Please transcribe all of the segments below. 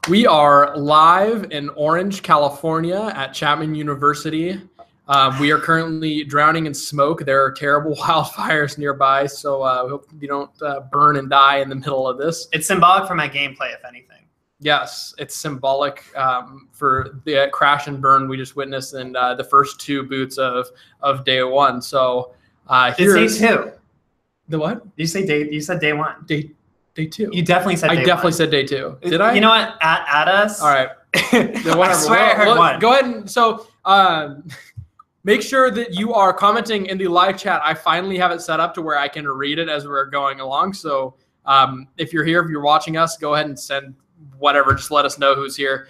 We are live in Orange, California at Chapman University. We are currently drowning in smoke. There are terrible wildfires nearby, so we hope you don't burn and die in the middle of this. It's symbolic for my gameplay, if anything. Yes, it's symbolic for the crash and burn we just witnessed in the first two boots of day one. So it's day two. The what? You say day? You said day one. Day two. You definitely said. I definitely said day two. Did I? You know what? At us. All right. I swear I heard one. Go ahead and so make sure that you are commenting in the live chat. I finally have it set up to where I can read it as we're going along. So if you're here, if you're watching us, go ahead and send whatever. Just let us know who's here.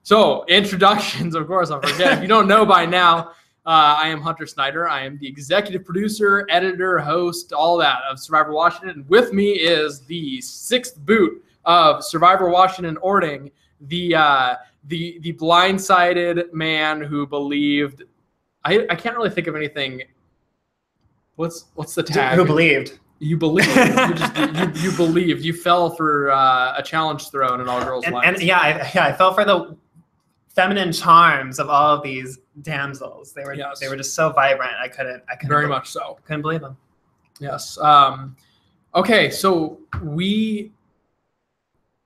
So introductions, of course, I forget. If you don't know by now, I am Hunter Snyder. I am the executive producer, editor, host, all that of Survivor Washington. And with me is the sixth boot of Survivor Washington Orting, the blindsided man who believed. I can't really think of anything. What's the tag? Who believed? You believed. You believed. You fell for a challenge thrown in all girls' lines. And I fell for the feminine charms of all of these damsels. They were just so vibrant. I couldn't very much so. Couldn't believe them. Yes. Okay, so we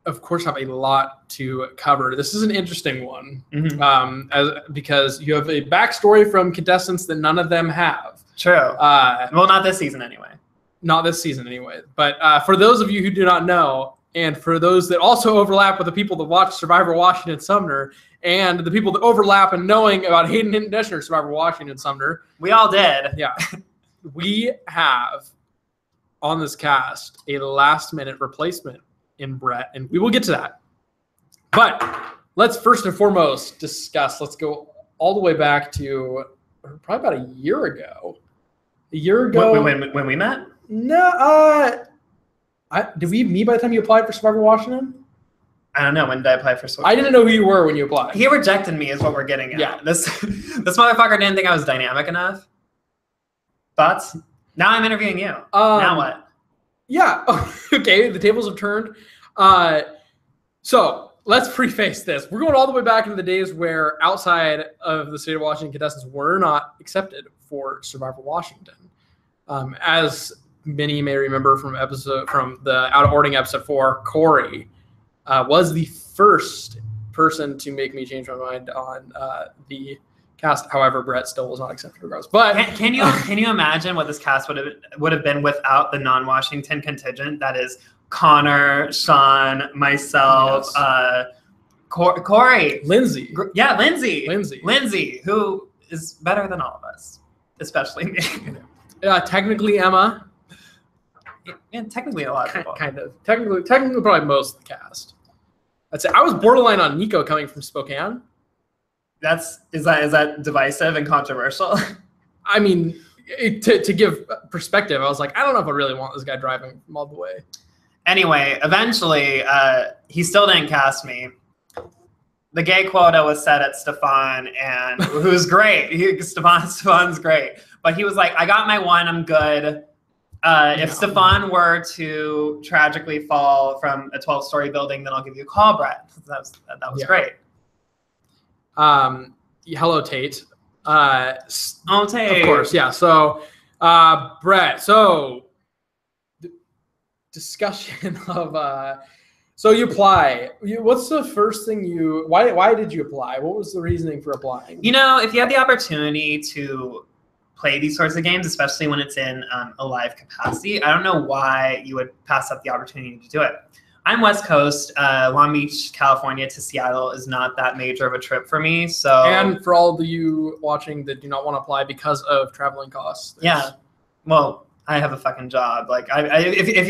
of course have a lot to cover. This is an interesting one. Mm-hmm. Because you have a backstory from contestants that none of them have. True. Well, not this season anyway. Not this season anyway. But for those of you who do not know, and for those that also overlap with the people that watch Survivor Washington Sumner, and the people that overlap in knowing about Hayden Hinton Deschner, Survivor Washington Sumner. We all did. Yeah. We have on this cast a last-minute replacement in Brett, and we will get to that. But let's first and foremost discuss, let's go all the way back to probably about a year ago. A year ago. When we met? No, did we meet by the time you applied for Survivor Washington? I don't know. When did I apply for Survivor? I didn't know who you were when you applied. He rejected me is what we're getting at. Yeah. This motherfucker didn't think I was dynamic enough. Thoughts? Now I'm interviewing you. Now what? Yeah. Okay. The tables have turned. So let's preface this. We're going all the way back into the days where outside of the state of Washington, contestants were not accepted for Survivor Washington. As many may remember from the Out of Orting episode 4, Corey was the first person to make me change my mind on the cast. However, Brett still was not accepted regardless. But can you imagine what this cast would have been without the non-Washington contingent? That is Connor, Sean, myself, yes. Corey, Lindsay. Yeah, Lindsay, who is better than all of us, especially me. Technically Emma. Yeah, technically a lot of people. Kind of. Technically probably most of the cast. I'd say I was borderline on Nico coming from Spokane. Is that divisive and controversial? I mean, to give perspective, I was like, I don't know if I really want this guy driving from all the way. Anyway, eventually, he still didn't cast me. The gay quota was set at Stefan, and who's great. Stefan's great, but he was like, I got my one, I'm good. If Stefan were to tragically fall from a 12-story building, then I'll give you a call, Brett. That was great. Hello, Tate. Tate. Of course, yeah. So, Brett. So, discussion of. So you apply. What's the first thing you? Why did you apply? What was the reasoning for applying? You know, if you have the opportunity to play these sorts of games, especially when it's in a live capacity, I don't know why you would pass up the opportunity to do it. I'm West Coast. Long Beach, California to Seattle is not that major of a trip for me. So, and for all of you watching that do not want to apply because of traveling costs. Yeah. Well, I have a fucking job. Like, if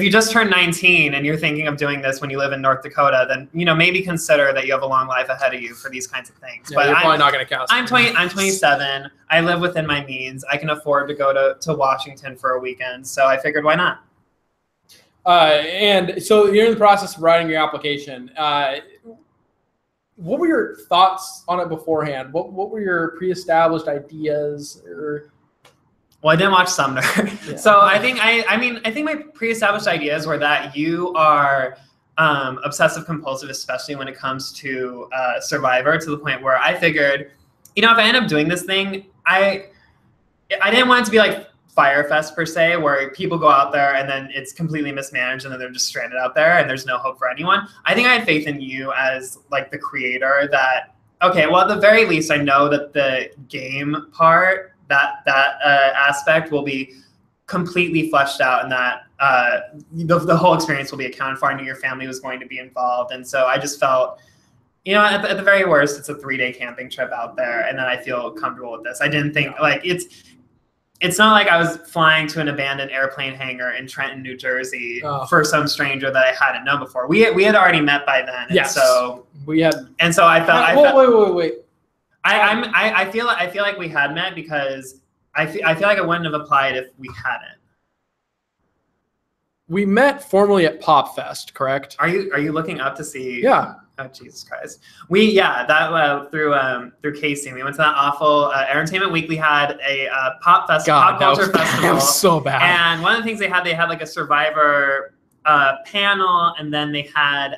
you just turned 19 and you're thinking of doing this when you live in North Dakota, then maybe consider that you have a long life ahead of you for these kinds of things. Yeah, but you're probably not going to cast. I'm 27. I live within my means. I can afford to go to Washington for a weekend, so I figured, why not? And so you're in the process of writing your application. What were your thoughts on it beforehand? What were your pre-established ideas? Well, I didn't watch Sumner. Yeah. So I think my pre-established ideas were that you are obsessive compulsive, especially when it comes to Survivor, to the point where I figured, you know, if I end up doing this thing, I didn't want it to be like Fire Fest per se, where people go out there and then it's completely mismanaged and then they're just stranded out there and there's no hope for anyone. I think I had faith in you as like the creator that, okay, well, at the very least, I know that the game part, that aspect will be completely fleshed out, and that the whole experience will be accounted for. I knew your family was going to be involved. And so I just felt, you know, at the very worst, it's a 3-day camping trip out there, and then I feel comfortable with this. I didn't think, like, it's not like I was flying to an abandoned airplane hangar in Trenton, New Jersey for some stranger that I hadn't known before. We had already met by then. Yes. And so we had. And so I felt. Wait. I feel like we had met, because I feel like I wouldn't have applied if we hadn't. We met formally at Pop Fest, correct? Are you looking up to see? Yeah. Oh, Jesus Christ. Through Casey. We went to that awful Entertainment Weekly had a pop culture festival. That was so bad. And one of the things they had like a Survivor panel, and then they had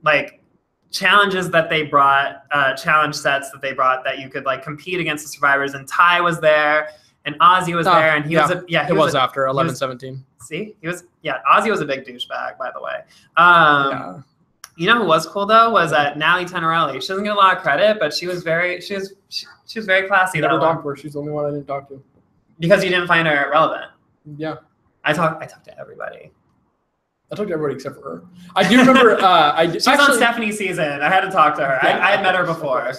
like challenges that they brought, challenge sets that they brought that you could like compete against the survivors. And Ty was there, and Ozzy was there, and he was after 11-17. See, Ozzy was a big douchebag, by the way. You know who was cool though was Natalie Tenorelli. She doesn't get a lot of credit, but she was very classy. Never talked to her. She's the only one I didn't talk to. Because you didn't find her relevant. Yeah. I talked to everybody. I talked to everybody except for her. I do remember. She's on Stephanie's season. I had to talk to her. Yeah, I had met her before.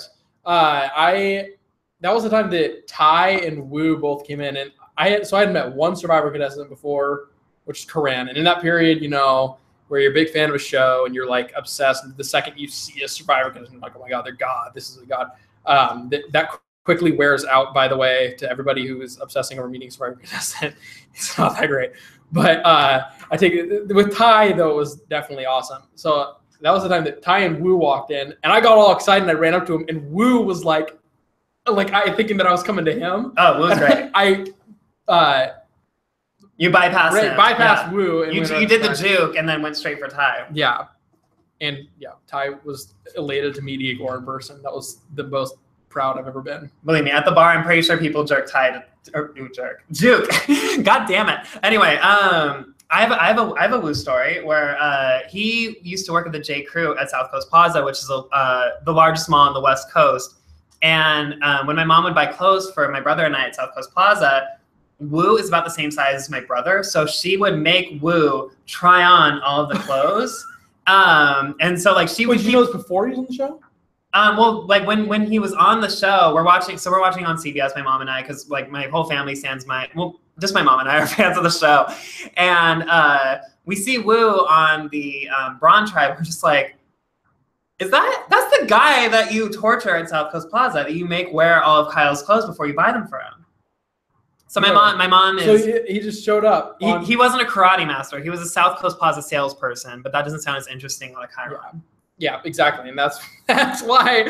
That was the time that Ty and Woo both came in, and I had met one Survivor contestant before, which is Corinne. And in that period, you know, where you're a big fan of a show and you're like obsessed, and the second you see a Survivor contestant, like, oh my God, they're God. This is a God. That quickly wears out, by the way, to everybody who is obsessing over meeting Survivor contestant. It's not that great. But I take it with Ty, though, it was definitely awesome. So that was the time that Ty and Woo walked in, and I got all excited and I ran up to him, and Woo was like I thinking that I was coming to him. Oh, Woo's great. You bypassed Woo. And you did the juke and then went straight for Ty. Yeah. And yeah, Ty was elated to meet Igor in person. That was the most proud I've ever been. Believe me, at the bar, I'm pretty sure people jerk Ty juke. God damn it. Anyway, I have a Woo story where he used to work at the J. Crew at South Coast Plaza, which is the largest mall on the West Coast. And when my mom would buy clothes for my brother and I at South Coast Plaza, Woo is about the same size as my brother, so she would make Woo try on all of the clothes. And so like she would. Did you know this before he was on the show? Well, like when he was on the show, we're watching on CBS, my mom and I, because like my whole family just my mom and I are fans of the show, and we see Woo on the Braun Tribe. We're just like, that's the guy that you torture at South Coast Plaza, that you make wear all of Kyle's clothes before you buy them for him. So my mom is. So he just showed up. He wasn't a karate master. He was a South Coast Plaza salesperson, but that doesn't sound as interesting on a Chiron. Yeah, exactly, and that's why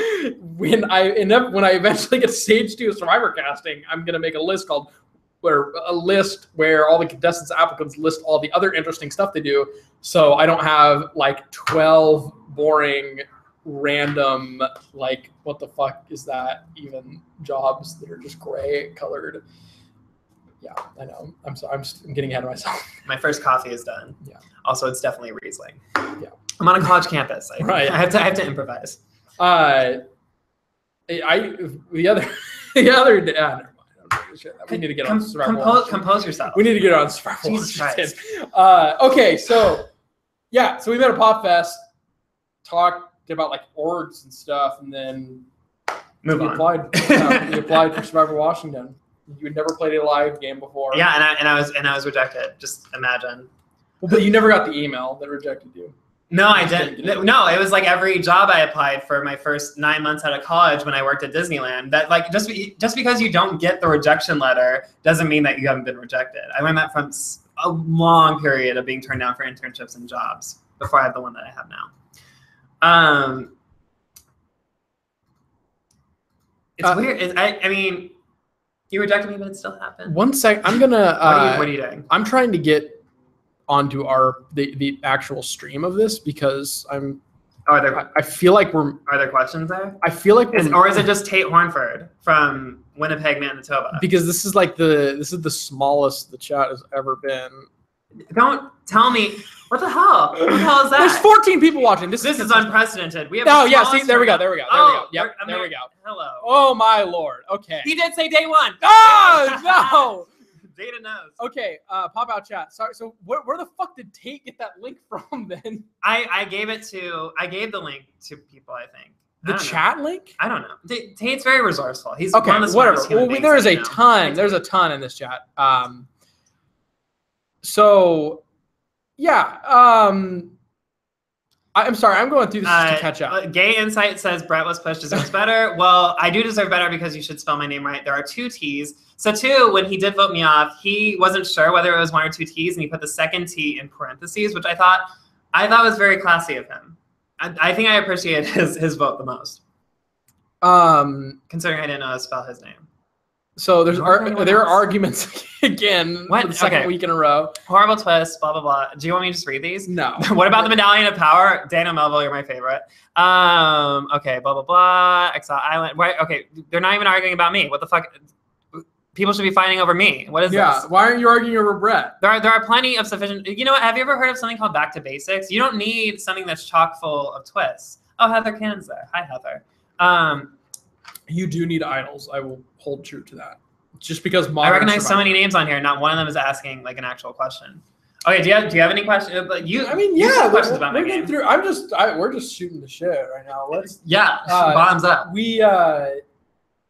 when I eventually get stage 2 of Survivor casting, I'm gonna make a list where all the contestants, applicants list all the other interesting stuff they do, so I don't have like 12 boring, random, like, what the fuck is that even, jobs that are just gray colored. Yeah, I know. I'm sorry. I'm getting ahead of myself. My first coffee is done. Yeah. Also, it's definitely Riesling. Yeah. I'm on a college campus. Right. I have to improvise. The other day. Never mind. We need to get on Survivor. Compose yourself. We need to get on Survivor. Jesus Christ. Okay, so we met at Pop Fest, talked about like orgs and stuff, and then we applied for Survivor Washington. You had never played a live game before. Yeah, and I was rejected. Just imagine. Well, but you never got the email that rejected you. No, I didn't. No, it was like every job I applied for my first 9 months out of college when I worked at Disneyland. That like just because you don't get the rejection letter doesn't mean that you haven't been rejected. I went that from a long period of being turned down for internships and jobs before I had the one that I have now. It's weird. I mean. You rejected me, but it still happened. 1 sec. I'm gonna. What are you doing? I'm trying to get onto the actual stream of this because I feel like we're. Are there questions there? I feel like or is it just Tate Hornford from Winnipeg, Manitoba? Because this is the smallest the chat has ever been. Don't tell me. What the hell? What the hell is that? There's 14 people watching. This is unprecedented. We have. Oh yeah, see, there we go. Yep, there we go. Hello. Oh my lord. Okay. He did say day one. Oh no. Data knows. Okay, pop out chat. Sorry. So where the fuck did Tate get that link from then? I gave the link to people. I think the chat link. I don't know. Tate's very resourceful. He's okay. One of the Whatever. Well, there is a ton. There's a ton in this chat. So, yeah. I'm sorry. I'm going through this just to catch up. Gay Insight says Brett was pushed deserves better. Well, I do deserve better because you should spell my name right. There are 2 T's. So 2, when he did vote me off, he wasn't sure whether it was 1 or 2 T's, and he put the second T in parentheses, which I thought was very classy of him. I think I appreciate his vote the most. Considering I didn't know how to spell his name. So there are arguments again for the second week in a row. Horrible twist, blah, blah, blah. Do you want me to just read these? No. What about the Medallion of Power? Daniel Melville, you're my favorite. Okay, blah, blah, blah. Exile Island. Why? Okay, they're not even arguing about me. What the fuck? People should be fighting over me. What is this? Yeah, why aren't you arguing over Brett? There are plenty of sufficient. You know what? Have you ever heard of something called Back to Basics? You don't need something that's chock full of twists. Oh, Heather Cannon's there. Hi, Heather. You do need idols. I will hold true to that. Just because I recognize so many names on here. Not one of them is asking like an actual question. Okay, do you have any questions? But questions about my game. We're just shooting the shit right now. Bottoms up.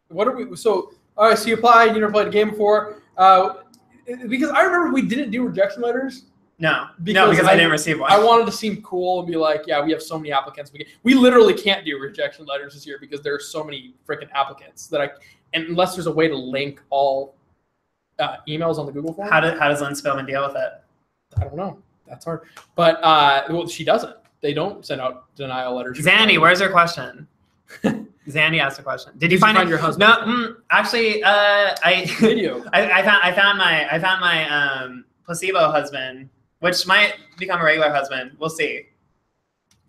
What are we? So all right, so you applied. You never played a game before. Because I remember we didn't do rejection letters. No, because I didn't receive one. I wanted to seem cool and be like, yeah, we have so many applicants. We literally can't do rejection letters this year because there are so many freaking applicants and unless there's a way to link all emails on the Google form. How does Lynn Spillman deal with it? I don't know. That's hard. But she doesn't. They don't send out denial letters. Zandy, where's your question? Zandy asked a question. Did you find your husband? No, actually, I found my placebo husband, which might become a regular husband. We'll see.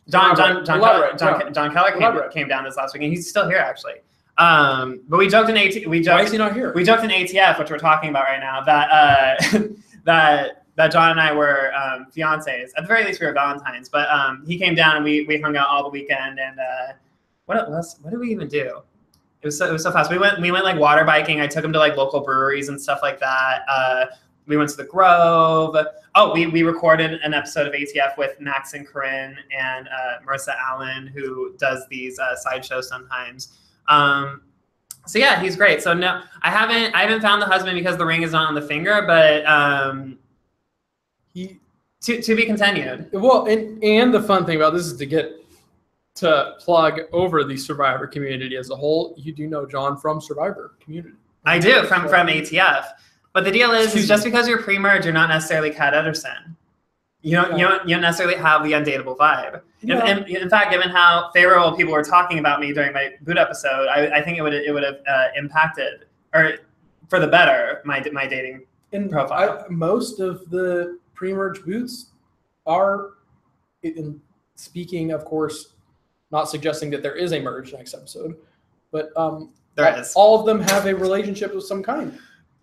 John Keller came down this last week, and he's still here actually. But we joked in Why is he not here? We joked in ATF, which we're talking about right now, that John and I were fiancés. At the very least, we were Valentines. But he came down and we hung out all the weekend. And what did we even do? It was so fast. We went like water biking. I took him to like local breweries and stuff like that. We went to the Grove. Oh, we recorded an episode of ATF with Max and Corinne and Marissa Allen, who does these sideshows sometimes. So yeah, he's great. So no, I haven't found the husband because the ring is not on the finger, but to be continued. Well, and the fun thing about this is to plug over the Survivor community as a whole. You do know John from Survivor community. I do from ATF. But the deal is just because you're pre-merge, you're not necessarily Kat Ederson. You don't necessarily have the undateable vibe. Yeah. In fact, given how favorable people were talking about me during my boot episode, I think it would have impacted, or for the better, my dating profile. Most of the pre-merge boots are, speaking, of course, not suggesting that there is a merge next episode, but there is. All of them have a relationship of some kind.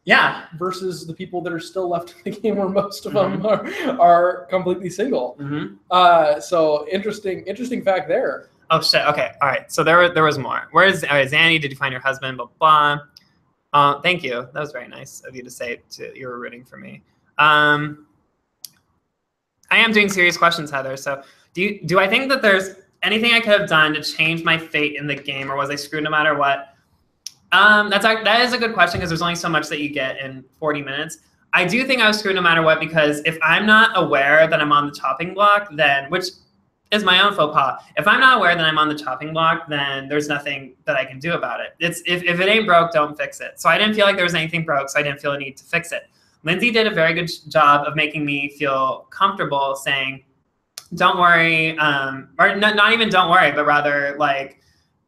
Yeah. Versus the people that are still left in the game, where most of them are completely single. Mm-hmm. So interesting fact there. Oh shit. Okay. All right. So there was more. Where's Zanny? Did you find your husband? Blah blah. Thank you. That was very nice of you to say you were rooting for me. I am doing serious questions, Heather. So do I think that there's anything I could have done to change my fate in the game, or was I screwed no matter what? That is a good question because there's only so much that you get in 40 minutes. I do think I was screwed no matter what, because if I'm not aware that I'm on the chopping block, then, which is my own faux pas, if I'm not aware that I'm on the chopping block, then there's nothing that I can do about it. If it ain't broke, don't fix it. So I didn't feel like there was anything broke, so I didn't feel a need to fix it. Lindsay did a very good job of making me feel comfortable saying, don't worry, or not even don't worry, but rather like,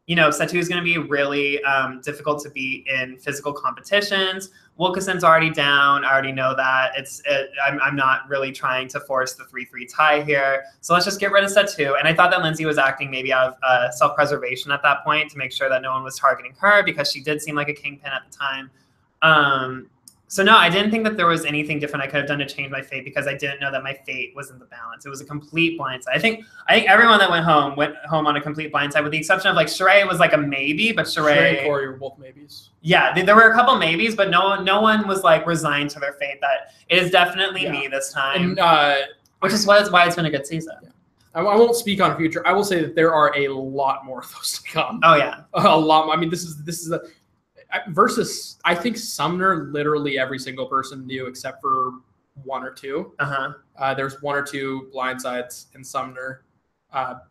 Satu is going to be really difficult to beat in physical competitions. Wilkinson's already down. I already know that. I'm not really trying to force the 3-3 tie here. So let's just get rid of set 2. And I thought that Lindsay was acting maybe out of self-preservation at that point to make sure that no one was targeting her because she did seem like a kingpin at the time. So no, I didn't think that there was anything different I could have done to change my fate because I didn't know that my fate was in the balance. It was a complete blindside. I think everyone that went home on a complete blindside, with the exception of like Sheree was like a maybe, but Sheree and Corey were both maybes. Yeah, there were a couple maybes, but no one was like resigned to their fate. That it is definitely me this time, which is why it's been a good season. Yeah. I won't speak on future. I will say that there are a lot more of those to come. Oh yeah, a lot more. I mean, this is a versus, I think Sumner, literally every single person knew except for 1 or 2. There's 1 or 2 blindsides in Sumner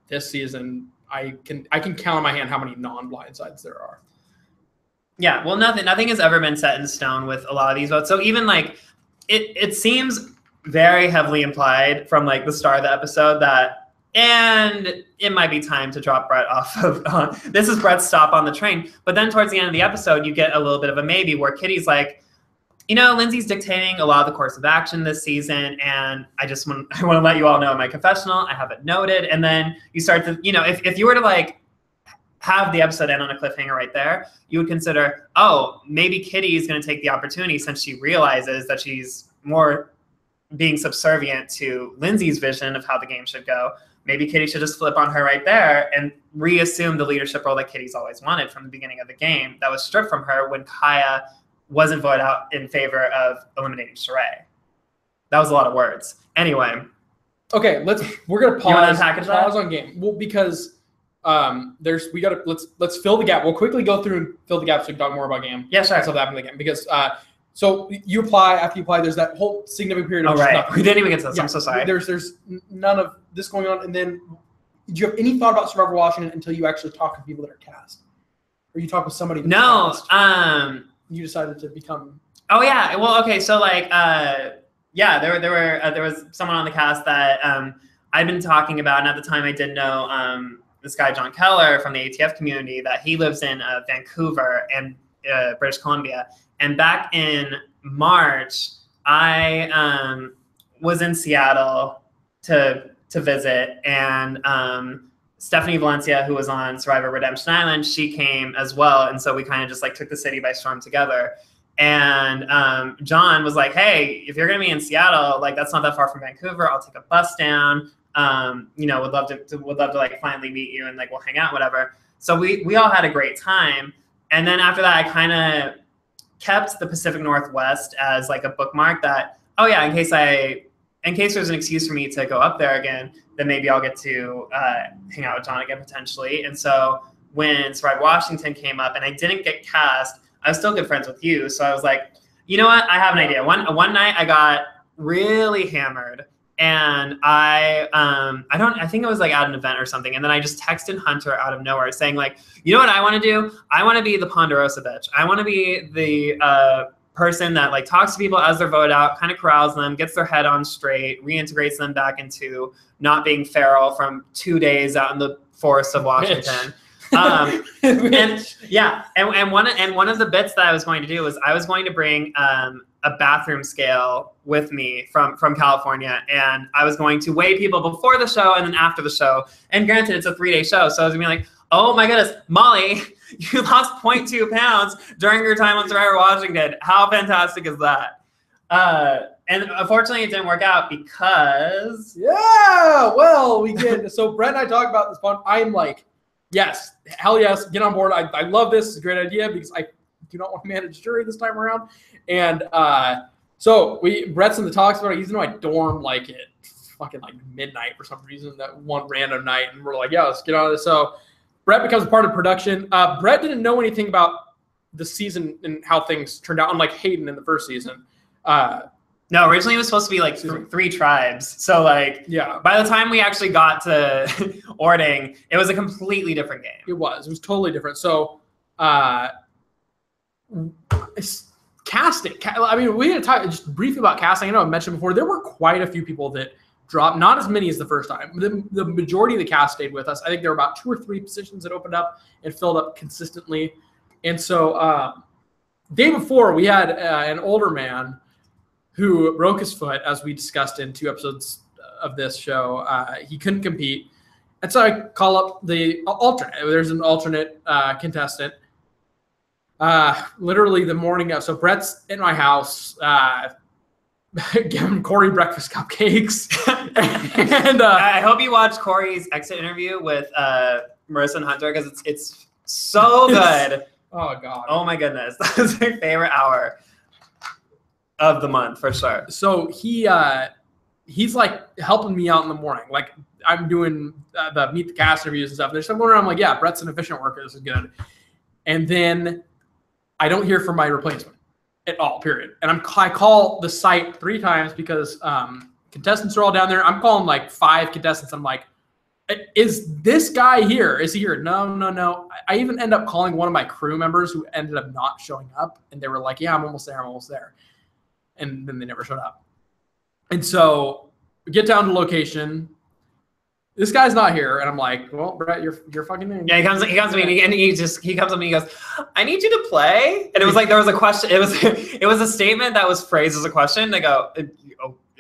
this season. I can count on my hand how many non-blindsides there are. Yeah, well, nothing has ever been set in stone with a lot of these votes. So even like it seems very heavily implied from like the start of the episode that. And it might be time to drop Brett off of this is Brett's stop on the train. But then towards the end of the episode, you get a little bit of a maybe where Kitty's like, Lindsay's dictating a lot of the course of action this season. And I want to let you all know in my confessional, I have it noted. And then you start to, if you were to like have the episode end on a cliffhanger right there, you would consider, oh, maybe Kitty is going to take the opportunity since she realizes that she's more being subservient to Lindsay's vision of how the game should go. Maybe Kitty should just flip on her right there and reassume the leadership role that Kitty's always wanted from the beginning of the game that was stripped from her when Kaya wasn't voted out in favor of eliminating Sheree. That was a lot of words. Anyway. Okay, we're gonna pause on game. Well, because let's fill the gap. We'll quickly go through and fill the gap so we can talk more about game. Yeah, sure. So that happened again. Because so you apply, after you apply, there's that whole significant period of nothing. We didn't even get to this. Yeah, I'm so sorry. There's none of this going on. And then, do you have any thought about Survivor Washington until you actually talk to people that are cast? Or you talk with somebody that's cast? You decided to become... Oh, yeah. Well, okay. So, like, there was someone on the cast that I've been talking about. And at the time, I did know this guy, John Keller, from the ATF community, that he lives in Vancouver and British Columbia. And back in March, I was in Seattle to visit, and Stephanie Valencia, who was on Survivor Redemption Island, she came as well, and so we kind of just like took the city by storm together. And John was like, "Hey, if you're gonna be in Seattle, like that's not that far from Vancouver. I'll take a bus down. Would love to like finally meet you and like we'll hang out, whatever." So we all had a great time, and then after that, I kind of kept the Pacific Northwest as like a bookmark that, oh yeah, in case there's an excuse for me to go up there again, then maybe I'll get to hang out with John again potentially. And so when Survivor Washington came up and I didn't get cast, I was still good friends with you. So I was like, you know what? I have an idea. One night I got really hammered and I think it was like at an event or something. And then I just texted Hunter out of nowhere saying like, you know what I want to do? I want to be the Ponderosa bitch. I want to be the person that like talks to people as they're voted out, kind of corrals them, gets their head on straight, reintegrates them back into not being feral from 2 days out in the forest of Washington. And one of the bits that I was going to do was I was going to bring a bathroom scale with me from California, and I was going to weigh people before the show and then after the show. And granted, it's a 3-day show, so I was gonna be like, oh my goodness, Molly, you lost 0.2 pounds during your time on Survivor Washington. How fantastic is that? And unfortunately, it didn't work out because... Yeah, well, we did. So Brett and I talked about this. I'm like, yes, hell yes, get on board. I love this. It's a great idea because I do not want to manage jury this time around. And so Brett's in the talks about it. He's in my dorm like at fucking like midnight for some reason, that one random night. And we're like, yeah, let's get on this. So Brett becomes part of production. Brett didn't know anything about the season and how things turned out, unlike Hayden in the first season. No, originally it was supposed to be like three tribes. So like, yeah, by the time we actually got to Orting, it was a completely different game. It was totally different. So casting. I mean, we had to talk just briefly about casting. I know I mentioned before, there were quite a few people that dropped, not as many as the first time. The majority of the cast stayed with us. I think there were about 2 or 3 positions that opened up and filled up consistently. And so day before, we had an older man who broke his foot, as we discussed in 2 episodes of this show. He couldn't compete. And so I call up the alternate. There's an alternate contestant. Literally the morning of. So Brett's in my house, giving Corey breakfast cupcakes. And I hope you watch Corey's exit interview with Marissa and Hunter, because it's so good. Oh, God. Oh, my goodness. That was my favorite hour of the month, for sure. So he's like helping me out in the morning. Like, I'm doing the Meet the Cast interviews and stuff. There's someone around, I'm like, yeah, Brett's an efficient worker. This is good. And then I don't hear from my replacement at all, period. And I call the site 3 times because contestants are all down there. I'm calling like 5 contestants. I'm like, is this guy here? Is he here? No. I even end up calling one of my crew members who ended up not showing up. And they were like, yeah, I'm almost there. And then they never showed up. And so we get down to location. This guy's not here, and I'm like, well, Brett, you're fucking in. Yeah, he comes to me, and he comes to me. He goes, "I need you to play." And it was like there was a question. It was a statement that was phrased as a question. They go,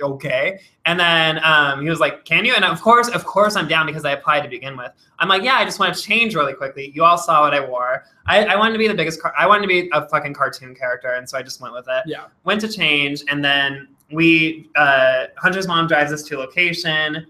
"Okay," and then he was like, "Can you?" And of course, I'm down because I applied to begin with. I'm like, "Yeah, I just want to change really quickly." You all saw what I wore. I wanted to be the biggest. I wanted to be a fucking cartoon character, and so I just went with it. Yeah. Went to change, and then Hunter's mom drives us to location.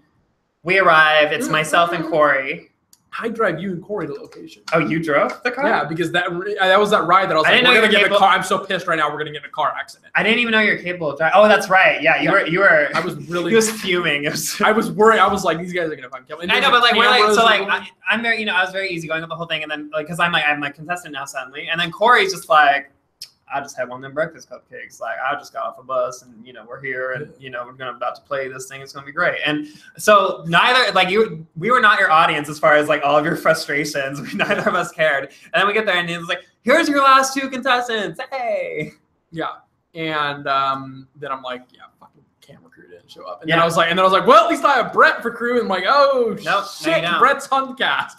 We arrive. It's myself and Corey. I drive you and Corey to location. Oh, you drove the car? Yeah, because that was that ride that I was like, we're gonna get in a car. I'm so pissed right now. We're gonna get in a car accident. I didn't even know you're capable of driving. Oh, that's right. Yeah, you were. I was really. He was fuming. I was worried. I was like, these guys are gonna fucking kill me. I know, but like we're like so like I'm very I was very easygoing with the whole thing, and then like because I'm my contestant now suddenly, and then Corey's just like, I just had one of them breakfast cupcakes. Like I just got off a bus and we're here and we're about to play this thing. It's gonna be great. And so neither we were not your audience as far as like all of your frustrations. Neither of us cared. And then we get there and it was like, here's your last 2 contestants. Hey. Yeah. And then I'm like, yeah, fucking camera crew didn't show up. And then I was like, well, at least I have Brett for crew. And I'm like, oh nope, shit, Brett's on the cast.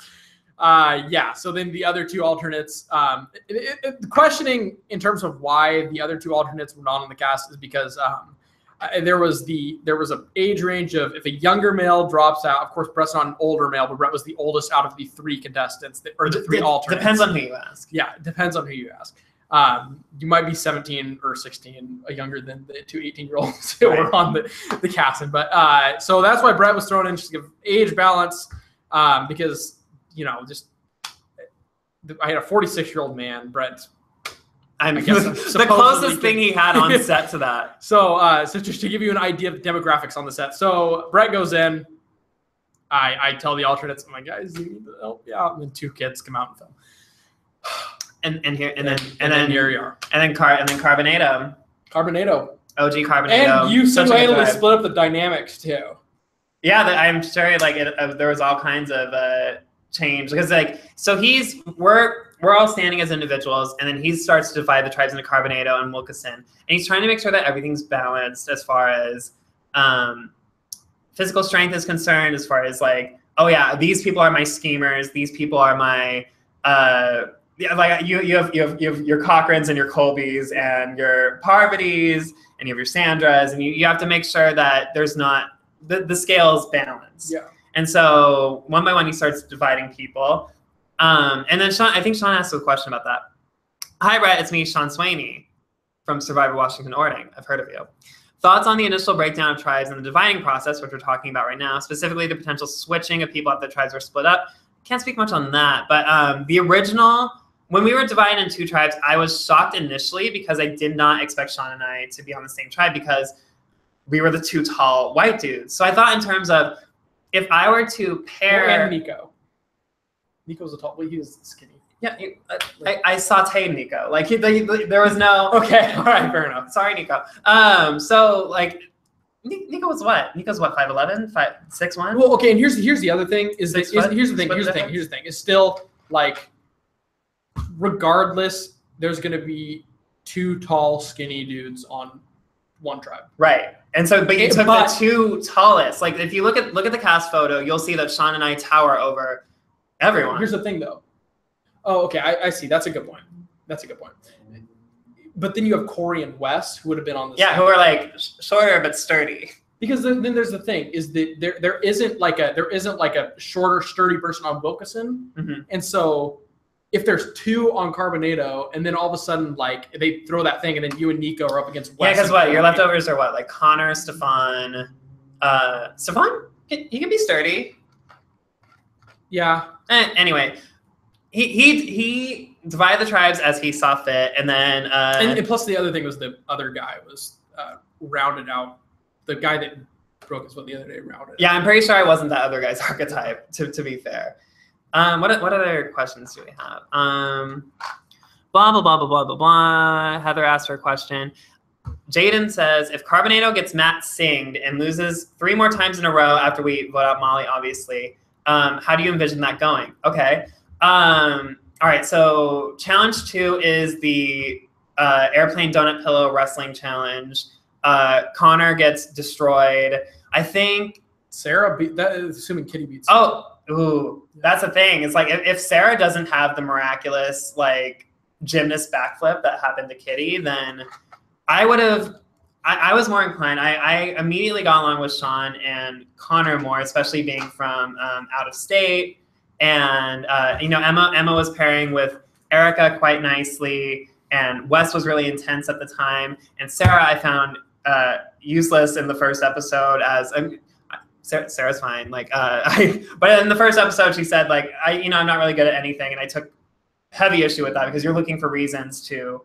So then the other 2 alternates, the questioning in terms of why the other 2 alternates were not on the cast is because there was an age range of if a younger male drops out, of course Brett's not an older male, but Brett was the oldest out of the 3 contestants or the 3 alternates. Depends on who you ask. Yeah, it depends on who you ask. You might be 17 or 16, younger than the 2 18-year-olds who were on the casting. But so that's why Brett was thrown in, just to give age balance, because just I had a 46-year-old man, Brett. I guess the closest thing he had on set to that. So just to give you an idea of the demographics on the set. So Brett goes in. I tell the alternates, I'm like, guys, you need help. Yeah, and then 2 kids come out and film. And then here you are. And then Carbonado. OG Carbonado. And you single-handedly split up the dynamics too. Yeah, I'm sure there was all kinds of change because so we're all standing as individuals, and then he starts to divide the tribes into Carbonado and Wilkeson, and he's trying to make sure that everything's balanced as far as physical strength is concerned, as far as like, oh yeah, these people are my schemers, these people are my you have your Cochrans and your Colbys and your Parvatis and you have your Sandras, and you have to make sure that there's not the scale is balanced. Yeah. And so one by one, he starts dividing people. And then I think Sean asked a question about that. Hi, Brett. It's me, Sean Swaney from Survivor Washington Orting. I've heard of you. Thoughts on the initial breakdown of tribes and the dividing process, which we're talking about right now, specifically the potential switching of people after the tribes were split up. Can't speak much on that. But the original, when we were divided into 2 tribes, I was shocked initially because I did not expect Sean and I to be on the same tribe because we were the 2 tall white dudes. So I thought in terms of, if I were to pair... And Nico. Nico's a tall... Well, he was skinny. Yeah, I sauteed Nico. Like, there was no... Okay, all right, fair enough. Sorry, Nico. So, like, Nico was what? Nico's what, 5'11"? 6'1"? Well, okay, and here's the other thing. Here's the thing. It's still, like, regardless, there's going to be 2 tall, skinny dudes on one tribe. Right. And so, but you took the 2 tallest. Like, if you look at the cast photo, you'll see that Sean and I tower over everyone. Here's the thing, though. Oh, okay. I see. That's a good point. but then you have Corey and Wes who would have been on the Yeah, who are like shorter but sturdy. Because then there's the thing is that there isn't like a shorter sturdy person on Wilkeson, and so if there's 2 on Carbonado, and then all of a sudden like they throw that thing, and then you and Nico are up against Wes. Yeah, because what your leftovers are what, like Connor, Stefan. Stefan, he can be sturdy. Yeah. Anyway, he divided the tribes as he saw fit, and then and plus the other thing was the other guy was rounded out. The guy that broke his foot the other day rounded. Yeah, I'm pretty sure I wasn't that other guy's archetype. To be fair, what other questions do we have? Blah blah blah blah blah blah blah. Heather asked for a question. Jaden says, if Carbonado gets Matt singed and loses 3 more times in a row after we vote out Molly, obviously, how do you envision that going? Okay. All right. So challenge 2 is the airplane donut pillow wrestling challenge. Connor gets destroyed. I think Sarah beat that, assuming Kitty beats. Oh, ooh, that's the thing. It's like if Sarah doesn't have the miraculous like gymnast backflip that happened to Kitty, then I would have. I was more inclined. I immediately got along with Sean and Connor more, especially being from out of state, and Emma was pairing with Erica quite nicely, and Wes was really intense at the time, and Sarah I found useless in the first episode as Sarah's fine. Like but in the first episode she said like I'm not really good at anything, and I took heavy issue with that because you're looking for reasons to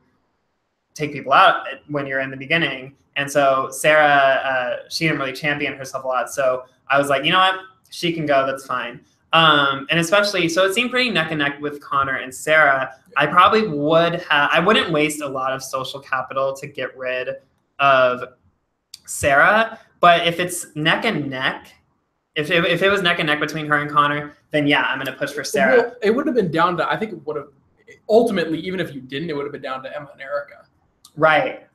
take people out when you're in the beginning. And so Sarah, she didn't really champion herself a lot. So I was like, you know what? She can go. That's fine. And especially, so it seemed pretty neck and neck with Connor and Sarah. I probably I wouldn't waste a lot of social capital to get rid of Sarah. But if it's neck and neck, if it was neck and neck between her and Connor, then yeah, I'm going to push for Sarah. Well, it would have been down to, I think it would have, ultimately, even if you didn't, it would have been down to Emma and Erica. Right.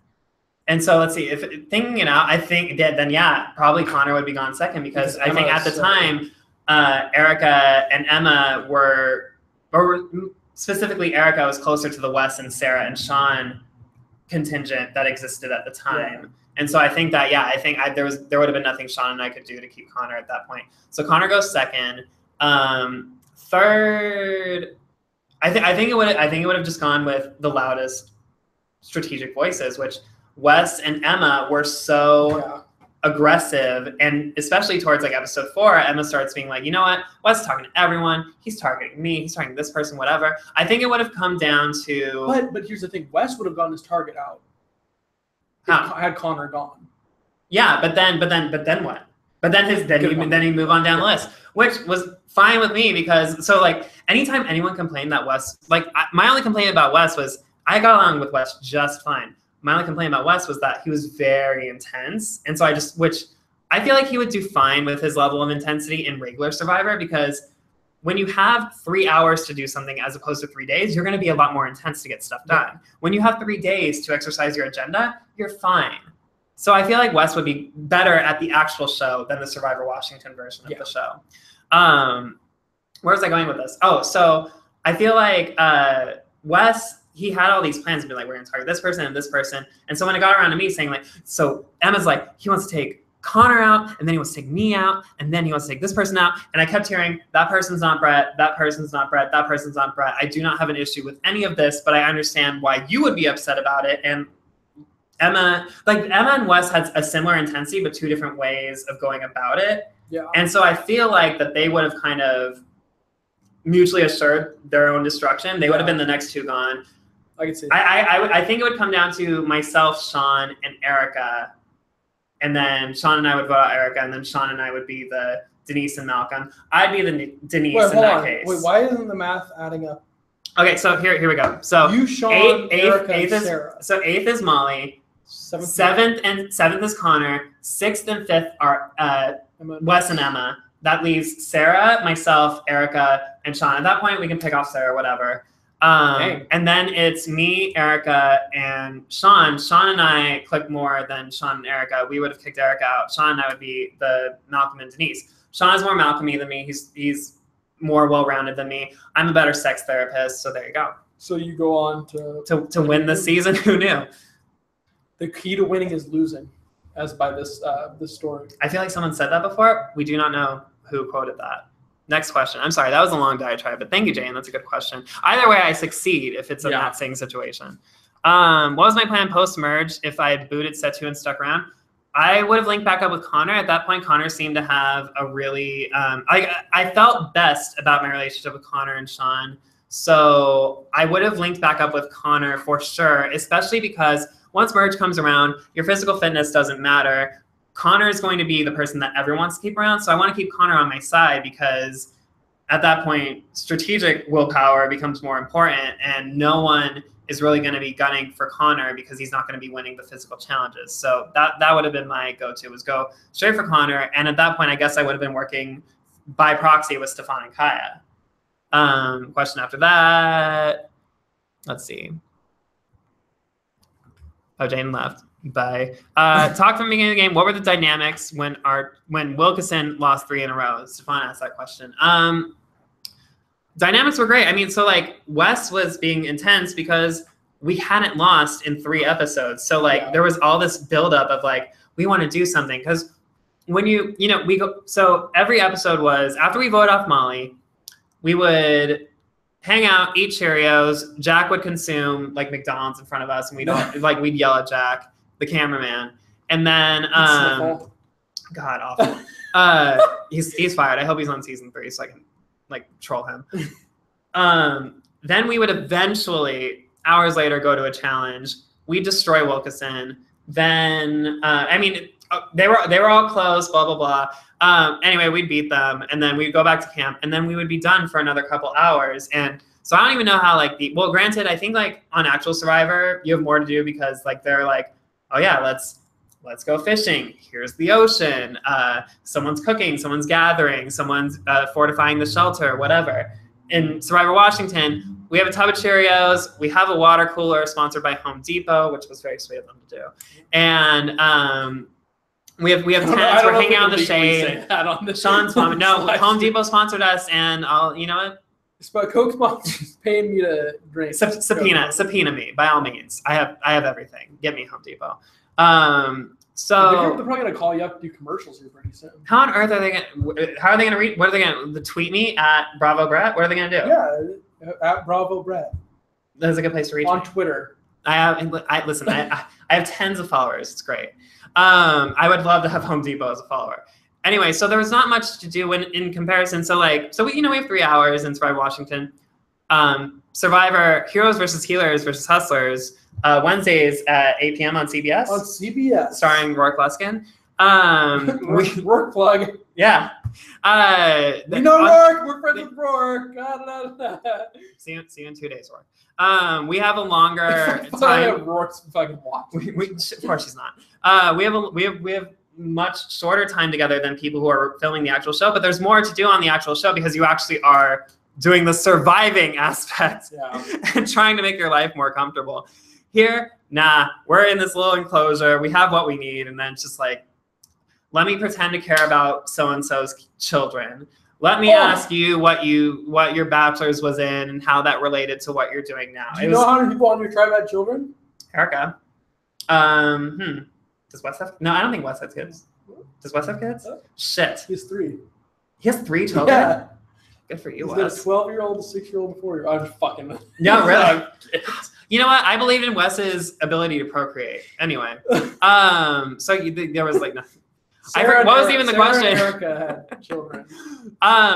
And so let's see, if thinking it out, I think then yeah, probably Connor would be gone second because I think at the time, Erica and Emma or specifically Erica was closer to the Wes and Sarah and Sean contingent that existed at the time. Yeah. And so I think that, yeah, there would have been nothing Sean and I could do to keep Connor at that point. So Connor goes second. Third, I think it would have just gone with the loudest strategic voices, which Wes and Emma were so aggressive, and especially towards like episode 4, Emma starts being like, you know what, Wes is talking to everyone, he's targeting me, he's targeting this person, whatever. I think it would have come down to but here's the thing, Wes would have gotten his target out had Connor gone. Yeah, but then what? But then he move on down the list, which was fine with me because so like anytime anyone complained that Wes, like my only complaint about Wes was I got along with Wes just fine. My only complaint about Wes was that he was very intense. And so which I feel like he would do fine with his level of intensity in regular Survivor, because when you have 3 hours to do something as opposed to 3 days, you're going to be a lot more intense to get stuff done. When you have 3 days to exercise your agenda, you're fine. So I feel like Wes would be better at the actual show than the Survivor Washington version of the show. Where was I going with this? Oh, so I feel like Wes, he had all these plans to be like, we're going to target this person and this person. And so when it got around to me saying like, so Emma's like, he wants to take Connor out, and then he wants to take me out, and then he wants to take this person out. And I kept hearing, that person's not Brett, that person's not Brett, that person's not Brett. I do not have an issue with any of this, but I understand why you would be upset about it. And Emma and Wes had a similar intensity, but 2 different ways of going about it. Yeah. And so I feel like that they would have kind of mutually assured their own destruction. They would have been the next 2 gone. I could see. I think it would come down to myself, Sean, and Erica. And then Sean and I would vote out Erica, and then Sean and I would be the Denise and Malcolm. I'd be the Denise in that case. Wait, why isn't the math adding up? Okay, so here we go. So you, Sean, Erica, eighth and Sarah. So 8th is Molly. 7th is Connor. 6th and 5th are Wes and Emma. That leaves Sarah, myself, Erica, and Sean. At that point, we can pick off Sarah, whatever. And then it's me, Erica, and Sean. Sean and I click more than Sean and Erica. We would have kicked Erica out. Sean and I would be the Malcolm and Denise. Sean is more Malcolm-y than me. He's more well-rounded than me. I'm a better sex therapist, so there you go. So you go on to win the season. Who knew? The key to winning is losing, as by this story. I feel like someone said that before. We do not know who quoted that. Next question. I'm sorry, that was a long diatribe, but thank you, Jane. That's a good question. Either way, I succeed if it's a Matt Singh situation. What was my plan post-merge if I had booted Setu and stuck around? I would have linked back up with Connor. At that point, Connor seemed to have a really I felt best about my relationship with Connor and Sean. So I would have linked back up with Connor for sure, especially because once merge comes around, your physical fitness doesn't matter. Connor is going to be the person that everyone wants to keep around. So I want to keep Connor on my side because at that point, strategic willpower becomes more important and no one is really going to be gunning for Connor because he's not going to be winning the physical challenges. So that would have been my go-to, was go straight for Connor. And at that point, I guess I would have been working by proxy with Stefan and Kaya. Question after that. Let's see. Oh, Jane left. Bye. Talk from the beginning of the game. What were the dynamics when Wilkeson lost 3 in a row? Stefan asked that question. Dynamics were great. I mean, so like Wes was being intense because we hadn't lost in 3 episodes. So like there was all this buildup of like, we want to do something. Because when we go, so every episode was after we vote off Molly, we would hang out, eat Cheerios. Jack would consume like McDonald's in front of us, and we'd yell at Jack, the cameraman, and then God, awful. He's fired. I hope he's on season 3 so I can like troll him. Then we would eventually hours later go to a challenge. We destroy Wilkeson. Then I mean they were all close. Blah blah blah. Anyway, we'd beat them, and then we'd go back to camp, and then we would be done for another couple hours. And so I don't even know how like granted, I think like on actual Survivor you have more to do because like they're like, oh yeah, let's go fishing. Here's the ocean. Someone's cooking, someone's gathering, someone's fortifying the shelter, whatever. In Survivor Washington, we have a tub of Cheerios. We have a water cooler sponsored by Home Depot, which was very sweet of them to do. And we have tents. We're hanging out in the shade. Sean's mom. No, Home Depot sponsored us, and you know what? But Coke sponsors paying me to drink. Subpoena me by all means. I have everything. Get me Home Depot. So they're probably gonna call you up to do commercials here pretty soon. How on earth are they gonna? How are they gonna read? What are they gonna tweet me at Bravo Brett? What are they gonna do? Yeah, at Bravo Brett. That's a good place to reach on me. Twitter. I have tens of followers. It's great. I would love to have Home Depot as a follower. Anyway, so there was not much to do in comparison. So we have 3 hours in Survivor Washington. Survivor Heroes versus Healers versus Hustlers. Wednesdays at 8 p.m. on CBS. On CBS. Starring Rourke Luskin. Rourke plug. Yeah. We know Rourke. We're friends with Rourke. See you in 2 days, Rourke. We have a longer time. Rourke's fucking watch. Of course she's not. We have much shorter time together than people who are filming the actual show, but there's more to do on the actual show because you actually are doing the surviving aspect and trying to make your life more comfortable. Here, nah, we're in this little enclosure. We have what we need. And then it's just like, let me pretend to care about so-and-so's children. Let me ask you what your bachelor's was in and how that related to what you're doing now. Do you know how many people on your tribe had children? Erica. Does Wes have? No, I don't think Wes has kids. Does Wes have kids? Shit. He has 3. He has 3 children? Yeah. Good for you, He's Wes. got a 12-year-old, a 6-year-old, a 4-year-old. I'm just fucking. Yeah, really? You know what? I believe in Wes's ability to procreate. Anyway, so there was like nothing. What was even the question? Erica had children.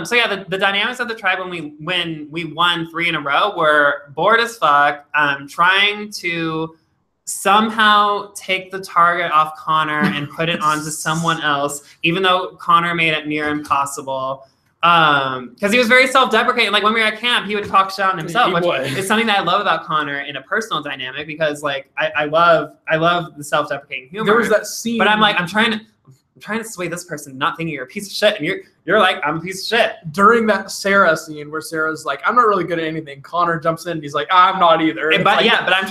So yeah, the dynamics of the tribe when we won 3 in a row were bored as fuck. Trying to somehow take the target off Connor and put it onto someone else, even though Connor made it near impossible. Because he was very self-deprecating. Like when we were at camp, he would talk shit on himself, which is something that I love about Connor in a personal dynamic. Because like I love the self-deprecating humor. There was that scene, but I'm trying to sway this person, not thinking you're a piece of shit, and you're like, I'm a piece of shit. During that Sarah scene where Sarah's like, I'm not really good at anything. Connor jumps in, and he's like, I'm not either. But I'm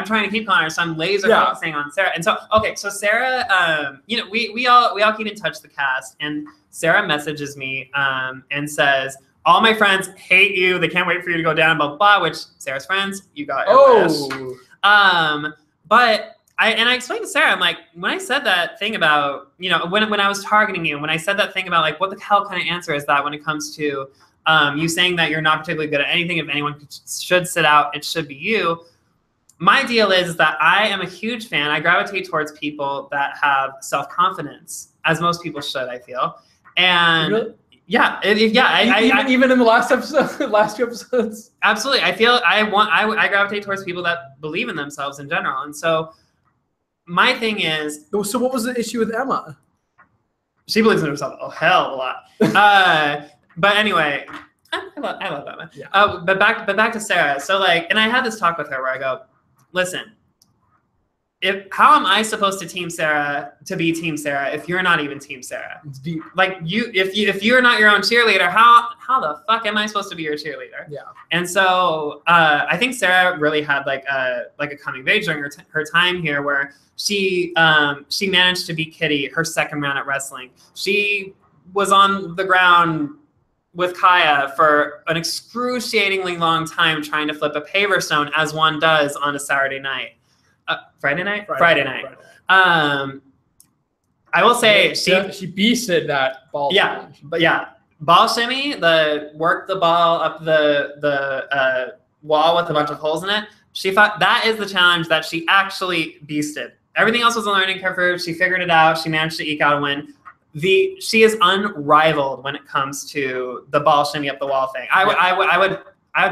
trying to keep Connor, so I'm laser focusing on Sarah. And so so Sarah, we all keep in touch, the cast, and Sarah messages me and says, All my friends hate you. They can't wait for you to go down, blah, blah, blah, which Sarah's friends, you got your wish. But I explained to Sarah, I'm like, when I said that thing about, you know, when I was targeting you, when I said that thing about like, what the hell kind of answer is that when it comes to you saying that you're not particularly good at anything, if anyone should sit out, it should be you. My deal is that I am a huge fan. I gravitate towards people that have self-confidence, as most people should, I feel. And really? Yeah, even in the last episode, last 2 episodes. Absolutely, I feel I gravitate towards people that believe in themselves in general, and so my thing is. So what was the issue with Emma? She believes in herself a hell of a lot. But anyway, I love Emma. Yeah. But back to Sarah. So like, and I had this talk with her where I go, listen. How am I supposed to be Team Sarah if you're not even Team Sarah? It's deep. Like if you're not your own cheerleader, how the fuck am I supposed to be your cheerleader? Yeah. And so I think Sarah really had like a coming of age during her time here, where she managed to beat Kitty her second round at wrestling. She was on the ground with Kaya for an excruciatingly long time trying to flip a paver stone, as one does on a Saturday night. Friday night. I will say she beasted that ball. Yeah, challenge. But yeah, ball shimmy, work the ball up the wall with a bunch of holes in it. She thought that is the challenge that she actually beasted. Everything else was a learning curve for her. She figured it out. She managed to eke out a win. She is unrivaled when it comes to the ball shimmy up the wall thing. I would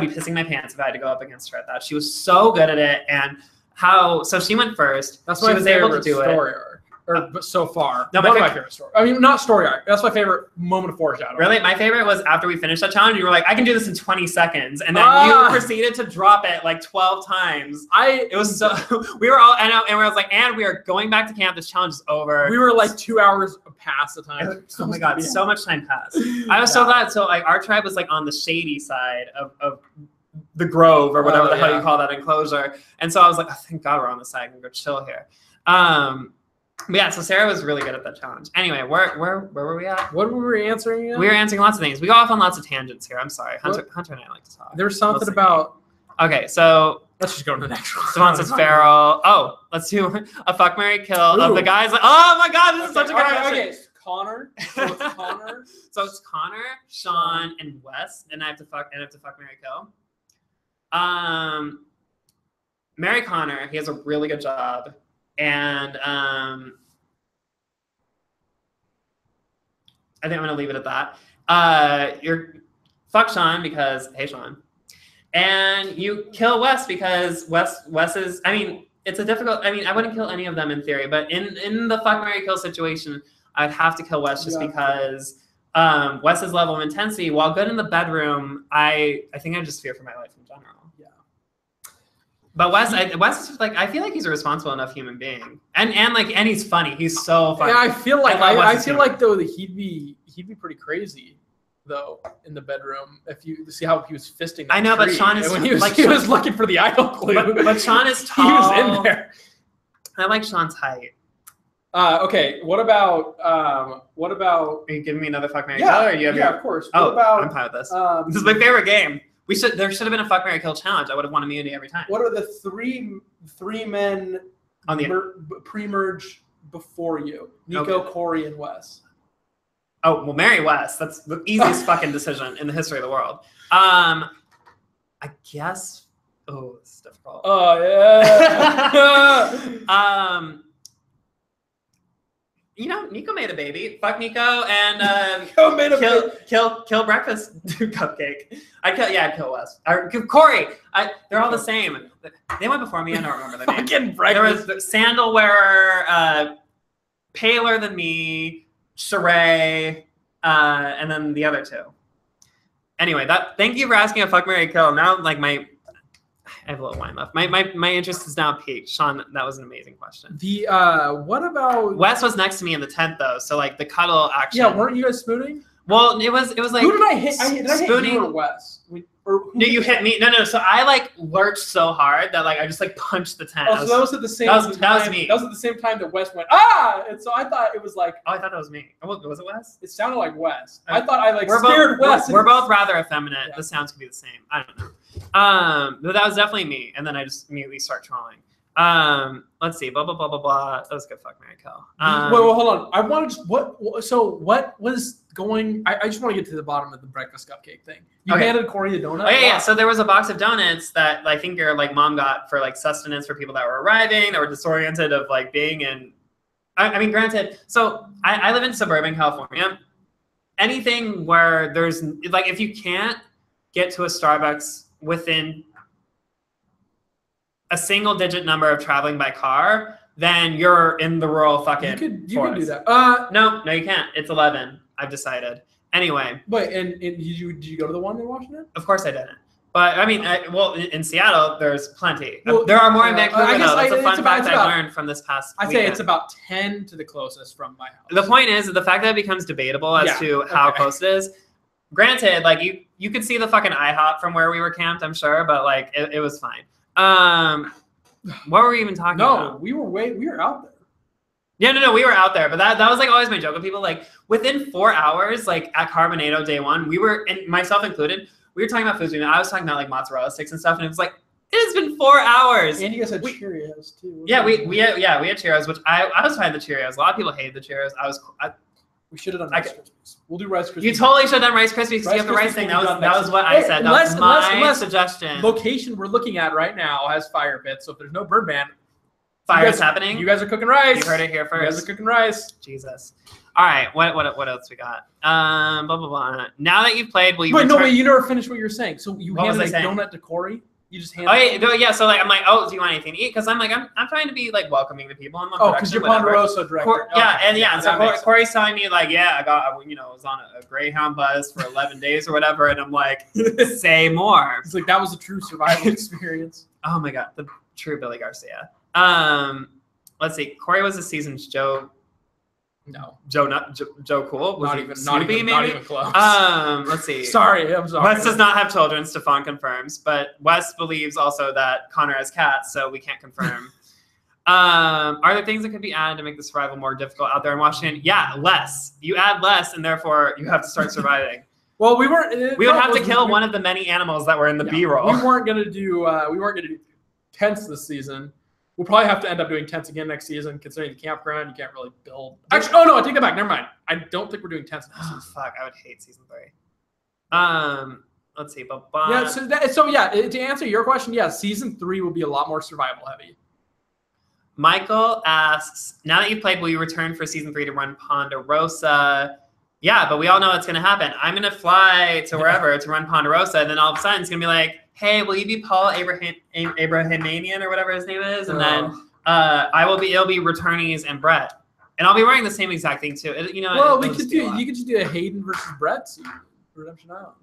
be pissing my pants if I had to go up against her at that. She was so good at it, and so she went first. That's my favorite story arc, so far. No, one of my favorite story. I mean, not story arc. That's my favorite moment of foreshadowing. Really, my favorite was after we finished that challenge. You were like, "I can do this in 20 seconds," and then you proceeded to drop it like 12 times. It was so. We were all and we were like, "And we are going back to camp. This challenge is over." We were like 2 hours past the time. Oh my god, so much time passed. I was so glad. So like, our tribe was like on the shady side of the grove or whatever the hell you call that enclosure. And so I was like, oh, thank God we're on the side. I can go chill here. But yeah, so Sarah was really good at that challenge. Anyway, where were we at? What were we answering again? We were answering lots of things. We go off on lots of tangents here. I'm sorry. Hunter and I like to talk. There's something about... Okay, so... Let's just go to the next one. Savant says Farrell. Oh, let's do a fuck, marry, kill of the guys. Oh my God, this is such a good question. Okay. Connor. So it's Connor. So it's Connor, Sean, and Wes, and I have to fuck, marry, kill. Marry Connor. He has a really good job, and I think I'm gonna leave it at that. You're fuck Sean because hey Sean, and you kill Wes because Wes is. I mean, it's a difficult. I mean, I wouldn't kill any of them in theory, but in the fuck marry kill situation, I'd have to kill Wes just because Wes's level of intensity, while good in the bedroom, I think I just fear for my life in general. Yeah. But Wes is like, I feel like he's a responsible enough human being, and he's funny. He's so funny. Yeah, I feel like though that he'd be pretty crazy though in the bedroom if you see how he was fisting. I know, but Sean is when he was looking for the idol clue. But Sean is tall. He was in there. I like Sean's height. Okay. What about? Are you giving me another fuck marry kill? Or of course. What about? I'm fine with this. This is my favorite game. There should have been a fuck marry kill challenge. I would have won immunity every time. What are the three men on the pre-merge before you? Nico, Corey, and Wes. Oh well, marry Wes. That's the easiest fucking decision in the history of the world. I guess. Oh, it's difficult. Oh yeah. Nico made a baby. Fuck Nico and kill breakfast cupcake. I'd kill Wes. Corey. They're all the same. They went before me. I don't remember their name. Fucking breakfast. There was the sandal wearer, paler than me, Sheree, and then the other two. Anyway, thank you for asking a fuck marry kill. Now I have a little wine left. My interest is now peaked. Sean, that was an amazing question. What about Wes was next to me in the tent though, so like the cuddle action. Yeah, weren't you guys spooning? Well, it was like who did I hit? Did I hit Spoonie you or Wes? No, you hit me. No. So I like lurched so hard that like I just like punched the tent. Oh, so that was at the same that time. was me. That was at the same time that Wes went and so I thought it was like. Oh, I thought that was me. Was it Wes? It sounded like Wes. I thought I like scared Wes. We're both rather effeminate. Yeah. The sounds could be the same. I don't know. But that was definitely me. And then I just immediately start trolling. Let's see. Blah blah blah blah blah. That was good. Fuck, Mary Kill. Wait, hold on. I want to what? So what was going? I just want to get to the bottom of the breakfast cupcake thing. You handed Corey a donut. Oh yeah. So there was a box of donuts that I think your like mom got for like sustenance for people that were arriving that were disoriented of like being in. I mean, granted. So I live in suburban California. Anything where there's like if you can't get to a Starbucks within a single digit number of traveling by car, then you're in the rural fucking You can do that. No, you can't. It's 11. I've decided. Anyway. But and did you go to the one in Washington? Of course I didn't. But I mean, in Seattle, there's plenty. Well, there are more in Vancouver. That's a fun fact I learned from this past weekend. I'd say it's about 10 to the closest from my house. The point is the fact that it becomes debatable as to how close it is. Granted, like you could see the fucking IHOP from where we were camped, I'm sure, but like it was fine. What were we even talking about? No, we were out there. Yeah, no, we were out there, but that was like always my joke with people. Like within 4 hours, like at Carbonado day one, we were, and myself included, we were talking about foods. I was talking about like mozzarella sticks and stuff, and it was like it has been 4 hours. And you guys had Cheerios too. Yeah, we had Cheerios, which I was fine with the Cheerios. A lot of people hated the Cheerios. We should have done Rice Krispies. We'll do Rice Krispies. You totally should have done Rice Krispies because you have the rice thing. That was what I said. That was my suggestion. Location we're looking at right now has fire pits, so if there's no bird ban, fire's happening. You guys are cooking rice. You heard it here first. You guys are cooking rice. Jesus. All right. What else we got? Blah blah blah. Now that you've played, will you? Wait, you never finished what you were saying. So you handed a donut to Corey. You just handed. Oh yeah. So like I'm like, oh, do you want anything to eat? Because I'm like I'm trying to be like welcoming to people. I'm because you're Ponderosa director. So Corey's telling me like, yeah, I got was on a Greyhound bus for 11 days or whatever, and I'm like, say more. It's like that was a true survival experience. Oh my god, the true Billy Garcia. Let's see. Corey was a season's Joe. No. Joe Cool? Was not even close. Let's see. Sorry, I'm sorry. Wes does not have children, Stefan confirms, but Wes believes also that Connor has cats, so we can't confirm. Are there things that could be added to make the survival more difficult out there in Washington? Yeah, less. You add less, and therefore you have to start surviving. Well, we would have to kill one of the many animals that were in the B-roll. We weren't gonna do tents this season. We'll probably have to end up doing tents again next season, considering the campground. You can't really build. Actually, oh no, I take that back. Never mind. I don't think we're doing tents next season. Fuck, I would hate season 3. Let's see. To answer your question, season 3 will be a lot more survival heavy. Michael asks, now that you've played, will you return for season 3 to run Ponderosa? Yeah, but we all know what's going to happen. I'm going to fly to wherever to run Ponderosa, and then all of a sudden it's going to be like, hey, will you be Paul Abrahamanian or whatever his name is? And then it'll be Returnees and Brett. And I'll be wearing the same exact thing too. You could just do a Hayden versus Brett season, Redemption Island.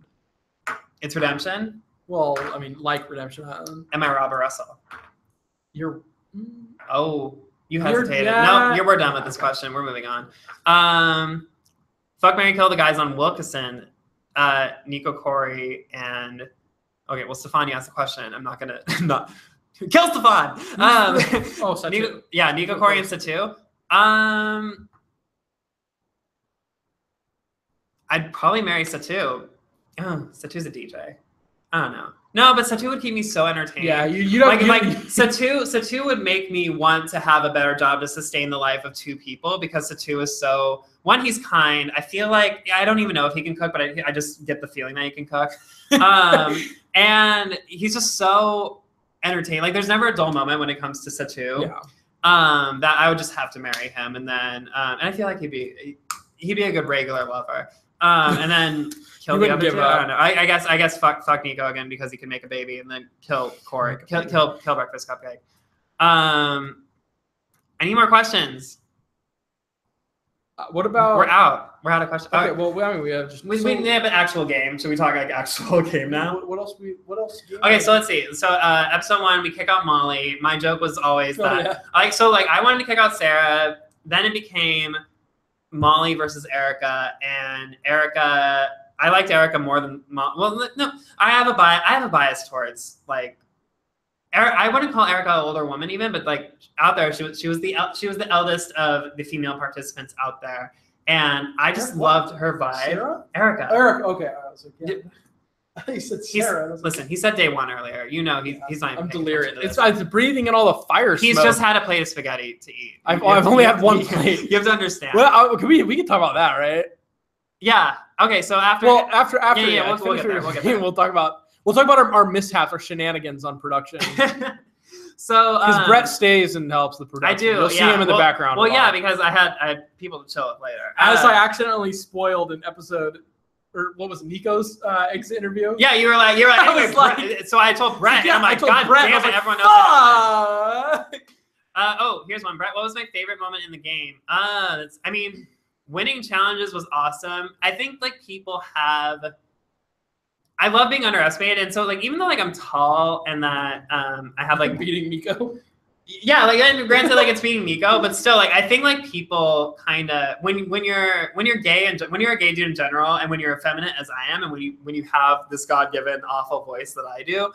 It's Redemption? Well, I mean, like Redemption Island. Am I Robert Russell? Oh, you hesitated. No, we're done with this question. We're moving on. Fuck, marry, kill the guys on Wilkeson, Nico, Corey, and okay. Well, Stefan, you asked the question. I'm not gonna kill Stefan. Satu. Nico, Corey, and Satu. I'd probably marry Satu. Oh, Satu's a DJ. I don't know. No, but Satu would keep me so entertained. Yeah, you don't Satu would make me want to have a better job to sustain the life of 2 people because Satu is so he's kind. I feel like I don't even know if he can cook, but I just get the feeling that he can cook. And he's just so entertaining. Like there's never a dull moment when it comes to Satu. Yeah. That I would just have to marry him, and then and I feel like he'd be a good regular lover. And then kill the other two. I don't know. I guess fuck Nico again because he can make a baby, and then kill Corey. Kill Breakfast Cupcake. Any more questions? What about? We're out. We're out of questions. Okay. Well, I mean, we have just. We have an actual game. Should we talk like actual game now? What else? Okay, so let's see. So episode 1, we kick out Molly. My joke was always that I wanted to kick out Sarah. Then it became Molly versus Erica, and Erica. I liked Erica more than Molly. Well, no, I have a bias towards like. I wouldn't call Erica an older woman even, but like out there, she was the eldest of the female participants out there, and I just loved her vibe. Sarah? Erica. Okay. I was like, yeah. I think he said Sarah. Listen, he said day one earlier. You know, he's not even. I'm delirious. It's breathing in all the fire smoke. He's just had a plate of spaghetti to eat. I've only had one plate. You have to understand. Well, we can talk about that, right? Yeah. Okay. So after. Well, after yeah, we'll get there. We'll talk about our mishaps or shenanigans on production. So because Brett stays and helps the production. I do. You'll see him in the background. Well, yeah, because I had people to chill with later. As I accidentally spoiled an episode, or what was Nico's exit interview? Yeah, you were like, so I told Brett. Yeah, I'm like, I told God Brett, damn it, like, everyone knows. Here's one, Brett. What was my favorite moment in the game? I mean, winning challenges was awesome. I think like people have. I love being underestimated, and so like even though like I'm tall and that I have like beating Nico. Yeah, like and granted, like it's beating Nico, but still, like I think like people kind of when you're gay and when you're a gay dude in general, and when you're effeminate as I am, and when you have this God-given awful voice that I do,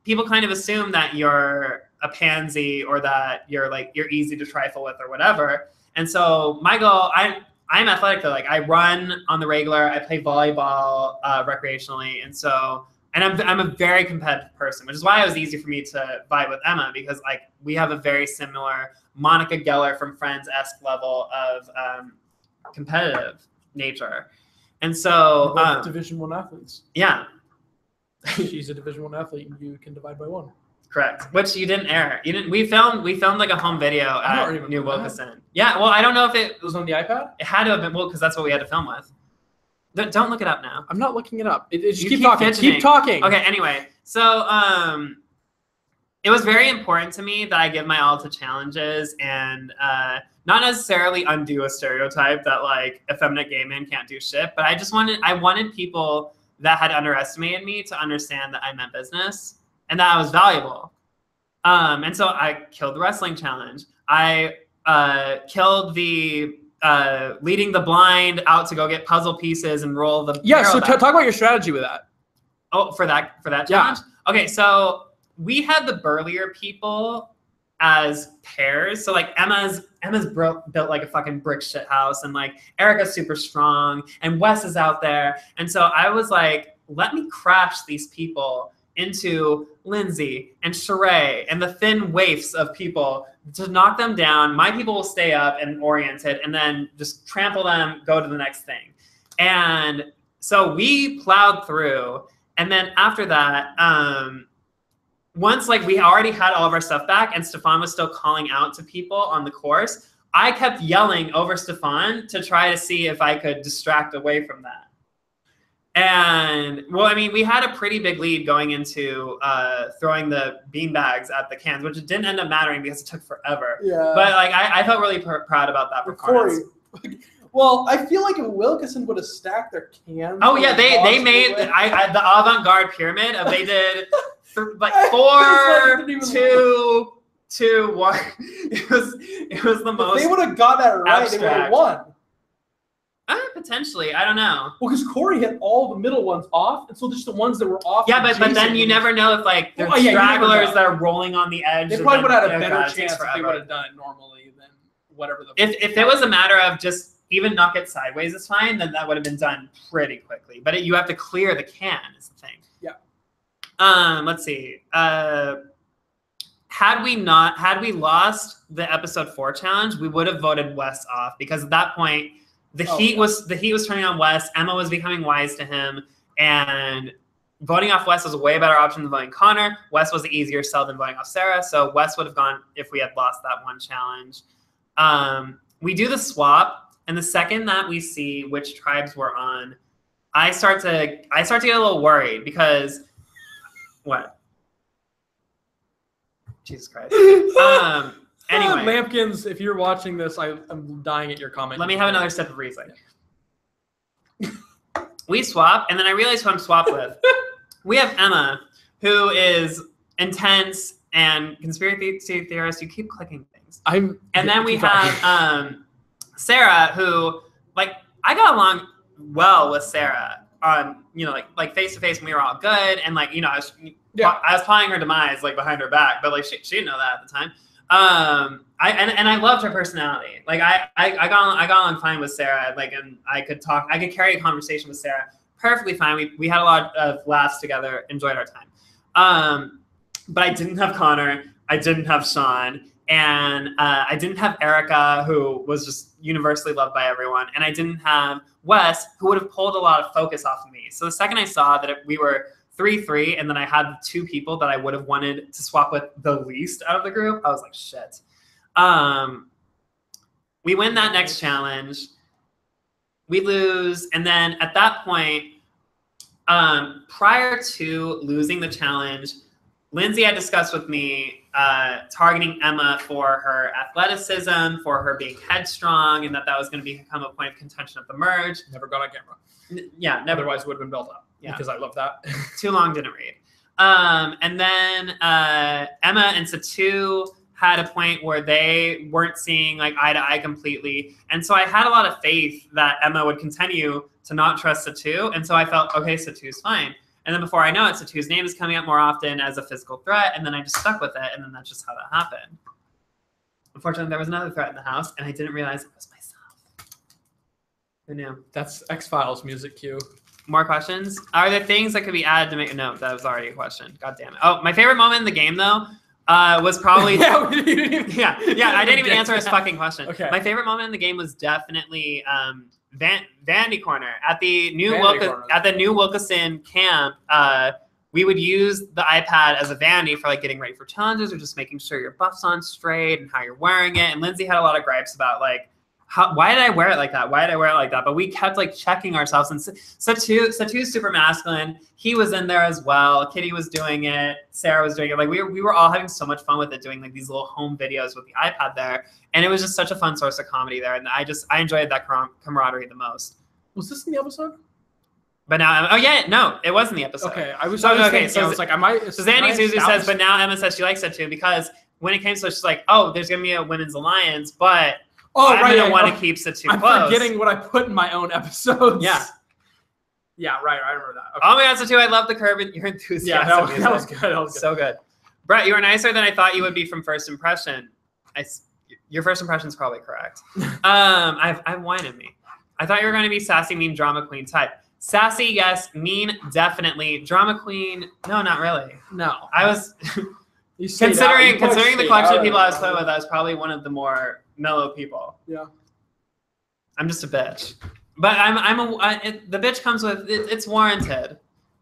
people kind of assume that you're a pansy or that you're easy to trifle with or whatever. And so my goal, I'm athletic though. Like I run on the regular. I play volleyball recreationally, and so I'm a very competitive person, which is why it was easy for me to vibe with Emma because like we have a very similar Monica Geller from Friends-esque level of competitive nature, and so Division I athletes. Yeah, she's a Division I athlete, and you can divide by 1. Correct. Which you didn't air. You didn't. We filmed like a home video at New Wilkinson. Yeah. Well, I don't know if it was on the iPad. It had to have been because that's what we had to film with. Don't look it up now. I'm not looking it up. Just keep talking. Fidgeting. Keep talking. Okay. Anyway, so it was very important to me that I give my all to challenges and not necessarily undo a stereotype that like effeminate gay men can't do shit, but I wanted people that had underestimated me to understand that I meant business. And that was valuable. And so I killed the wrestling challenge. I killed the leading the blind out to go get puzzle pieces and roll the so talk about your strategy with that. Oh, for that challenge? Yeah. Okay, so we had the burlier people as pairs. So like Emma's built like a fucking brick shit house, and like Erica's super strong, and Wes is out there. And so I was like, let me crash these people into Lindsay and Sheree and the thin waifs of people to knock them down. My people will stay up and oriented and then just trample them, go to the next thing. And so we plowed through. And then after that, once like we already had all of our stuff back and Stefan was still calling out to people on the course, I kept yelling over Stefan to try to see if I could distract away from that. And well, I mean, we had a pretty big lead going into throwing the beanbags at the cans, which it didn't end up mattering because it took forever. Yeah. But like, I felt really proud about that performance. Well, I feel like if Wilkinson would have stacked their cans. Oh yeah, they made the avant-garde pyramid. They did like 4, 2, 2, 1. It was the most. If they would have got that right, abstract. They would have won. Potentially, I don't know. Well, because Corey hit all the middle ones off, and so just the ones that were off. Yeah, but then you never know if like there's stragglers that are rolling on the edge. They probably would have had a better chance if they would have done it normally than whatever. If it was a matter of just even knock it sideways is fine, then that would have been done pretty quickly. But you have to clear the can is the thing. Yeah. Let's see. Had we lost the episode 4 challenge, we would have voted Wes off because at that point. The heat was turning on Wes. Emma was becoming wise to him, and voting off Wes was a way better option than voting Connor. Wes was the easier sell than voting off Sarah, so Wes would have gone if we had lost that one challenge. We do the swap, and the second that we see which tribes we're on, I start to get a little worried because what? Jesus Christ. Anyway, Lampkins, if you're watching this, I'm dying at your comment. Let me have another sip of Riesling. We swap, and then I realize who I'm swapped with. We have Emma, who is intense and conspiracy theorist. You keep clicking things. And then we have Sarah, who like I got along well with Sarah on like face to face, and we were all good, and like I was plotting her demise like behind her back, but like she didn't know that at the time. I loved her personality. Like I got on fine with Sarah. Like, and I could carry a conversation with Sarah perfectly fine. We had a lot of laughs together, enjoyed our time. But I didn't have Connor. I didn't have Sean. And I didn't have Erica, who was just universally loved by everyone. And I didn't have Wes, who would have pulled a lot of focus off of me. So the second I saw that we were 3-3, and then I had the two people that I would have wanted to swap with the least out of the group, I was like, shit. We win that next challenge. We lose. And then at that point, prior to losing the challenge, Lindsay had discussed with me targeting Emma for her athleticism, for her being headstrong, and that was going to become a point of contention at the merge. Never got on camera. Yeah, never. Otherwise, would have been built up. Yeah, because I love that. Too long, didn't read. And then Emma and Satu had a point where they weren't seeing like eye to eye completely, and so I had a lot of faith that Emma would continue to not trust Satu, and so I felt, okay, Satu's fine. And then before I know it, Satu's name is coming up more often as a physical threat, and then I just stuck with it, and then that's just how that happened. Unfortunately, there was another threat in the house, and I didn't realize it was myself. Who knew? That's X-Files music cue. More questions? Are there things that could be added to make a note? That was already a question. God damn it. Oh, my favorite moment in the game, though, was probably... yeah, I didn't even answer his fucking question. Okay. My favorite moment in the game was definitely... Vandy Corner at the new Wilkeson camp. We would use the iPad as a vanity for like getting ready for challenges or just making sure your buff's on straight and how you're wearing it. And Lindsay had a lot of gripes about like, why did I wear it like that? Why did I wear it like that? But we kept like checking ourselves. And Satu's super masculine. He was in there as well. Kitty was doing it. Sarah was doing it. Like we were all having so much fun with it, doing like these little home videos with the iPad there. And it was just such a fun source of comedy there. And I enjoyed that camaraderie the most. Was this in the episode? But now, it was in the episode. Okay, I was like, I might. So Zandy Zuzu says, but now Emma says she likes it too, because when it came to it, she's like, oh, there's going to be a women's alliance, but I'm going to want to keep Satu close. I'm forgetting what I put in my own episodes. Yeah. Yeah, right. I remember that. Okay. Oh my God, Satu, I love the curb in your enthusiasm. Yeah, that was good. That was good. So good. Brett, you were nicer than I thought you would be from first impression. Your first impression is probably correct. I have wine in me. I thought you were going to be sassy, mean, drama queen type. Sassy, yes. Mean, definitely. Drama queen, no, not really. No. I was considering the collection of people I was playing with, I was probably one of the more mellow people. Yeah. I'm just a bitch, but the bitch comes with it's warranted.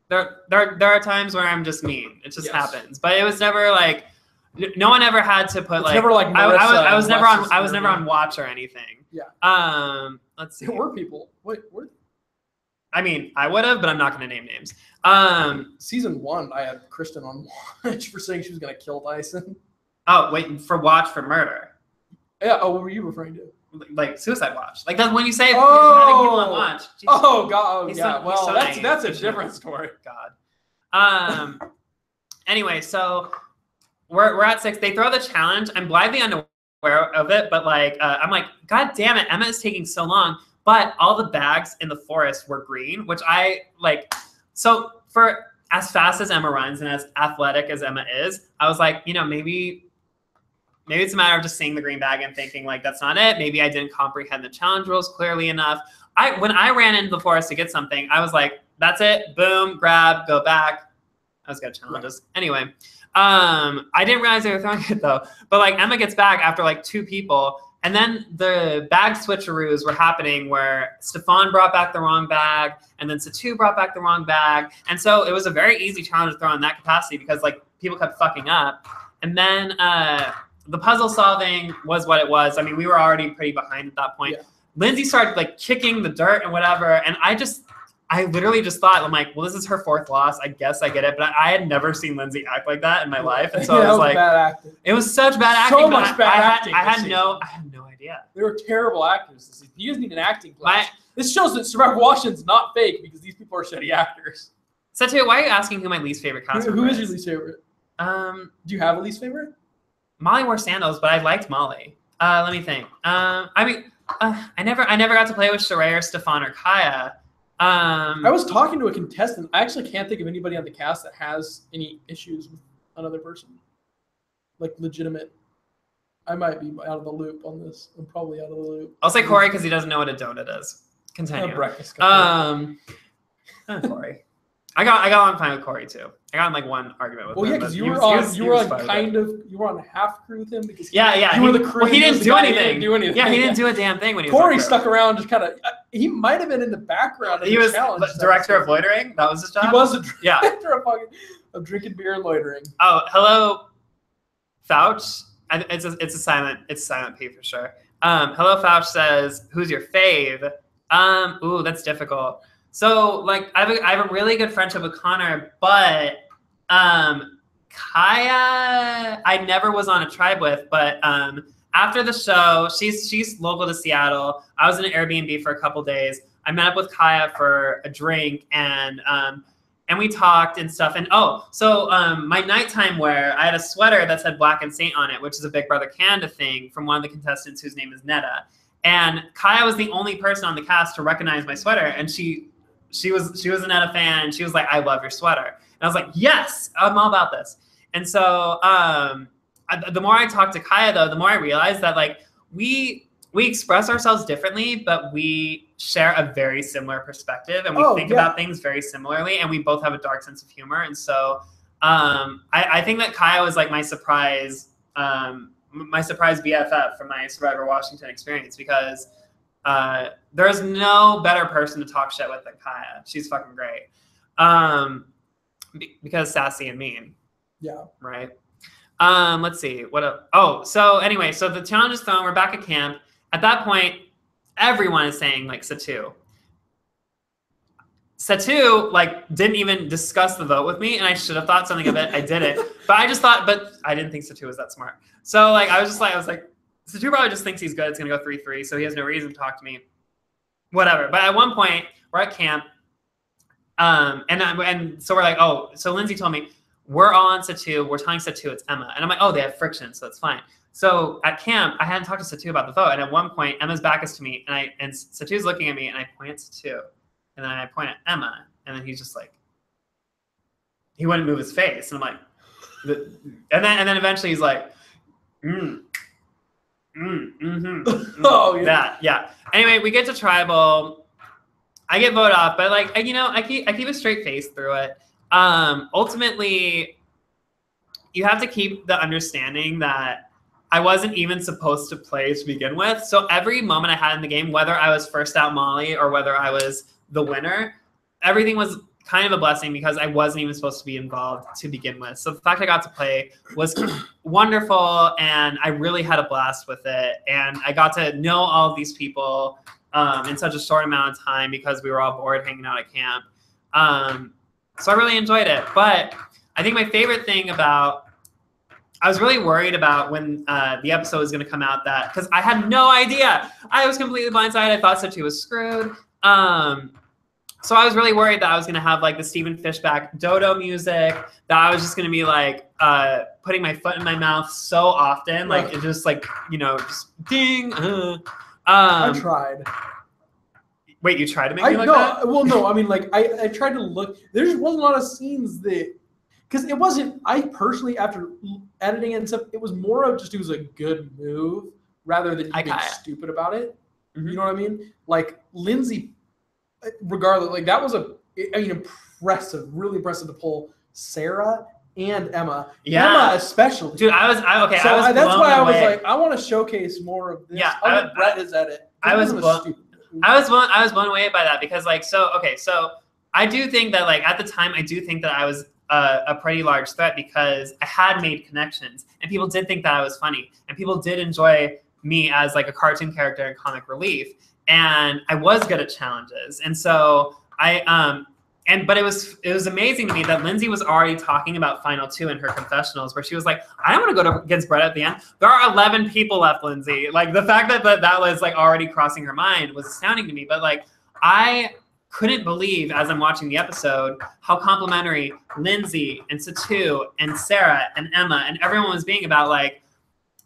There are times where I'm just mean. It just happens, but it was never like no one ever had to put never like I was never on watch or anything. Yeah. Let's see. There were people. Wait, were I mean, I would have, but I'm not going to name names. Season 1, I had Kristen on watch for saying she was going to kill Dyson. Oh, wait, for watch for murder. Yeah. Oh, what were you referring to? Like suicide watch. Like that's when you say having people on watch. Jesus. Oh God. Oh, yeah. So that's a different story. God. Anyway, so we're at 6. They throw the challenge. I'm blithely unaware of it, but like I'm like, God damn it, Emma is taking so long. But all the bags in the forest were green, which I like. So for as fast as Emma runs and as athletic as Emma is, I was like, maybe it's a matter of just seeing the green bag and thinking like, that's not it. Maybe I didn't comprehend the challenge rules clearly enough. When I ran into the forest to get something, I was like, that's it. Boom, grab, go back. I was good at challenges. Right. Anyway, I didn't realize they were throwing it though. But like Emma gets back after like 2 people. And then the bag switcheroos were happening where Stefan brought back the wrong bag, and then Satu brought back the wrong bag. And so it was a very easy challenge to throw in that capacity because like people kept fucking up. And then the puzzle solving was what it was. I mean, we were already pretty behind at that point. Yeah. Lindsay started like kicking the dirt and whatever. And I literally just thought, I'm like, well, this is her 4th loss. I guess I get it. But I had never seen Lindsay act like that in my life. And so I was like, bad acting. It was such bad acting. So much bad acting. I had no idea. They were terrible actors. You just need an acting class. This shows that Survivor Washington's not fake because these people are shitty actors. Satu, why are you asking who my least favorite cast member is? Who is your least favorite? Do you have a least favorite? Molly wore sandals, but I liked Molly. Let me think. I mean, I never got to play with Sheree or Stefan or Kaya. I was talking to a contestant. I actually can't think of anybody on the cast that has any issues with another person, like legitimate. I might be out of the loop on this. I'm probably out of the loop. I'll say Corey because he doesn't know what a donut is. Continue. Corey. I got on fine with Corey too. I got in like one argument with him. Well, yeah, because you were on half crew with him because you were the crew. Well, he didn't do anything. He didn't do anything. Yeah, he didn't do a damn thing when he was. Corey stuck around, just kind of. He might have been in the background. He was director of loitering. That was his job. He was a director of drinking beer and loitering. Oh, hello, Fouch. It's a silent P for sure. Hello, Fouch says, "Who's your fave?" Ooh, that's difficult. So, like, I have a really good friendship with Connor, but Kaya, I never was on a tribe with. But after the show, she's local to Seattle. I was in an Airbnb for a couple days. I met up with Kaya for a drink, and we talked and stuff. And my nighttime wear, I had a sweater that said Black and Saint on it, which is a Big Brother Canada thing from one of the contestants whose name is Netta. And Kaya was the only person on the cast to recognize my sweater, and she was a Netta fan, and she was like, "I love your sweater." And I was like, "Yes, I'm all about this." And so the more I talked to Kaya, though, the more I realized that like we express ourselves differently, but we share a very similar perspective, and we think about things very similarly, and we both have a dark sense of humor. And so I think that Kaya was like my surprise BFF from my Survivor Washington experience, because there's no better person to talk shit with than Kaya. She's fucking great. Because sassy and mean. Yeah. Right. Let's see. So anyway, so the challenge is thrown. We're back at camp. At that point, everyone is saying like Satu. Satu like didn't even discuss the vote with me, and I should have thought something of it. I didn't, but I didn't think Satu was that smart. So like I was like, Satu probably just thinks he's good. It's gonna go 3-3, so he has no reason to talk to me. Whatever. But at one point, we're at camp, and so we're like, oh, so Lindsay told me we're all on Satu. We're telling Satu it's Emma, and I'm like, oh, they have friction, so it's fine. So at camp, I hadn't talked to Satu about the vote, and at one point, Emma's back is to me, and Satu's looking at me, and I point at Satu, and then I point at Emma, and then he's just like, he wouldn't move his face, and I'm like, and then eventually he's like, Oh yeah. Yeah. Anyway, we get to tribal. I get voted off, but like I keep a straight face through it. Ultimately, you have to keep the understanding that I wasn't even supposed to play to begin with. So every moment I had in the game, whether I was first out Molly or whether I was the winner, everything was kind of a blessing because I wasn't even supposed to be involved to begin with. So the fact I got to play was wonderful, and I really had a blast with it. And I got to know all of these people in such a short amount of time because we were all bored hanging out at camp. So I really enjoyed it. But I think my favorite thing I was really worried about when the episode was going to come out, that because I had no idea. I was completely blindsided. I thought Sochi was screwed. So I was really worried that I was going to have like the Stephen Fishback Dodo music, that I was just going to be like putting my foot in my mouth so often. Like it just like, just ding. I tried. Wait, you tried to make me like that? Well, no. I mean, like I tried to look. There just wasn't a lot of scenes that, because it wasn't. I personally, after editing and stuff, it was more of just it was a good move rather than you being stupid about it. Mm-hmm. You know what I mean? Like Lindsay, regardless, like that was impressive, really impressive to pull Sarah and Emma. Yeah. Emma especially. Dude, that's why I was like, I want to showcase more of this. Yeah, Brett is at it. I was blown away by that because so I do think that like at the time I do think that I was a pretty large threat because I had made connections and people did think that I was funny and people did enjoy me as like a cartoon character and comic relief, and I was good at challenges. And so but it was amazing to me that Lindsay was already talking about Final 2 in her confessionals, where she was like, I don't want to go against Brett at the end. There are 11 people left, Lindsay. Like the fact that was like already crossing her mind was astounding to me. But like I couldn't believe as I'm watching the episode how complimentary Lindsay and Satu and Sarah and Emma and everyone was being about like,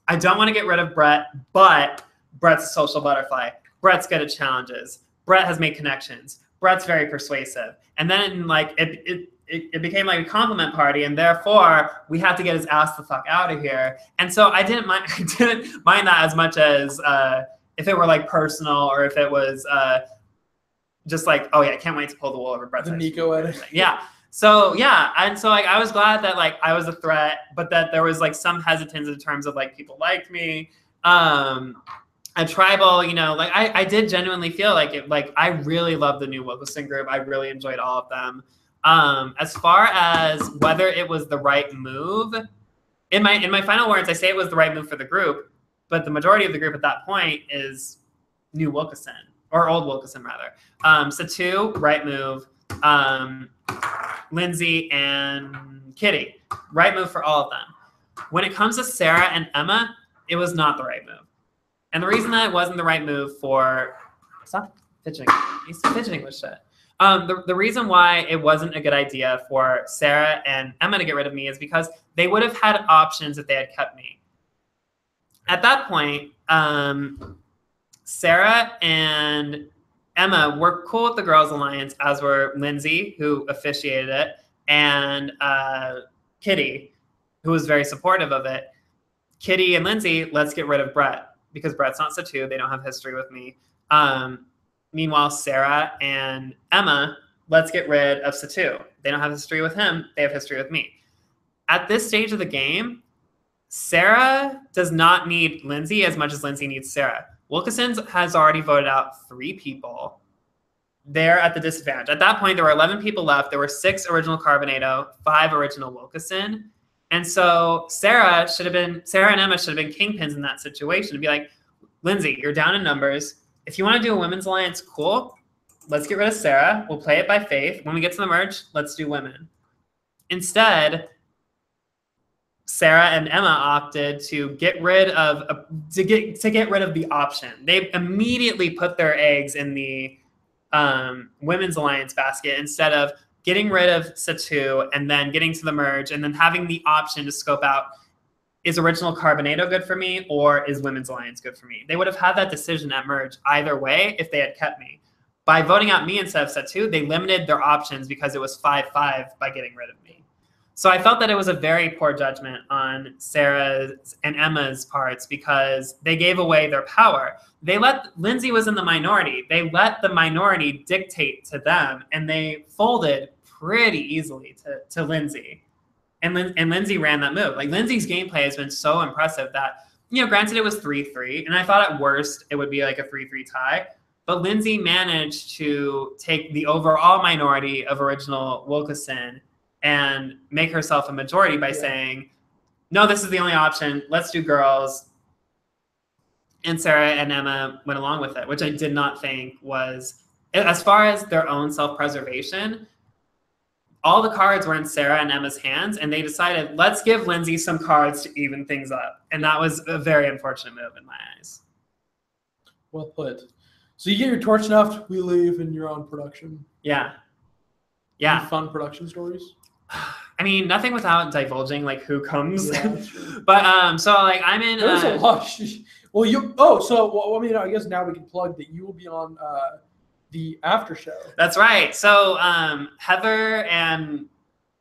I don't want to get rid of Brett, but Brett's a social butterfly. Brett's good at challenges. Brett has made connections. Brett's very persuasive. And then like it became like a compliment party, and therefore we had to get his ass the fuck out of here. And so I didn't mind that as much as if it were like personal, or if it was just like, oh yeah, I can't wait to pull the wool over Brett's eyes. The Nico edit. Yeah. So yeah, and so like I was glad that like I was a threat, but that there was like some hesitance in terms of like people liked me. A tribal, you know, like I did genuinely feel like it, like I really loved the new Wilkerson group. I really enjoyed all of them. As far as whether it was the right move, in my final words, I say it was the right move for the group, but the majority of the group at that point is new Wilkerson, or old Wilkerson rather. Satu, right move. Lindsay and Kitty, right move for all of them. When it comes to Sarah and Emma, it was not the right move. And the reason that it wasn't the right move for, stop fidgeting, he's fidgeting with shit. The reason why it wasn't a good idea for Sarah and Emma to get rid of me is because they would have had options if they had kept me. At that point, Sarah and Emma were cool with the Girls Alliance, as were Lindsay, who officiated it, and Kitty, who was very supportive of it. Kitty and Lindsay, let's get rid of Brett, because Brett's not Satu. They don't have history with me. Meanwhile, Sarah and Emma, let's get rid of Satu. They don't have history with him. They have history with me. At this stage of the game, Sarah does not need Lindsay as much as Lindsay needs Sarah. Wilkerson's has already voted out 3 people. They're at the disadvantage. At that point, there were 11 people left. There were 6 original Carbonado, 5 original Wilkerson. And so Sarah and Emma should have been kingpins in that situation to be like, Lindsay, you're down in numbers. If you want to do a women's alliance, cool. Let's get rid of Sarah. We'll play it by faith. When we get to the merge, let's do women. Instead, Sarah and Emma opted to get rid of the option. They immediately put their eggs in the women's alliance basket instead of getting rid of Satu and then getting to the merge and then having the option to scope out, is original Carbonado good for me or is women's alliance good for me? They would have had that decision at merge either way if they had kept me. By voting out me instead of Satu, they limited their options because it was 5-5 by getting rid of me. So I felt that it was a very poor judgment on Sarah's and Emma's parts because they gave away their power. Lindsay was in the minority. They let the minority dictate to them, and they folded pretty easily to Lindsay. And Lindsay ran that move. Like, Lindsay's gameplay has been so impressive that, you know, granted it was 3-3, and I thought at worst it would be like a 3-3 tie, but Lindsay managed to take the overall minority of original Wilkerson and make herself a majority by saying, no, this is the only option. Let's do girls. And Sarah and Emma went along with it, which I did not think was, as far as their own self-preservation, all the cards were in Sarah and Emma's hands, and they decided, let's give Lindsay some cards to even things up. And that was a very unfortunate move in my eyes. Well put. So you get your torch snuffed, we leave, and you're on production. Yeah. Yeah. Any fun production stories? I mean, nothing without divulging like who comes. Yeah, sure. But so like I'm in. There's a lot. Well, I mean, I guess now we can plug that you will be on the after show. That's right. So Heather and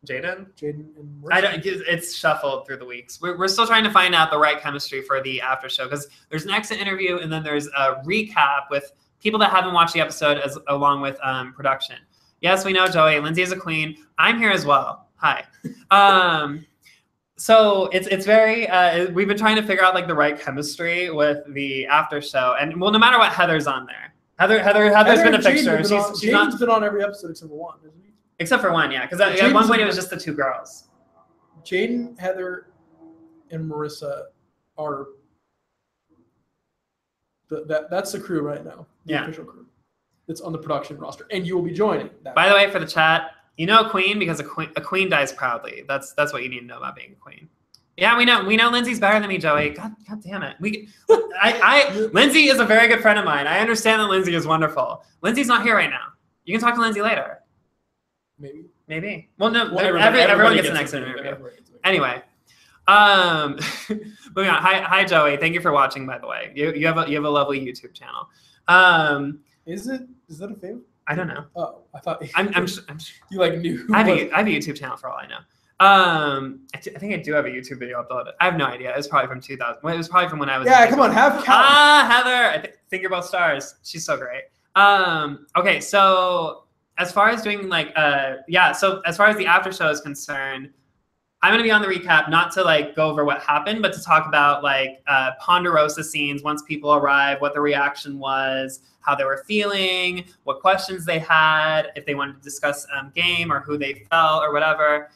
Jaden and I don't. It's shuffled through the weeks. We're still trying to find out the right chemistry for the after show because there's an exit interview and then there's a recap with people that haven't watched the episode along with production. Yes, we know Joey. Lindsay is a queen. I'm here as well. Hi. So it's very, we've been trying to figure out like the right chemistry with the after show. And well, no matter what, Heather's on there. Heather's been a fixture. Jaden's been on every episode except for one, isn't he? Except for one, yeah. Because at one point it was just the 2 girls. Jaden, Heather, and Marissa are, that's the crew right now. The official crew. It's on the production roster, and you will be joining. By the way, for the chat, you know a queen because a queen dies proudly. That's what you need to know about being a queen. Yeah, we know Lindsay's better than me, Joey. God damn it. Lindsay is a very good friend of mine. I understand that Lindsay is wonderful. Lindsay's not here right now. You can talk to Lindsay later. Maybe. Well, no, everyone gets an exit interview. Anyway, Moving on. Hi, Joey. Thank you for watching. By the way, you have a lovely YouTube channel. Is that a favor? I don't know. Oh, I thought I'm you like knew. I have a YouTube channel for all I know. I think I do have a YouTube video uploaded. I have no idea. It's probably from 2000. It was probably from when I was. Yeah, come on, have count. Heather. I think you're both stars. She's so great. Okay, so as far as doing like so as far as the after show is concerned, I'm gonna be on the recap, not to like go over what happened, but to talk about like Ponderosa scenes once people arrive, what the reaction was, how they were feeling, what questions they had, if they wanted to discuss game or who they felt or whatever,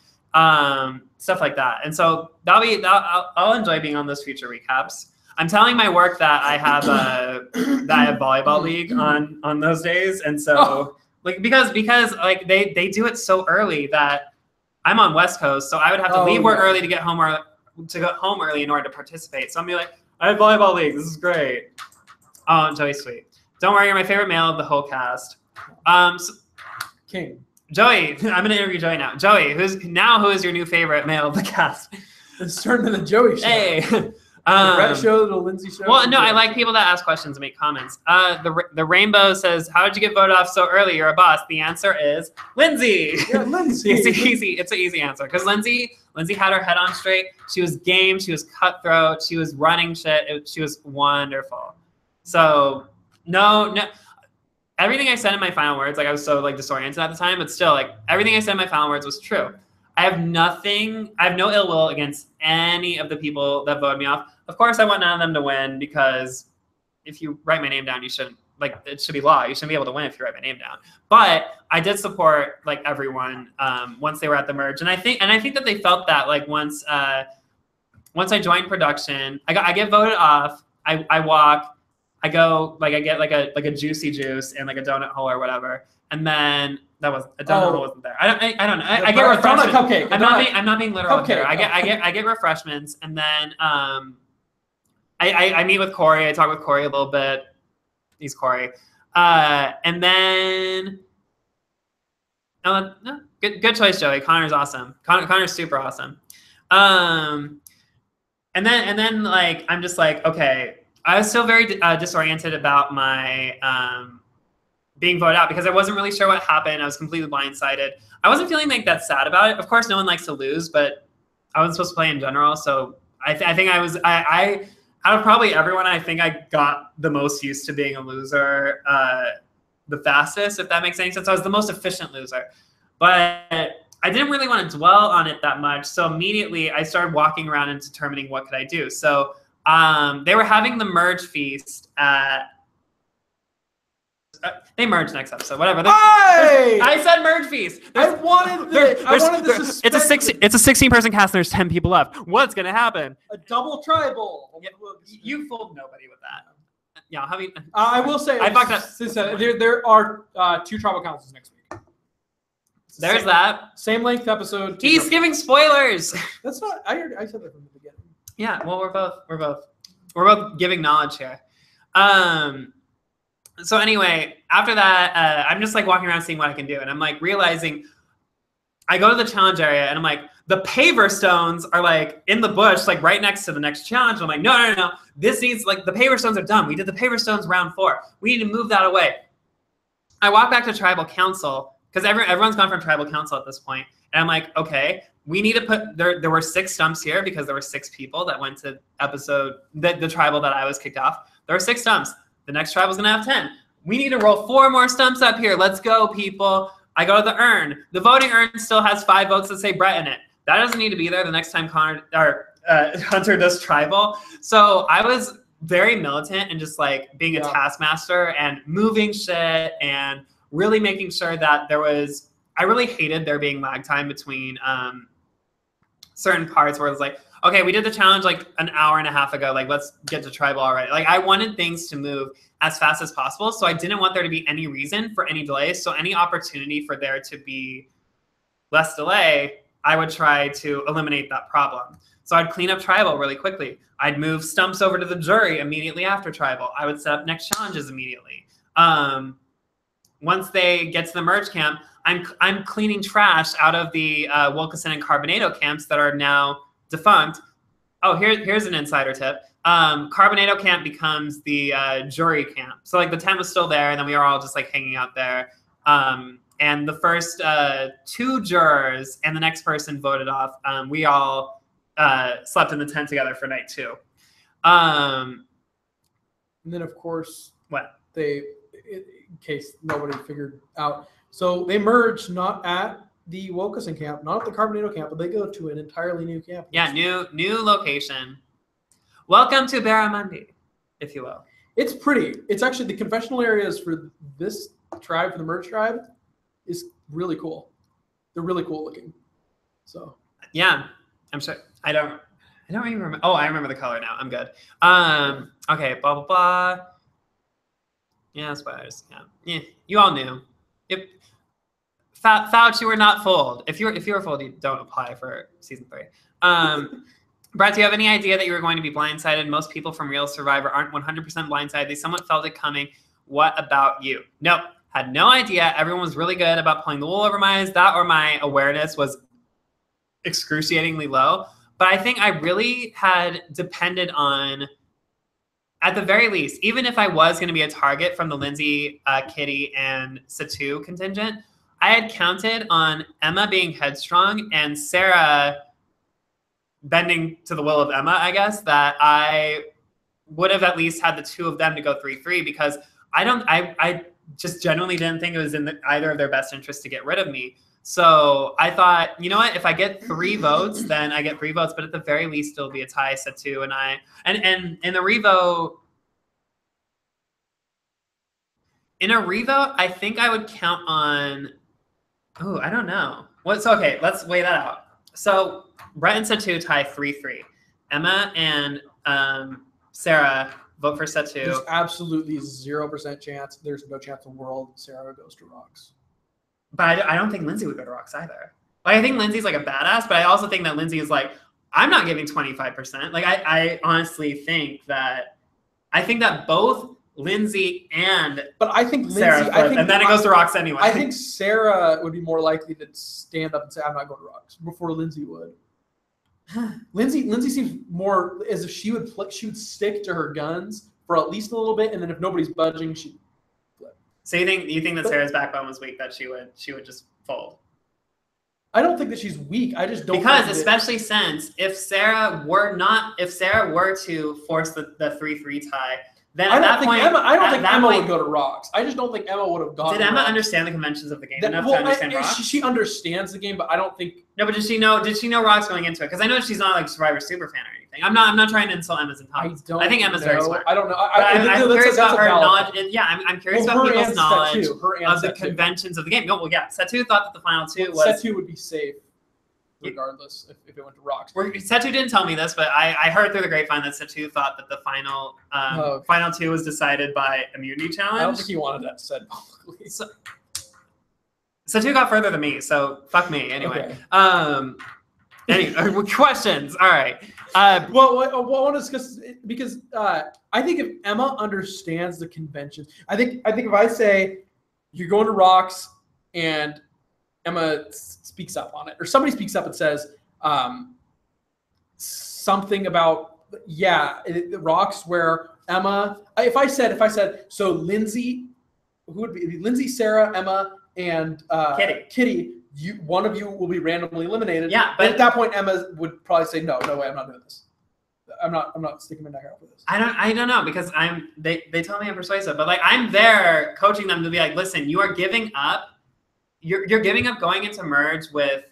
stuff like that. And so I'll enjoy being on those future recaps. I'm telling my work that I have volleyball league on those days, and so like because like they do it so early that I'm on West Coast, so I would have to leave work early to get home early in order to participate. So I'm be like, I have volleyball league. This is great. Oh, Joey's sweet. Don't worry, you're my favorite male of the whole cast. King. Joey, I'm gonna interview Joey now. Joey, who is your new favorite male of the cast? It's turning to the Joey show. Hey. The Brett show, the Lindsay show. Well, no, I like people that ask questions and make comments. The Rainbow says, "How did you get voted off so early? You're a boss." The answer is Lindsay. Yeah, Lindsay. It's an easy answer because Lindsay had her head on straight. She was game. She was cutthroat. She was running shit. She was wonderful. So no. Everything I said in my final words, like I was so like disoriented at the time, but still, like everything I said in my final words was true. I have no ill will against any of the people that voted me off. Of course, I want none of them to win because if you write my name down, you shouldn't, like, it should be law. You shouldn't be able to win if you write my name down. But I did support like everyone once they were at the merge, and I think that they felt that like once I joined production, I get voted off. I walk, I go, like I get like a juicy juice and like a donut hole or whatever, and then. That was a donut hole wasn't there. I don't know. I get refreshments. Cupcake. I'm not being literal here. Cupcake. I get refreshments, and then I meet with Corey. I talk with Corey a little bit. He's Corey, and then no, good choice, Joey. Connor's awesome. Connor's super awesome. And then like I'm just like, okay. I was still very disoriented about my being voted out because I wasn't really sure what happened. I was completely blindsided. I wasn't feeling like that sad about it. Of course, no one likes to lose, but I wasn't supposed to play in general. So I think I out of probably everyone, I think I got the most used to being a loser the fastest, if that makes any sense. I was the most efficient loser, but I didn't really want to dwell on it that much. So immediately I started walking around and determining what could I do. So they were having the merge feast at they merge next episode. Whatever. I said merge feast. I wanted this. It's a 16-person cast. And there's 10 people left. What's gonna happen? A double tribal. Yeah, you fooled nobody with that. Yeah, I will say. I fucked up. There are 2 tribal councils next week. There's that. Same length episode. He's giving spoilers. That's not. I said that from the beginning. Yeah. Well, we're both giving knowledge here. So anyway, after that, I'm just like walking around seeing what I can do. And I'm like realizing I go to the challenge area and I'm like, the paver stones are like in the bush, like right next to the next challenge. I'm like, no. This needs like the paver stones are done. We did the paver stones round 4. We need to move that away. I walk back to tribal council because everyone's gone from tribal council at this point. And I'm like, okay, we need to put, there were 6 stumps here because there were 6 people that went to the tribal that I was kicked off. There were 6 stumps. The next tribal's gonna have 10. We need to roll 4 more stumps up here. Let's go, people. I go to the urn. The voting urn still has 5 votes that say Brett in it. That doesn't need to be there the next time Hunter does tribal. So I was very militant and just like being a taskmaster and moving shit and really making sure that I really hated there being lag time between certain parts where it was like, okay, we did the challenge like an hour and a half ago. Like, let's get to tribal already. Like, I wanted things to move as fast as possible. So I didn't want there to be any reason for any delays. So any opportunity for there to be less delay, I would try to eliminate that problem. So I'd clean up tribal really quickly. I'd move stumps over to the jury immediately after tribal. I would set up next challenges immediately. Once they get to the merge camp, I'm cleaning trash out of the Wilkeson and Carbonado camps that are now defunct Oh, here's an insider tip. Carbonado camp becomes the jury camp. So like the tent was still there, and then we were all just like hanging out there. And the first 2 jurors and the next person voted off. We all slept in the tent together for night 2. And then of course, what in case nobody figured out, so they merged not at the Wilkeson camp, not at the Carbonado camp, but they go to an entirely new camp. Yeah, new location. Welcome to Barramundi, if you will. It's pretty. It's actually the confessional areas for this tribe, for the merge tribe, is really cool. They're really cool looking. So yeah, I'm sorry. I don't even remember. Oh, I remember the color now. I'm good. Okay, blah blah blah. Yeah, spiders. Yeah, you all knew. Yep. Fouch, you were not fooled. If you were fooled, you don't apply for season 3. Brett, do you have any idea that you were going to be blindsided? Most people from Real Survivor aren't 100% blindsided. They somewhat felt it coming. What about you? Nope. Had no idea. Everyone was really good about pulling the wool over my eyes. That or my awareness was excruciatingly low. But I think I really had depended on, at the very least, even if I was going to be a target from the Lindsay, Kitty, and Satu contingent, I had counted on Emma being headstrong and Sarah bending to the will of Emma, I guess, that I would have at least had the 2 of them to go 3-3 because I just genuinely didn't think it was in either of their best interests to get rid of me. So I thought, you know what, if I get 3 votes, then I get 3 votes, but at the very least it'll be a tie, Satu and I. And in the revote, I think I would count on, oh, I don't know. Okay, let's weigh that out. So Brett and Satu tie 3-3. Emma and Sarah vote for Satu. There's absolutely 0% chance. There's no chance in the world Sarah goes to Rocks. But I don't think Lindsay would go to Rocks either. Like I think Lindsay's like a badass, but I also think that Lindsay is like, I'm not giving 25%. Like I honestly think that both Lindsay and Sarah, and then it goes to Rocks anyway. I think Sarah would be more likely to stand up and say, I'm not going to Rocks before Lindsay would. Lindsay seems more as if she would stick to her guns for at least a little bit, and then if nobody's budging, she'd flip. So you think that Sarah's backbone was weak, that she would just fold? I don't think that she's weak. I just don't especially since if Sarah were to force the 3-3 tie, then I don't think Emma would go to Rocks. I just don't think Emma would have gone. Did Emma understand the conventions of the game enough to understand Rocks? She understands the game, but I don't think. No, but did she know Rocks going into it? Because I know she's not like Survivor super fan or anything. I'm not trying to insult Emma's intelligence. I think Emma's very smart. I don't know. I'm curious about her knowledge. Yeah, I'm curious about people's knowledge of the conventions of the game. No, well, yeah. Satu thought that the final 2 was. Satu would be safe, regardless if it went to Rocks. Satu didn't tell me this, but I heard through the grapevine that Satu thought that the final final 2 was decided by immunity challenge. I don't think he wanted that said publicly. Satu got further than me, so fuck me. Anyway. Okay. Anyway, questions. All right. Well, I want to discuss because I think if Emma understands the conventions, I think if I say you're going to Rocks and Emma speaks up on it, or somebody speaks up and says something about Rocks where Emma. If I said so, Lindsay, who would be Lindsay, Sarah, Emma, and Kitty. One of you will be randomly eliminated. Yeah, but at that point, Emma would probably say, "No way, I'm not doing this. I'm not sticking my neck out for this." I don't know because they tell me I'm persuasive, but like I'm there coaching them to be like, listen, you are giving up. You're giving up going into merge with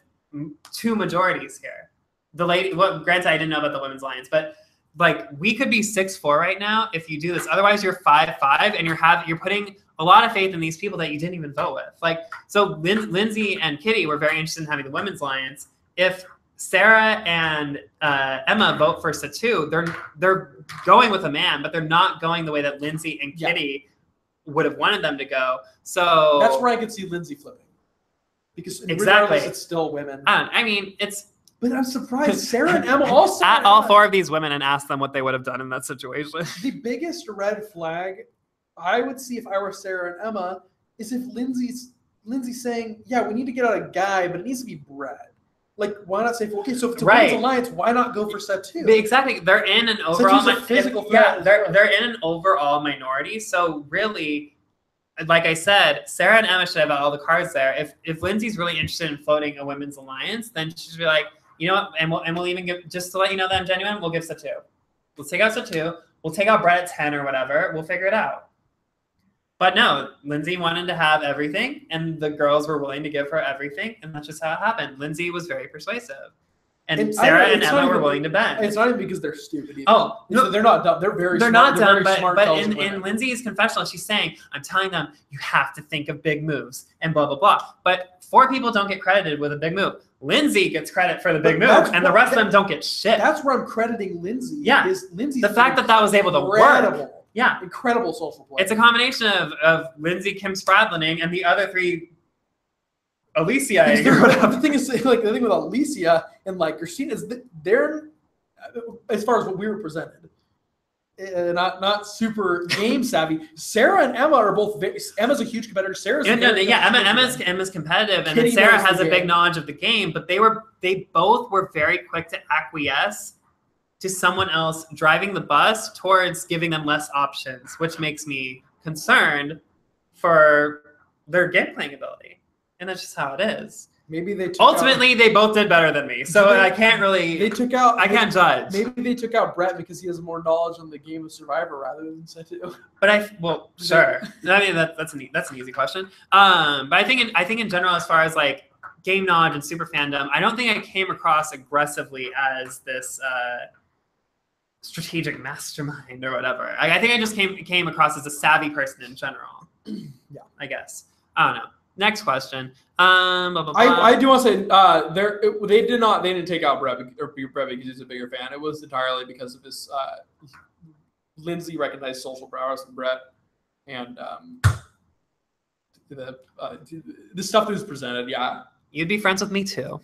2 majorities here. The lady, granted, I didn't know about the Women's Alliance, but like we could be 6-4 right now if you do this. Otherwise, you're 5-5, and you're putting a lot of faith in these people that you didn't even vote with. Like so, Lindsay and Kitty were very interested in having the Women's Alliance. If Sarah and Emma vote for Satu, they're going with a man, but they're not going the way that Lindsay and Kitty would have wanted them to go. So that's where I could see Lindsay flipping. Because regardless, it's still women. I mean, But I'm surprised Sarah and Emma also at all 4 of these women and asked them what they would have done in that situation. The biggest red flag I would see if I were Sarah and Emma is if Lindsay's saying, "Yeah, we need to get out a guy, but it needs to be Brett." Like, why not say, okay, so if it's a Right. women's alliance, why not go for set 2? Exactly. They're in an overall physical yeah, threat. they're in an overall minority. So really, like I said, Sarah and Emma should have all the cards there. If Lindsay's really interested in floating a women's alliance, then she should be like, you know what, and we'll even give, just to let you know that I'm genuine, we'll give set 2. Let's take out set 2. We'll take out Brett at 10 or whatever. We'll figure it out. But no, Lindsay wanted to have everything, and the girls were willing to give her everything, and that's just how it happened. Lindsay was very persuasive. And Sarah and Emma were willing to bend. It's not even because they're stupid either. Oh, no, they're not dumb. They're they're smart. not dumb, very smart but girls and in women. Lindsay's confessional, she's saying, I'm telling them, you have to think of big moves and blah, blah, blah. But 4 people don't get credited with a big move. Lindsay gets credit for the big move, and the rest of them don't get shit. That's where I'm crediting Lindsay. Yeah. Is Lindsay's the fact that was able to work. Yeah. Incredible social play. It's a combination of Lindsay, Kim Spradlining, and the other 3 Alicia. The thing is, like, the thing with Alicia and like Christina is that they're, as far as what we were presented, not super game savvy. Sarah and Emma are both. Emma's a huge competitor. Sarah's Emma's competitive, and then Sarah has a big knowledge of the game. But they both were very quick to acquiesce to someone else driving the bus towards giving them less options, which makes me concerned for their game playing ability. And that's just how it is. Maybe they ultimately they both did better than me, so I can't really. I can't judge. Maybe they took out Brett because he has more knowledge on the game of Survivor rather than Setu. But sure. I mean that's an easy question. But I think in general, as far as like game knowledge and super fandom, I don't think I came across aggressively as this strategic mastermind or whatever. I think I just came across as a savvy person in general. Yeah, I guess. I don't know. Next question. Blah, blah, blah. I do want to say they didn't take out Brett because he's a bigger fan. It was entirely because of his Lindsay recognized social prowess in Brett and the stuff that was presented. Yeah, you'd be friends with me too.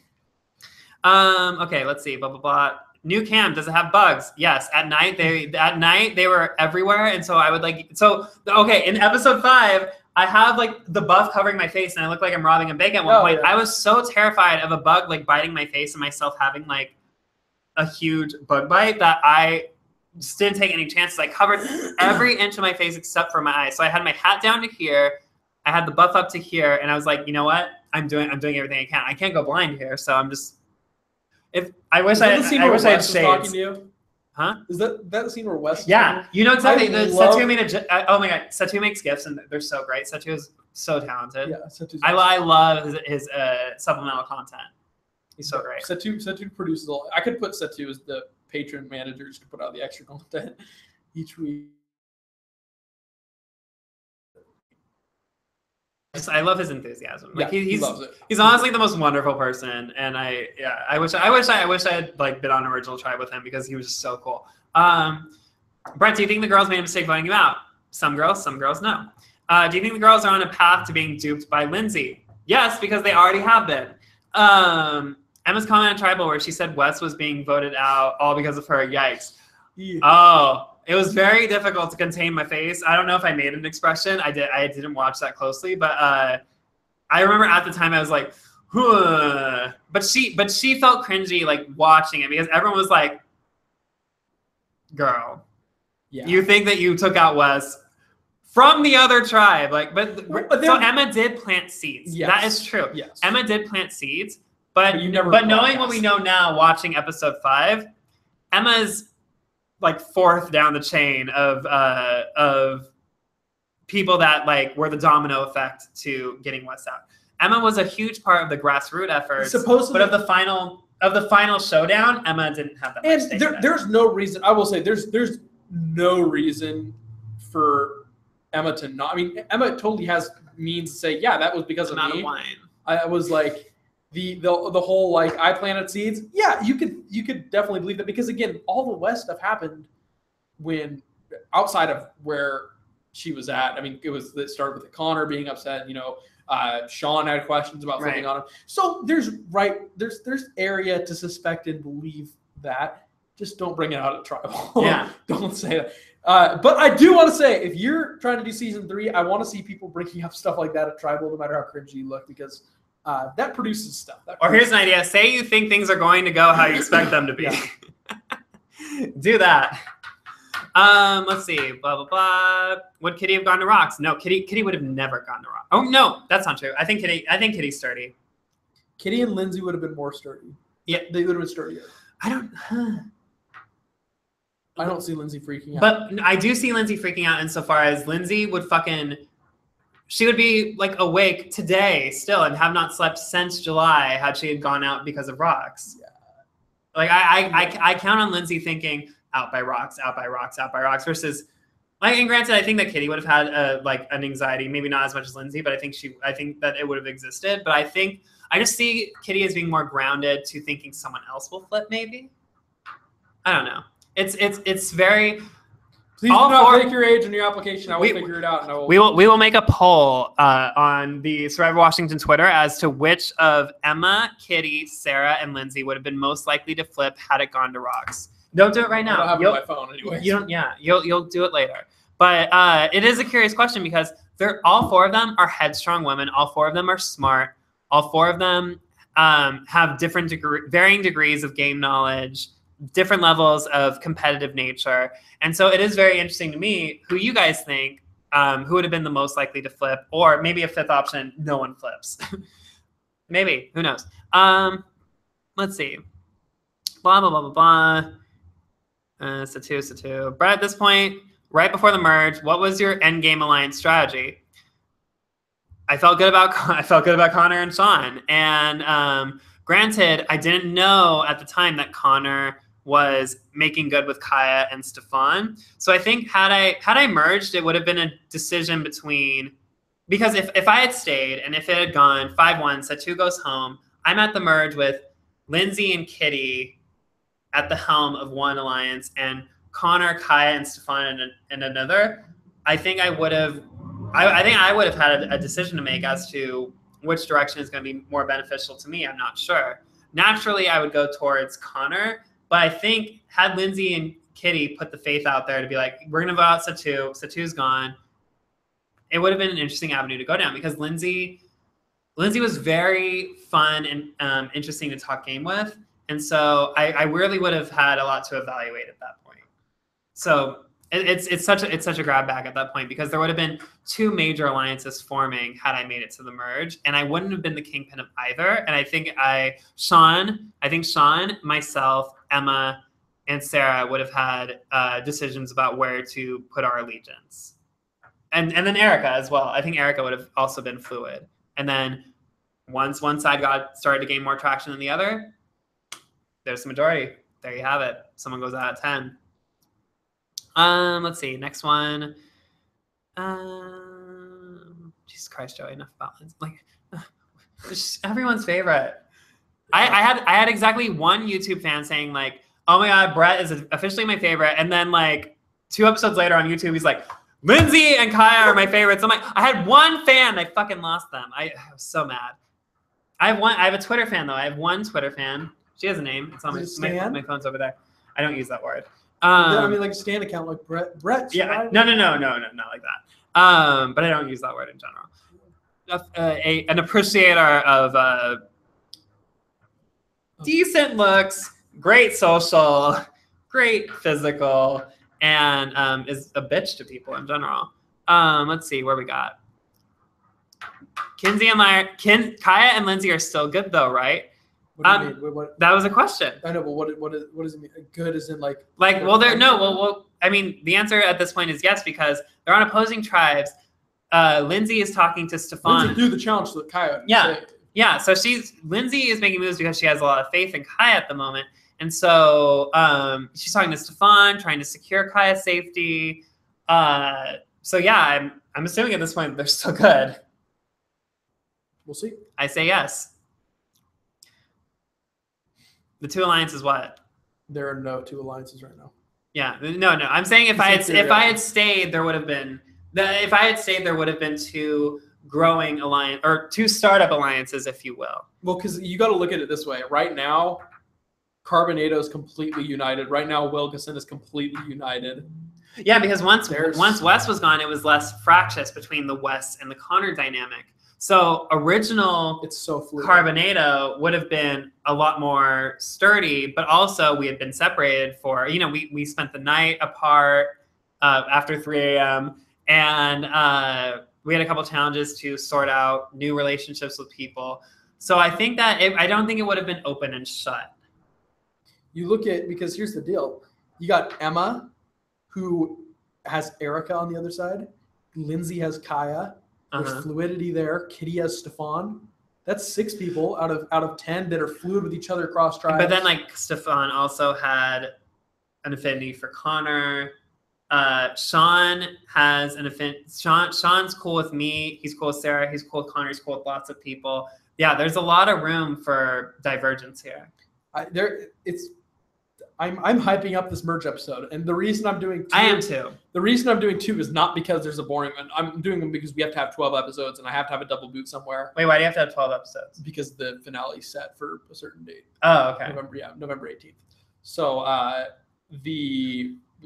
Okay, let's see. Blah blah blah. New cam, does it have bugs? Yes. At night they were everywhere, and so I would okay, in episode 5, I have like the buff covering my face and I look like I'm robbing a bank at one point. Yeah. I was so terrified of a bug like biting my face and myself having like a huge bug bite that I just didn't take any chances. I covered every inch of my face except for my eyes. So I had my hat down to here, I had the buff up to here, and I was like, you know what? I'm doing everything I can. I can't go blind here, so I'm just I wish I had shades. Huh? Is that the scene where Wes? Yeah, you know exactly. Setu made oh my god, Setu makes gifts and they're so great. Setu is so talented. Yeah, Setu's I love his supplemental content. He's so great. Setu produces all. I could put Setu as the patron managers to put out the extra content each week. I love his enthusiasm. Like he loves it. He's honestly the most wonderful person, and I wish I had like been on Original Tribe with him because he was just so cool. Brett, do you think the girls made a mistake voting him out? Some girls, no. Do you think the girls are on a path to being duped by Lindsay? Yes, because they already have been. Emma's comment on Tribal where she said Wes was being voted out all because of her. Yikes. Yeah. Oh. It was very difficult to contain my face. I don't know if I made an expression. I didn't watch that closely, but I remember at the time I was like, huh. But she felt cringy like watching it because everyone was like, girl, you think that you took out Wes from the other tribe. Like, so Emma did plant seeds. Yes. That is true. Yes. Emma did plant seeds, but knowing what we know now, watching episode 5, Emma's like 4th down the chain of people that like were the domino effect to getting Wes out. Emma was a huge part of the grassroots efforts, but of the final showdown, Emma didn't have that much stake in it. There's no reason. I will say there's no reason for Emma to not. I mean, Emma totally has means to say, yeah, that was because of me. I was like. The whole like I planted seeds. Yeah, you could definitely believe that because again, all the West stuff happened when outside of where she was at. I mean, it started with Connor being upset. You know, Sean had questions about flipping on him. So there's area to suspect and believe that. Just don't bring it out at Tribal. Yeah, don't say that. But I do want to say, if you're trying to do season 3, I want to see people bringing up stuff like that at Tribal, no matter how cringy you look, because. that produces stuff. Or here's an idea. Say you think things are going to go how you expect them to be. Do that. Let's see. Blah, blah, blah. Would Kitty have gone to rocks? No, Kitty would have never gone to rocks. Oh, no, that's not true. I think Kitty's sturdy. Kitty and Lindsay would have been more sturdy. Yeah. They would have been sturdier. I don't see Lindsay freaking out. But I do see Lindsay freaking out insofar as Lindsay would she would be like awake today still and have not slept since July had she had gone out because of rocks. Yeah. Like I count on Lindsay thinking out by rocks versus like, and granted, I think that Kitty would have had an anxiety, maybe not as much as Lindsay, but I think that it would have existed. But I just see Kitty as being more grounded to thinking someone else will flip, maybe. I don't know. It's very. Please do not fake your age in your application. I will figure it out. And we will make a poll on the Survivor Washington Twitter as to which of Emma, Kitty, Sarah, and Lindsay would have been most likely to flip had it gone to rocks. Don't do it right now. I don't have it on my phone anyway. You don't. Yeah, you'll do it later. But it is a curious question because all four of them are headstrong women. All four of them are smart. All four of them have varying degrees of game knowledge, different levels of competitive nature. And so it is very interesting to me who you guys think who would have been the most likely to flip, or maybe a fifth option, no one flips. Maybe, who knows? Let's see. Blah, blah, blah, blah, blah. Satu. Brett, at this point, right before the merge, what was your end game alliance strategy? I felt good about Connor and Sean. And granted, I didn't know at the time that Connor was making good with Kaya and Stefan. So I think had I merged, it would have been a decision between, because if I had stayed and if it had gone 5-1, Satu goes home, I'm at the merge with Lindsay and Kitty at the helm of one alliance and Connor, Kaya, and Stefan in another. I think I would have had a decision to make as to which direction is going to be more beneficial to me. I'm not sure. Naturally, I would go towards Connor, but I think had Lindsay and Kitty put the faith out there to be like, we're going to vote out Satu, Satu's gone, it would have been an interesting avenue to go down because Lindsay was very fun and interesting to talk game with. And so I really would have had a lot to evaluate at that point. So it's such a grab bag at that point because there would have been two major alliances forming had I made it to the merge, and I wouldn't have been the kingpin of either. And I think Sean, myself, Emma, and Sarah would have had decisions about where to put our allegiance, and then Erica as well. I think Erica would have also been fluid. And then once one side started to gain more traction than the other, there's the majority. There you have it. Someone goes out at 10. Let's see. Next one. Jesus Christ, Joey. Enough about this. Like, everyone's favorite. I had exactly one YouTube fan saying like, "Oh my God, Brett is officially my favorite," and then like 2 episodes later on YouTube, he's like, "Lindsay and Kaya are my favorites." I'm like, I had one fan. I fucking lost them. I was so mad. I have a Twitter fan though. I have one Twitter fan. She has a name. It's on my phone's over there. I don't use that word. I mean, like a Stan account, like Brett. Yeah, no, not like that. But I don't use that word in general. An appreciator of decent looks, great social, great physical, and is a bitch to people in general. Let's see where we got. Kaya and Lindsay are still good though, right? What do you mean? What? That was a question. I know, but what does it mean? Good as in like? I mean, the answer at this point is yes because they're on opposing tribes. Lindsay is talking to Stefan. Lindsay threw the challenge to Kaya. Yeah. So Lindsay is making moves because she has a lot of faith in Kaya at the moment, and so she's talking to Stefan, trying to secure Kaya's safety. So yeah, I'm assuming at this point they're still good. We'll see. I say yes. The 2 alliances, what? There are no 2 alliances right now. Yeah, no. I'm saying if I had stayed, there would have been 2 growing alliance or 2 startup alliances, if you will. Well, because you got to look at it this way. Right now, Carbonado is completely united. Right now, Wilkeson is completely united. Yeah, because once Wes was gone, it was less fractious between the Wes and the Connor dynamic. So original It's so fluid. Carbonado would have been a lot more sturdy, but also we had been separated for, we spent the night apart after 3 a.m. and we had a couple challenges to sort out new relationships with people. So I think that I don't think it would have been open and shut. You look at, because here's the deal. You got Emma, who has Erica on the other side. Lindsay has Kaya. There's fluidity there. Kitty has Stefan. That's 6 people out of 10 that are fluid with each other across tribes. But then like Stefan also had an affinity for Connor. Sean has an affinity. Sean's cool with me. He's cool with Sarah. He's cool with Connor. He's cool with lots of people. Yeah, there's a lot of room for divergence here. I'm hyping up this merge episode, and the reason I'm doing 2, I am too. The reason I'm doing 2 is not because there's a boring one. I'm doing them because we have to have 12 episodes, and I have to have a double boot somewhere. Wait, why do you have to have 12 episodes? Because the finale is set for a certain date. Oh, okay. November 18th. So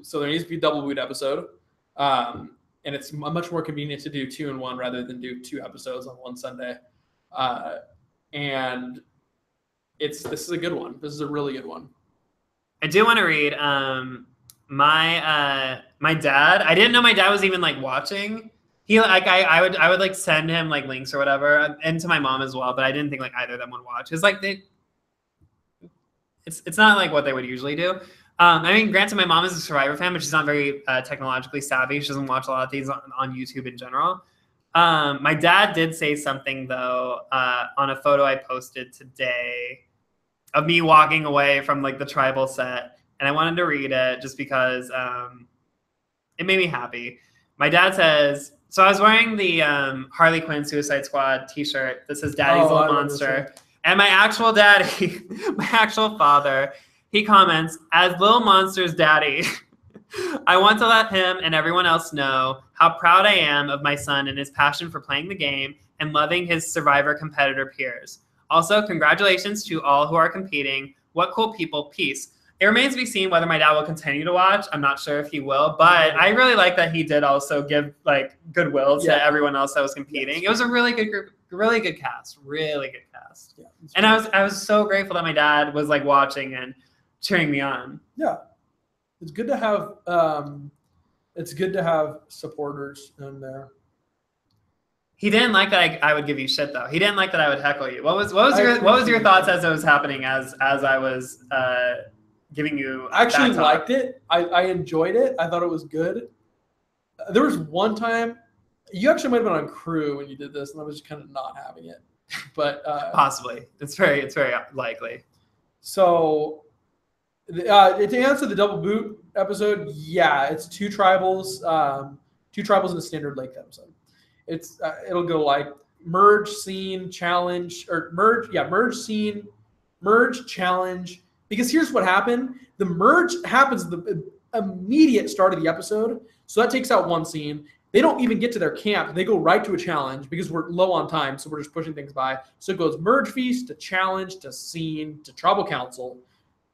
so there needs to be a double boot episode, and it's much more convenient to do 2 in 1 rather than do 2 episodes on one Sunday. And this is a good one. This is a really good one. I do want to read my dad. I didn't know my dad was even like watching. He like I would like send him like links or whatever, and to my mom as well. But I didn't think like either of them would watch. It's like it's not like what they would usually do. I mean, granted, my mom is a Survivor fan, but she's not very technologically savvy. She doesn't watch a lot of things on YouTube in general. My dad did say something though on a photo I posted today of me walking away from like the tribal set, and I wanted to read it just because it made me happy. My dad says, so I was wearing the Harley Quinn Suicide Squad t-shirt that says Daddy's Little Monster, and my actual daddy, my actual father, he comments, as Little Monster's daddy, I want to let him and everyone else know how proud I am of my son and his passion for playing the game and loving his Survivor competitor peers. Also, congratulations to all who are competing. What cool people. Peace. It remains to be seen whether my dad will continue to watch. I'm not sure if he will, but I really like that he did also give like goodwill to everyone else that was competing. It was a really good group, really good cast, really good cast. Yeah, and I was so grateful that my dad was like watching and cheering me on. Yeah, it's good to have supporters in there. He didn't like that I would give you shit though. He didn't like that I would heckle you. What was your thoughts as it was happening as I was giving you? I actually liked it. I enjoyed it. I thought it was good. There was one time you actually might have been on crew when you did this, and I was just kind of not having it. But possibly, it's very likely. So to answer the double boot episode, yeah, it's 2 tribals in a standard length episode. It'll go like merge scene challenge or merge scene, merge challenge. Because here's what happened. The merge happens at the immediate start of the episode. So that takes out 1 scene. They don't even get to their camp. They go right to a challenge because we're low on time. So we're just pushing things by. So it goes merge feast to challenge to scene to tribal council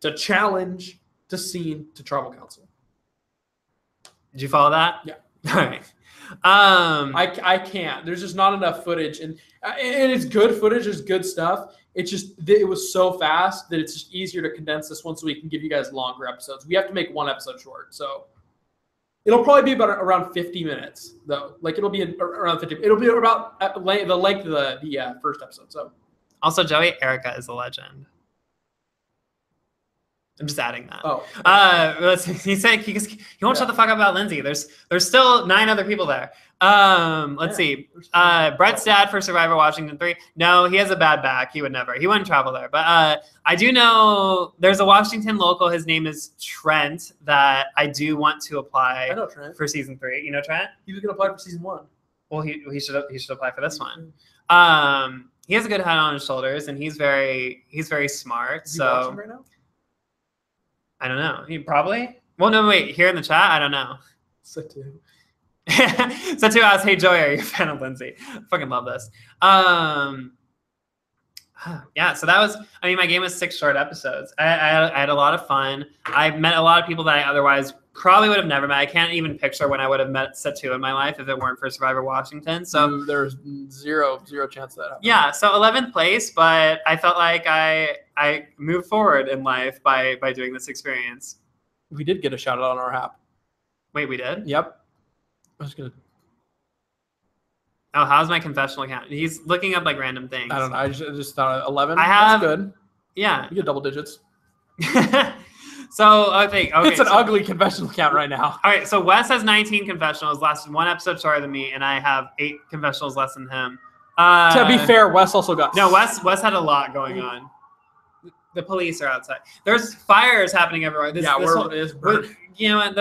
to challenge to scene to tribal council. Did you follow that? Yeah. All right. I can't. There's just not enough footage, and it's good footage. There's good stuff. It's just it was so fast that it's just easier to condense this one so we can give you guys longer episodes. We have to make 1 episode short, so it'll probably be about around 50 minutes though. Like it'll be around 50. It'll be about the length of the first episode. So also, Joey, Erica is a legend. I'm just adding that. Oh. He's saying he won't shut the fuck up about Lindsay. There's still 9 other people there. Let's see. Brett's dad for Survivor Washington 3. No, he has a bad back. He wouldn't travel there. But I do know there's a Washington local. His name is Trent that I do want to apply. I know Trent. For season 3. You know Trent? He was gonna apply for season 1. Well, he should apply for this one. He has a good head on his shoulders, and he's very smart. Is he watching right now? I don't know. He probably. Well, no, wait. Here in the chat, I don't know. Satu asked, "Hey Joey, are you a fan of Lindsay?" I fucking love this. Yeah. So that was. I mean, my game was 6 short episodes. I had a lot of fun. I met a lot of people that I otherwise Probably would have never met. I can't even picture when I would have met Satu in my life if it weren't for Survivor Washington. So there's zero chance that happened. Yeah, so 11th place, but I felt like I moved forward in life by doing this experience. We did get a shout out on our app. Wait, we did? Yep. I was gonna. Oh, how's my confessional account? He's looking up like random things. I don't know. I just thought 11. I have That's good. Yeah. You get double digits. So I think it's an ugly confessional count right now. All right, so Wes has 19 confessionals, lasted one episode shorter than me, and I have 8 confessionals less than him. To be fair, Wes also got. No, Wes had a lot going on. The police are outside. There's fires happening everywhere. You know,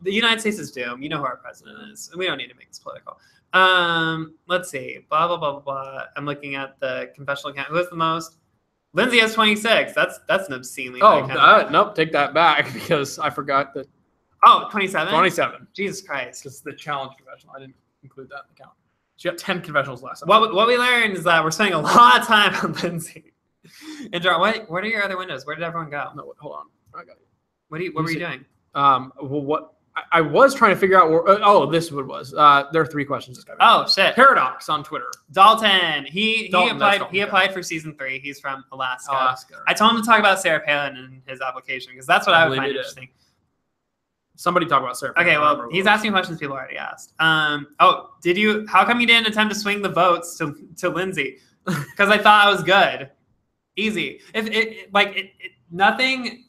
the United States is doomed. You know who our president is. We don't need to make this political. Let's see. Blah blah blah blah blah. I'm looking at the confessional count. Who has the most? Lindsay has 26. That's an obscenely high count. Nope, take that back because I forgot that. Oh, 27? 27. Jesus Christ. It's the challenge confessional. I didn't include that in the count. She got 10 confessionals last time. What we learned is that we're spending a lot of time on Lindsay. And what are your other windows? Where did everyone go? No, hold on. I got you. What were you doing? Well, what I was trying to figure out where. This is what it was. There are 3 questions. This guy Oh shit! Paradox on Twitter. Dalton. He applied. He okay. applied for season 3. He's from Alaska. I told him to talk about Sarah Palin in his application because that's what I would find interesting. Somebody talk about Sarah Palin. Okay, well, he's asking questions people already asked. How come you didn't attempt to swing the votes to Lindsay? Because I thought I was good. Easy. Nothing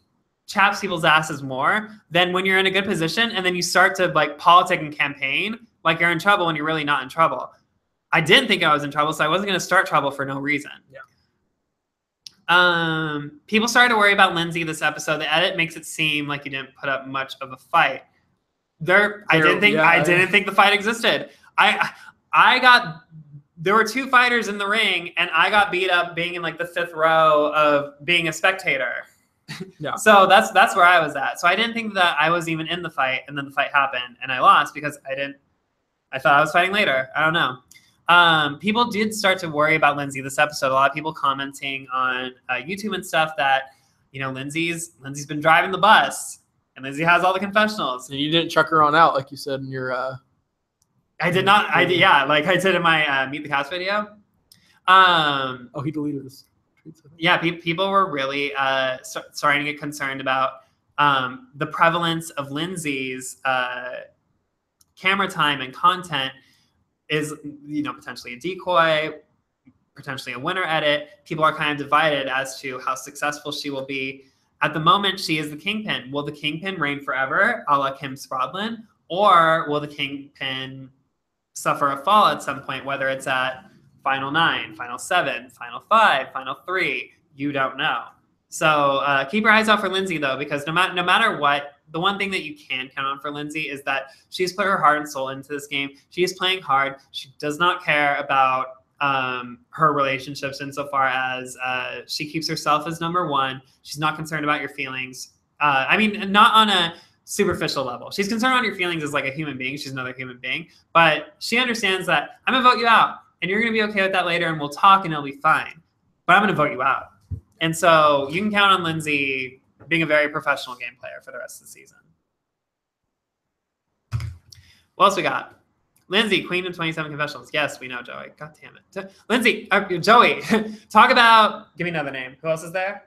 chaps people's asses more than when you're in a good position and then you start to like politic and campaign like you're in trouble when you're really not in trouble. I didn't think I was in trouble, so I wasn't going to start trouble for no reason. Yeah. People started to worry about Lindsay this episode. The edit makes it seem like you didn't put up much of a fight. I didn't think the fight existed. There were 2 fighters in the ring, and I got beat up being in like the 5th row of being a spectator. Yeah. So that's where I was at. So I didn't think that I was even in the fight, and then the fight happened, and I lost because I thought I was fighting later. I don't know. People did start to worry about Lindsay this episode. A lot of people commenting on YouTube and stuff that, you know, Lindsay's been driving the bus, and Lindsay has all the confessionals. And you didn't chuck her on out like you said in your. I did not. I did. Yeah, like I did in my Meet the Cast video. He deleted this. Yeah, people were really starting to get concerned about the prevalence of Lindsay's camera time and content is, you know, potentially a decoy, potentially a winner edit. People are kind of divided as to how successful she will be. At the moment, she is the kingpin. Will the kingpin reign forever, a la Kim Sprodlin, or will the kingpin suffer a fall at some point, whether it's at Final 9, Final 7, Final 5, Final 3, you don't know. So keep your eyes out for Lindsay, though, because no matter what, the one thing that you can count on for Lindsay is that she's put her heart and soul into this game. She is playing hard. She does not care about her relationships insofar as she keeps herself as number 1. She's not concerned about your feelings. I mean, not on a superficial level. She's concerned on your feelings as like a human being. She's another human being. But she understands that I'm going to vote you out. And you're going to be okay with that later, and we'll talk, and it'll be fine. But I'm going to vote you out. And so you can count on Lindsay being a very professional game player for the rest of the season. What else we got? Lindsay, queen of 27 confessionals. Yes, we know, Joey. God damn it. Lindsay, Joey, talk about, give me another name. Who else is there?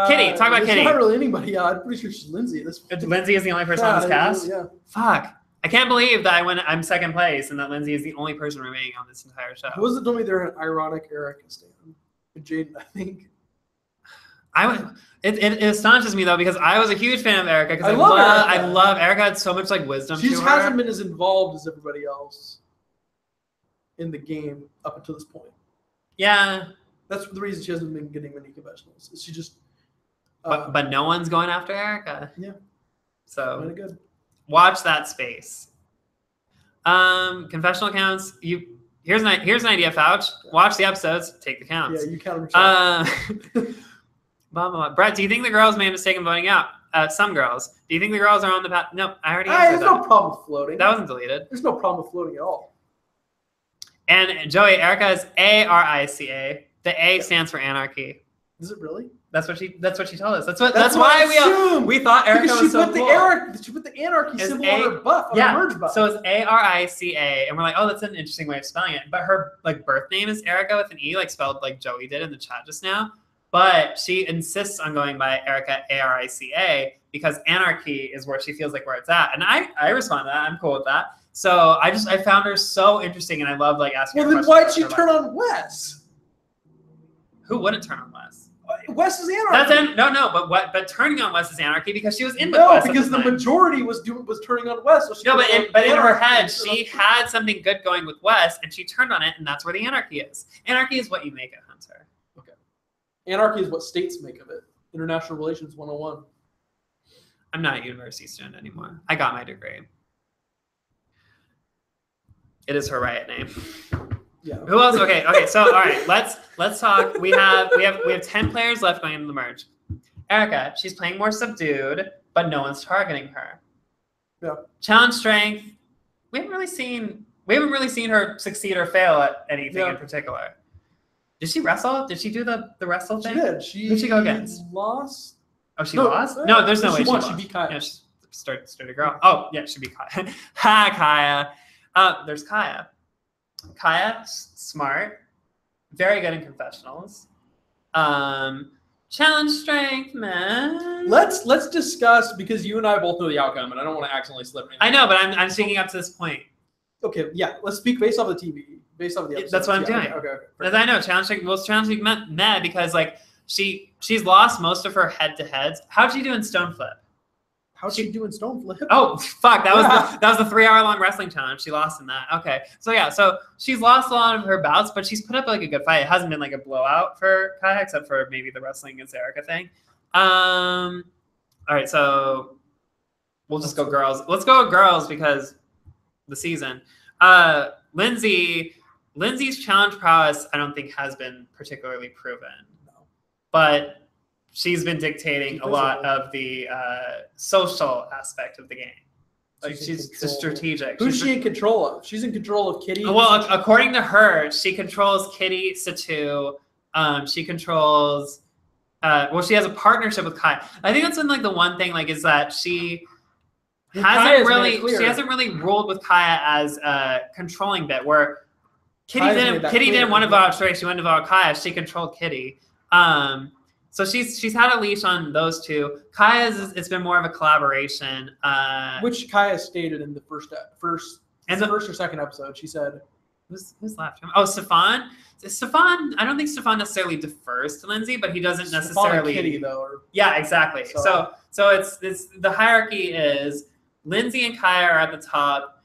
Kitty, talk about Kitty. Not really anybody. I'm pretty sure she's Lindsay at this point. Lindsay is the only person on this cast? Yeah. Fuck. I can't believe that I'm second place and that Lindsay is the only person remaining on this entire show. Who was it told me they're an ironic Erica stan? Jaden, I think. It astonishes me though because I was a huge fan of Erica because I love Erica. Had so much like wisdom. She to her. hasn't been as involved as everybody else in the game up until this point. Yeah, that's the reason she hasn't been getting many confessionals. She just. But no one's going after Erica. Yeah. So really good. Watch that space. Confessional counts. Here's an idea, Fouch. Watch the episodes. Take the counts. Yeah, you count them. Brett, do you think the girls made a mistake in voting out? Some girls. Do you think the girls are on the path? No, I already answered that. There's no problem with floating. That wasn't deleted. There's no problem with floating at all. And Joey, Erica is ARICA. The A stands for anarchy. Is it really? That's what she told us. That's why we thought Erica was so cool. She put the anarchy symbol on her buff, on her merge buff. So it's Arica, and we're like, oh, that's an interesting way of spelling it. But her like birth name is Erica with an E, like spelled like Joey did in the chat just now. But she insists on going by Erica Arica because anarchy is where she feels like where it's at. And I respond to that. I'm cool with that. So I found her so interesting, and I love like asking. Well, then why'd she turn on Wes? Who wouldn't turn on Wes? Wes is anarchy. But turning on Wes is anarchy because she was in with Wes. No, because the majority was turning on Wes. So but in her head, she had something good going with Wes, and she turned on it, and that's where the anarchy is. Anarchy is what you make it, Hunter. Okay. Anarchy is what states make of it. International Relations 101. I'm not a university student anymore. I got my degree. It is her riot name. Yeah. Who else? Okay. So all right, let's talk. We have 10 players left going into the merge. Erica, she's playing more subdued, but no one's targeting her. Yeah. Challenge strength. We haven't really seen her succeed or fail at anything in particular. Did she wrestle? Did she do the wrestle thing? She did. Who'd she go against? Lost. Oh, she lost? No, there's no way she lost. She beat Kaya. Yeah, she started girl. Oh, yeah, she beat Kaya. Hi, Kaya. There's Kaya. Kaya, smart, very good in confessionals. Challenge strength, man. Let's discuss, because you and I both know the outcome, and I don't want to accidentally slip anything. I know, but I'm speaking up to this point. Okay, yeah. Let's speak based off the TV, based off the episode. That's what I'm doing. Okay. As I know, challenge strength. Well, challenge strength mad because like she's lost most of her head-to-heads. How'd she do in stone flip? How'd she do in stone flip? Oh fuck! That was the 3-hour-long wrestling challenge. She lost in that. Okay, so yeah, so she's lost a lot of her bouts, but she's put up like a good fight. It hasn't been like a blowout for Kaya, except for maybe the wrestling against Erica thing. All right, so we'll just go girls. Let's go with girls because the season. Lindsay's challenge prowess, I don't think has been particularly proven, but she's been dictating a lot of the social aspect of the game. Like she's strategic. Who's she in control of? She's in control of Kitty. Well, according to her, she controls Kitty, Satu. She controls. Well, she has a partnership with Kai. I think that's been like the one thing, like, is that she hasn't really ruled with Kaya as a controlling bit. Where Kitty didn't want to vote out Shrek. She wanted to vote out Kaya. She controlled Kitty. So she's had a leash on those two. Kaya's it's been more of a collaboration. Which Kaya stated in the first or second episode. She said, "Who's left? Oh, Stefan. Stefan. I don't think Stefan necessarily defers to Lindsay, but he doesn't necessarily. Kitty though. Yeah, exactly. So it's the hierarchy is Lindsay and Kaya are at the top.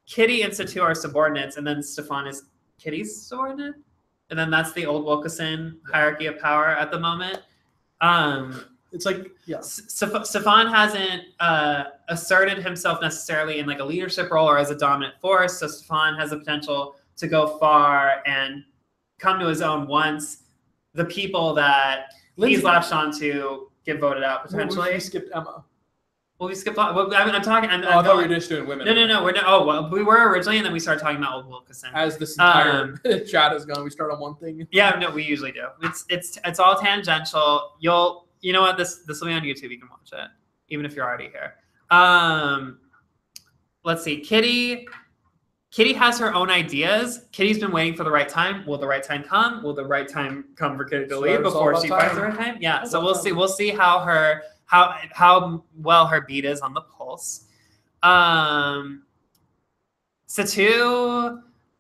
Kitty and Satu are subordinates, and then Stefan is Kitty's subordinate. And then that's the old Wilkeson hierarchy of power at the moment. It's like, yeah. Stefan hasn't asserted himself necessarily in like a leadership role or as a dominant force. So Stefan has the potential to go far and come to his own once the people that he's latched onto get voted out potentially. We skipped Emma. Well, we skipped. Well, I'm talking. I thought we were just doing women. No. We're not. Oh, well, we were originally, and then we started talking about old Wilkeson. As this entire chat is gone, we start on one thing. Yeah, no, we usually do. It's all tangential. You know what? This will be on YouTube. You can watch it, even if you're already here. Let's see. Kitty has her own ideas. Kitty's been waiting for the right time. Will the right time come? Will the right time come for Kitty to leave before she finds the right time? Yeah. So we'll see. We'll see how well her beat is on the pulse. Satu,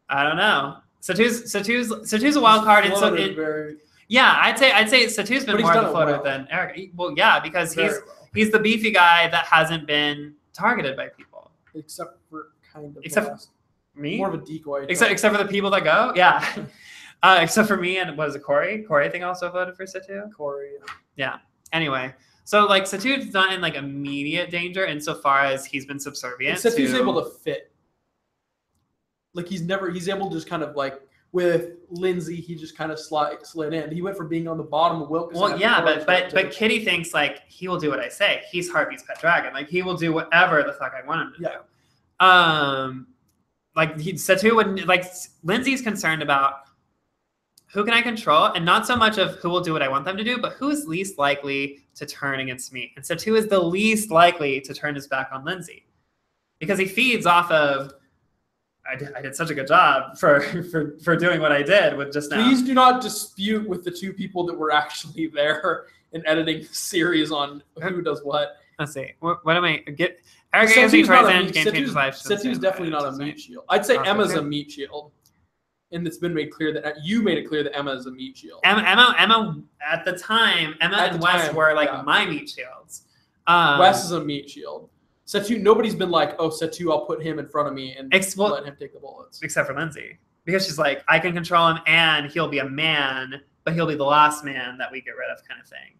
I don't know. Satu's a wild card, and so I'd say Satu's been more of a floater than Eric. Well, yeah, because he's the beefy guy that hasn't been targeted by people, except for me, more of a decoy. Except for the people that go, yeah. Except for me and was it Corey? Corey, I think also voted for Satu. Corey. Yeah. Anyway. So, like, Satu's not in, like, immediate danger insofar as he's been subservient. Satu's able to fit. Like, he's able to just kind of, like, with Lindsay, he just kind of slid in. He went from being on the bottom of Wilkeson. Well, yeah, but Kitty thinks, like, he will do what I say. He's Harvey's pet dragon. Like, he will do whatever the fuck I want him to do. Satu wouldn't, like, Lindsay's concerned about who can I control? And not so much of who will do what I want them to do, but who is least likely to turn against me. And Satu is the least likely to turn his back on Lindsay because he feeds off of, I did such a good job for doing what I did with just now. Please do not dispute with the two people that were actually there in editing the series on who does what. Let's see. What am I get? Satu's definitely not a meat shield. I'd say Emma's a meat shield. And it's been made clear that you made it clear that Emma is a meat shield. Emma at the time, and Wes were like my meat shields. Wes is a meat shield. Satu, nobody's been like, oh, Satu, I'll put him in front of me and let him take the bullets. Except for Lindsay. Because she's like, I can control him and he'll be a man, but he'll be the last man that we get rid of kind of thing.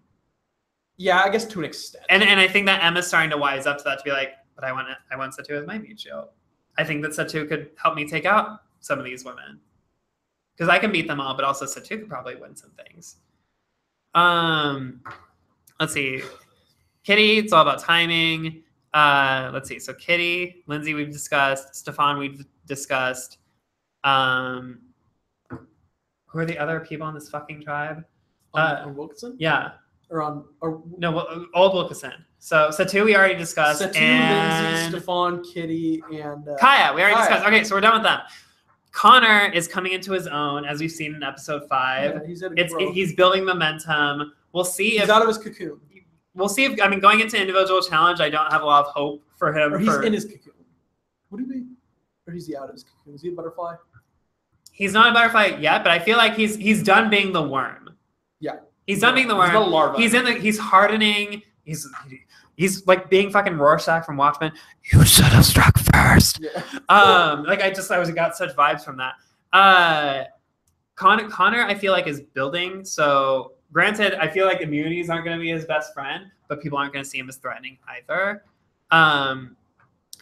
Yeah, I guess to an extent. And I think that Emma's starting to wise up to that, to be like, but I want Satu as my meat shield. I think that Satu could help me take out some of these women. Because I can beat them all, but also Satu could probably win some things. Let's see. Kitty, it's all about timing. Let's see. So Kitty, Lindsay, we've discussed. Stefan, we've discussed. Who are the other people on this fucking tribe? On Wilkinson? Yeah. No, Old Wilkinson. So Satu, we already discussed. Satu, Lindsay, Stefan, Kitty, and Kaya. We already discussed. Okay, so we're done with them. Connor is coming into his own, as we've seen in episode 5. Yeah, he's building momentum. We'll see he's out of his cocoon. We'll see if going into individual challenge, I don't have a lot of hope for him. Or he's in his cocoon. What do you mean? Or is he out of his cocoon? Is he a butterfly? He's not a butterfly yet, but I feel like he's done being the worm. Yeah. He's done being the worm. He's not a larva. He's hardening. He's like being fucking Rorschach from Watchmen. You should have struck first. Yeah. I got such vibes from that. Connor, I feel like is building. So granted, I feel like immunities aren't going to be his best friend, but people aren't going to see him as threatening either. And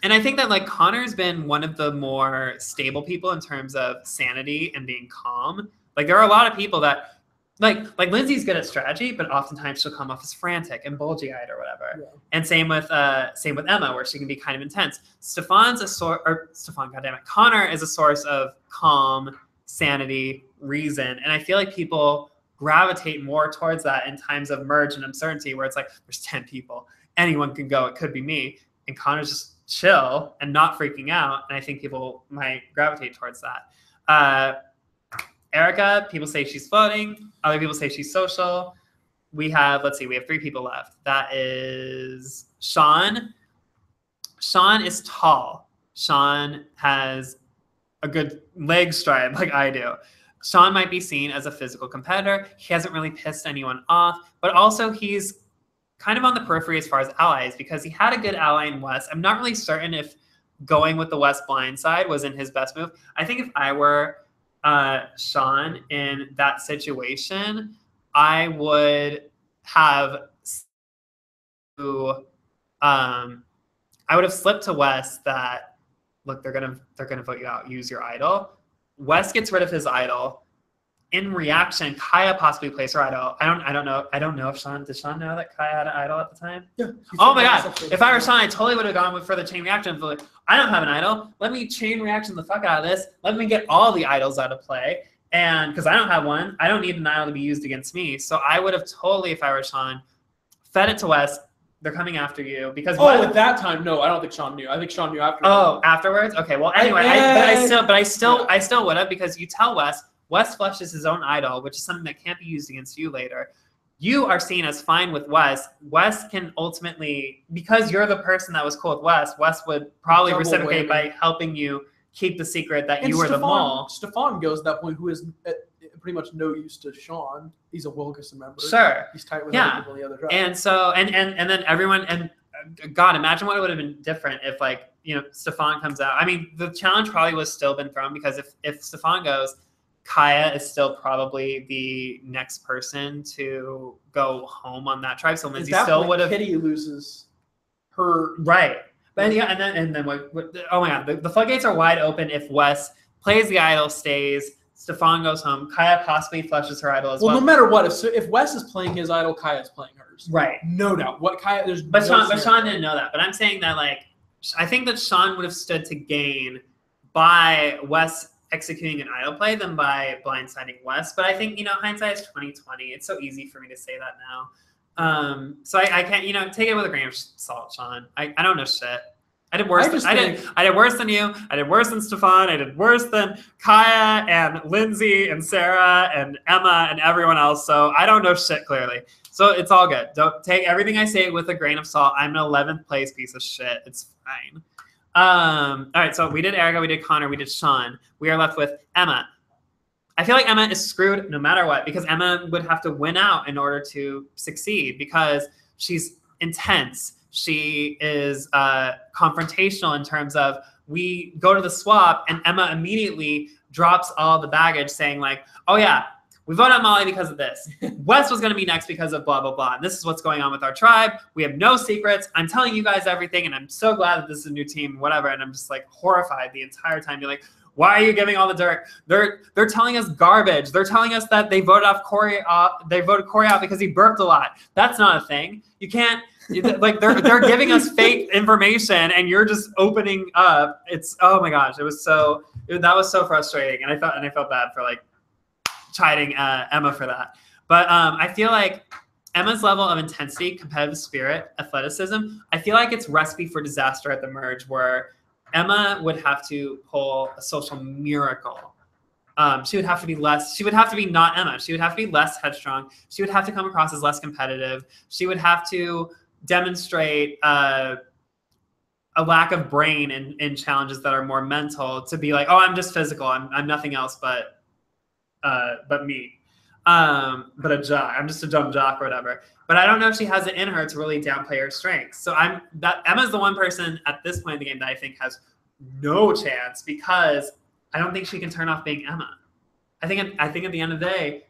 I think that like Connor's been one of the more stable people in terms of sanity and being calm. Like there are a lot of people that like Lindsay's good at strategy, but oftentimes she'll come off as frantic and bulgy-eyed or whatever. Yeah. And same with Emma, where she can be kind of intense. Connor is a source of calm, sanity, reason, and I feel like people gravitate more towards that in times of merge and uncertainty, where it's like there's 10 people, anyone can go, it could be me, and Connor's just chill and not freaking out, and I think people might gravitate towards that. Erica, people say she's floating. Other people say she's social. We have 3 people left. That is Sean. Sean is tall. Sean has a good leg stride like I do. Sean might be seen as a physical competitor. He hasn't really pissed anyone off, but also he's kind of on the periphery as far as allies because he had a good ally in Wes. I'm not really certain if going with the Wes blind side was in his best move. I think if I were Sean in that situation, I would have slipped to Wes that look, they're gonna vote you out, use your idol. Wes gets rid of his idol. In reaction, Kaya possibly plays her idol. I don't know if Sean did Sean know that Kaya had an idol at the time? Yeah. Oh my god. If I were Sean, I totally would have gone for the chain reaction. Like, I don't have an idol. Let me chain reaction the fuck out of this. Let me get all the idols out of play. And because I don't have one, I don't need an idol to be used against me. So I would have totally, if I were Sean, fed it to Wes. They're coming after you because. At that time, no, I don't think Sean knew. I think Sean knew afterwards. Oh, afterwards? Okay. Well, anyway, I still would have, because you tell Wes flushes his own idol, which is something that can't be used against you later. You are seen as fine with Wes. Wes can ultimately, because you're the person that was cool with Wes would probably reciprocate by helping you keep the secret that you were the mole. Stefan goes at that point, who is pretty much no use to Sean. He's a Wilkerson member. Sure. He's tight with other people in the other tribe. And so, and then everyone, and God, imagine what it would have been different if, like, Stefan comes out. I mean, the challenge probably was still been thrown, because if Stefan goes, Kaya is still probably the next person to go home on that tribe. So Lindsay still would have. Kitty loses her. Right. But yeah, and then what, oh my God, the floodgates are wide open if Wes plays the idol, stays, Stefan goes home, Kaya possibly flushes her idol as well. Well, no matter what, if Wes is playing his idol, Kaya's playing hers. Right. No doubt. But Sean didn't know that. But I'm saying that, like, I think that Sean would have stood to gain by Wes executing an idol play than by blindsiding Wes. But I think, hindsight is 2020. It's so easy for me to say that now. So I can't, take it with a grain of salt, Sean. I don't know shit. I did worse. I did worse than you. I did worse than Stefan. I did worse than Kaya and Lindsay and Sarah and Emma and everyone else. So I don't know shit clearly. So it's all good. Don't take everything I say with a grain of salt. I'm an 11th place piece of shit. It's fine. All right. So we did Erica. We did Connor. We did Sean. We are left with Emma. I feel like Emma is screwed no matter what, because Emma would have to win out in order to succeed, because she's intense. She is confrontational in terms of, we go to the swap and Emma immediately drops all the baggage saying like, oh yeah, we voted on Molly because of this. Wes was going to be next because of blah, blah, blah. And this is what's going on with our tribe. We have no secrets. I'm telling you guys everything. And I'm so glad that this is a new team, whatever. And I'm just like horrified the entire time. You're like, why are you giving all the dirt? They're telling us garbage. They're telling us that they voted Corey out because he burped a lot. That's not a thing. You can't, like, they're giving us fake information and you're just opening up. It's, oh my gosh, that was so frustrating. And I felt bad for like chiding Emma for that. But I feel like Emma's level of intensity, competitive spirit, athleticism, I feel like it's recipe for disaster at the merge, where Emma would have to pull a social miracle. She would have to be not Emma. She would have to be less headstrong. She would have to come across as less competitive. She would have to demonstrate a lack of brain in challenges that are more mental, to be like, oh, I'm just physical. I'm nothing else but me. But a jock. I'm just a dumb jock or whatever. But I don't know if she has it in her to really downplay her strengths. So Emma's the one person at this point in the game that I think has no chance, because I don't think she can turn off being Emma. I think at the end of the day,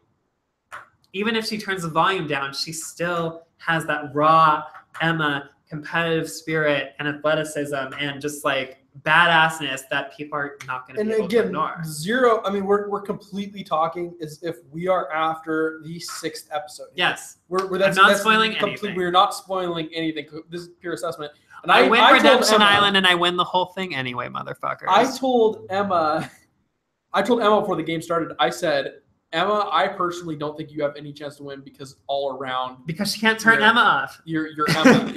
even if she turns the volume down, she still has that raw Emma competitive spirit and athleticism and just like badassness that people are not going to be able to ignore. Zero. I mean, we're completely talking as if we are after the 6th episode. Yes, I'm not spoiling anything. We're not spoiling anything. This is pure assessment. And I win Redemption Island, and I win the whole thing anyway, motherfuckers. I told Emma before the game started. I said, Emma, I personally don't think you have any chance to win, because all around, because she can't turn Emma off. You're Emma.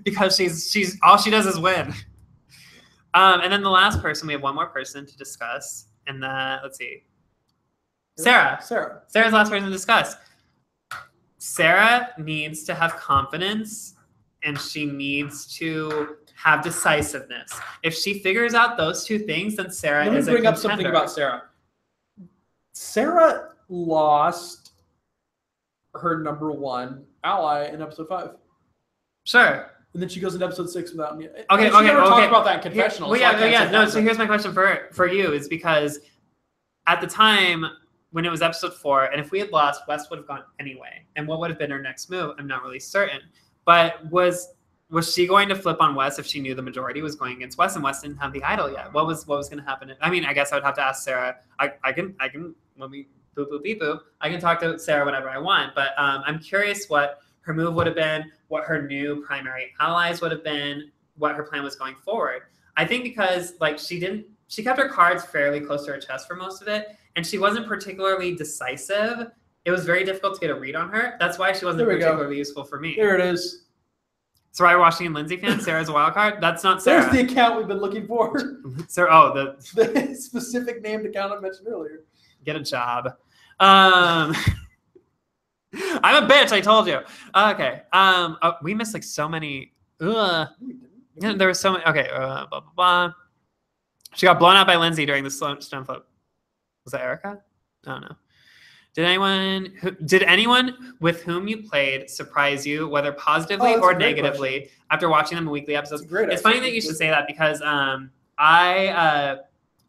Because she's all she does is win. And then the last person, we have one more person to discuss, and let's see, Sarah. Sarah's the last person to discuss. Sarah needs to have confidence, and she needs to have decisiveness. If she figures out those two things, then Sarah is a contender. Let me bring up something about Sarah. Sarah lost her number 1 ally in episode 5. Sure. And then she goes into episode 6 without me. Okay. Talk about that in confessional. So here's my question for you, is because at the time when it was episode 4, and if we had lost, Wes would have gone anyway. And what would have been her next move? I'm not really certain. But was she going to flip on Wes if she knew the majority was going against Wes, and Wes didn't have the idol yet? What was going to happen? I mean, I guess I would have to ask Sarah. I can when we boop boop beep boop, I can talk to Sarah whenever I want. But I'm curious what her move would have been, what her new primary allies would have been, what her plan was going forward. I think because like she kept her cards fairly close to her chest for most of it, and she wasn't particularly decisive. It was very difficult to get a read on her. That's why she wasn't particularly useful for me. There it is. So are you Washington Lindsay fan? Sarah's a wild card? That's not Sarah. There's the account we've been looking for. Sarah, the specific named account I mentioned earlier. Get a job. I'm a bitch, I told you. Okay. We missed like so many. There were so many. Okay. Blah, blah, blah. She got blown out by Lindsay during the stone flip. Was that Erica? I don't know. Did anyone with whom you played surprise you, whether positively or negatively, after watching them in weekly episodes? It's funny that you should say that, because I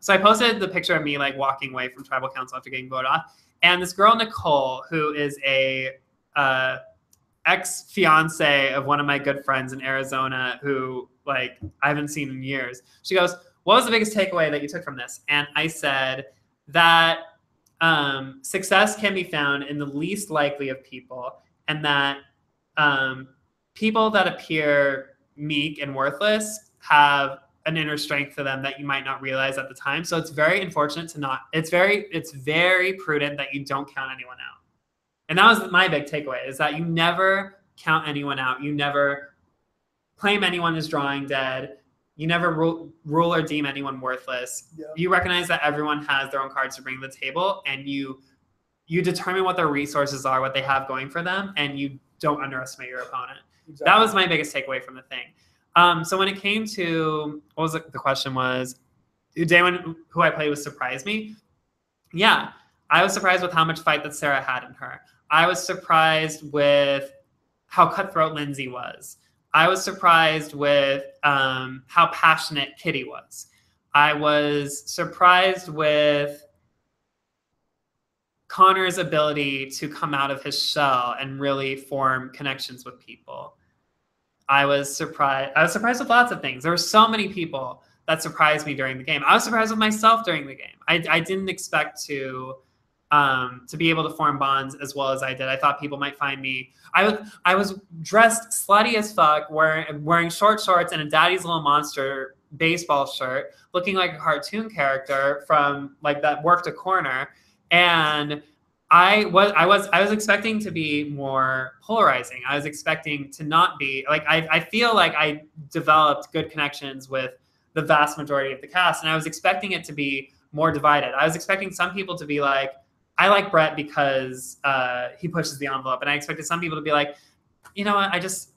posted the picture of me like walking away from tribal council after getting voted off, and this girl Nicole, who is a ex-fiance of one of my good friends in Arizona, who like I haven't seen in years, she goes, "What was the biggest takeaway that you took from this?" And I said that success can be found in the least likely of people, and that people that appear meek and worthless have an inner strength to them that you might not realize at the time. So it's very unfortunate to not, it's very prudent that you don't count anyone out. And that was my big takeaway, is that you never count anyone out. You never claim anyone as drawing dead. You never rule or deem anyone worthless. Yeah. You recognize that everyone has their own cards to bring to the table, and you determine what their resources are, what they have going for them, and you don't underestimate your opponent. Exactly. That was my biggest takeaway from the thing. So when it came to, what was the question was, did anyone who I played with surprise me? Yeah, I was surprised with how much fight that Sarah had in her. I was surprised with how cutthroat Lindsay was. I was surprised with how passionate Kitty was. I was surprised with Connor's ability to come out of his shell and really form connections with people. I was surprised with lots of things. There were so many people that surprised me during the game. I was surprised with myself during the game. I didn't expect to be able to form bonds as well as I did. I thought people might find me. I was dressed slutty as fuck, wearing short shorts and a Daddy's Little Monster baseball shirt, looking like a cartoon character from like that worked a corner. And I was expecting to be more polarizing. I was expecting to not be like, I feel like I developed good connections with the vast majority of the cast, and I was expecting it to be more divided. I was expecting some people to be like, I like Brett because he pushes the envelope, and I expected some people to be like, you know what, I just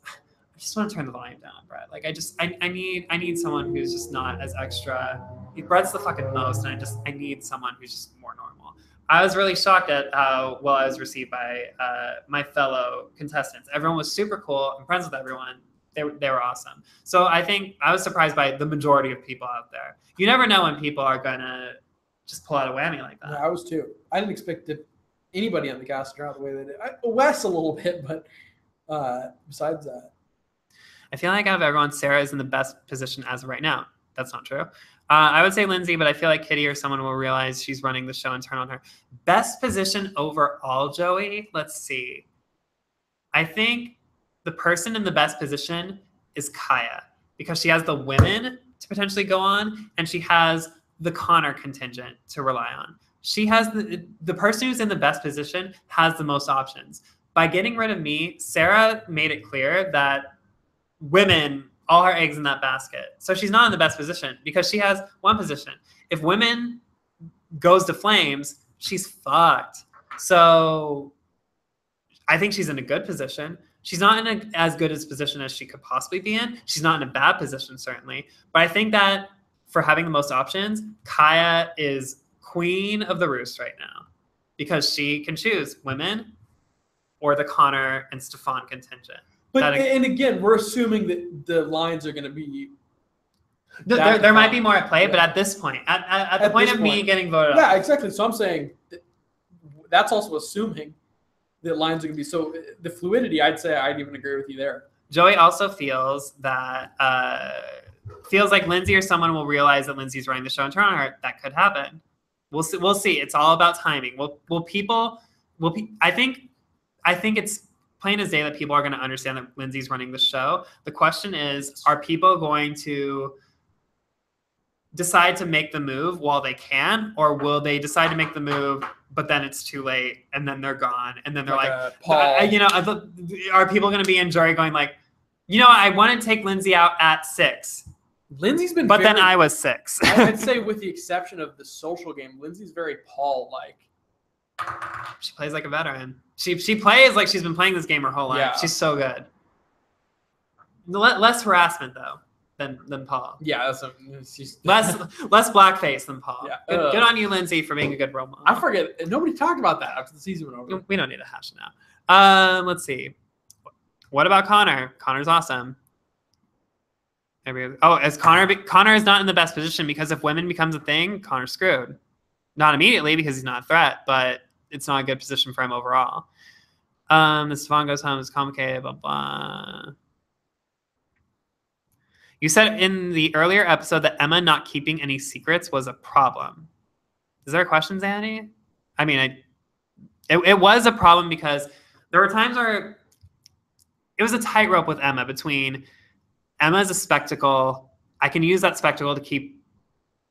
want to turn the volume down, Brett. Like I need someone who's just not as extra. Brett's the fucking most, and I need someone who's just more normal. I was really shocked at how well I was received by my fellow contestants. Everyone was super cool. I'm friends with everyone. They were awesome. So I think I was surprised by the majority of people out there. You never know when people are gonna just pull out a whammy like that. Yeah, I was too. I didn't expect anybody on the cast to turn out the way they did. Wes a little bit, but besides that. I feel like out of everyone, Sarah is in the best position as of right now. That's not true. I would say Lindsay, but I feel like Kitty or someone will realize she's running the show and turn on her. Best position overall, Joey? Let's see. I think the person in the best position is Kaya, because she has the women to potentially go on, and she has the Connor contingent to rely on. She has the person who's in the best position has the most options. By getting rid of me, Sarah made it clear that women, all her eggs in that basket. So she's not in the best position because she has one position. If women goes to flames, she's fucked. So I think she's in a good position. She's not in as good a position as she could possibly be in. She's not in a bad position, certainly. But I think that for having the most options, Kaya is queen of the roost right now because she can choose women or the Connor and Stefan contingent. But and again, we're assuming that the lines are going to be. There might be more at play, but at this point, at the point of me getting voted off. Yeah, exactly. So I'm saying that's also assuming that lines are going to be. So the fluidity, I'd say I'd even agree with you there. Joey also feels that like Lindsay or someone will realize that Lindsay's running the show and turn on her. That could happen. We'll see. We'll see. It's all about timing. I think it's plain as day that people are going to understand that Lindsay's running the show. The question is, are people going to decide to make the move while they can, or will they decide to make the move, but then it's too late and then they're gone? And then they're are people going to be in jury going like, I want to take Lindsay out at 6. Lindsay's been, then I was 6. I'd say with the exception of the social game, Lindsay's very Paul-like. She plays like a veteran. She plays like she's been playing this game her whole life. Yeah. She's so good. Less harassment though than Paul. Yeah, she's less blackface than Paul. Yeah. Good on you, Lindsay, for being a good role model. I forget. Nobody talked about that after the season went over. We don't need to hash now. Let's see. What about Connor? Connor's awesome. As Connor is not in the best position because if women becomes a thing, Connor's screwed. Not immediately because he's not a threat, but it's not a good position for him overall. The Stefan goes home is complicated, blah, blah. You said in the earlier episode that Emma not keeping any secrets was a problem. Is there a question, Zanny? I mean, it was a problem because there were times where it was a tightrope with Emma between Emma is a spectacle. I can use that spectacle to keep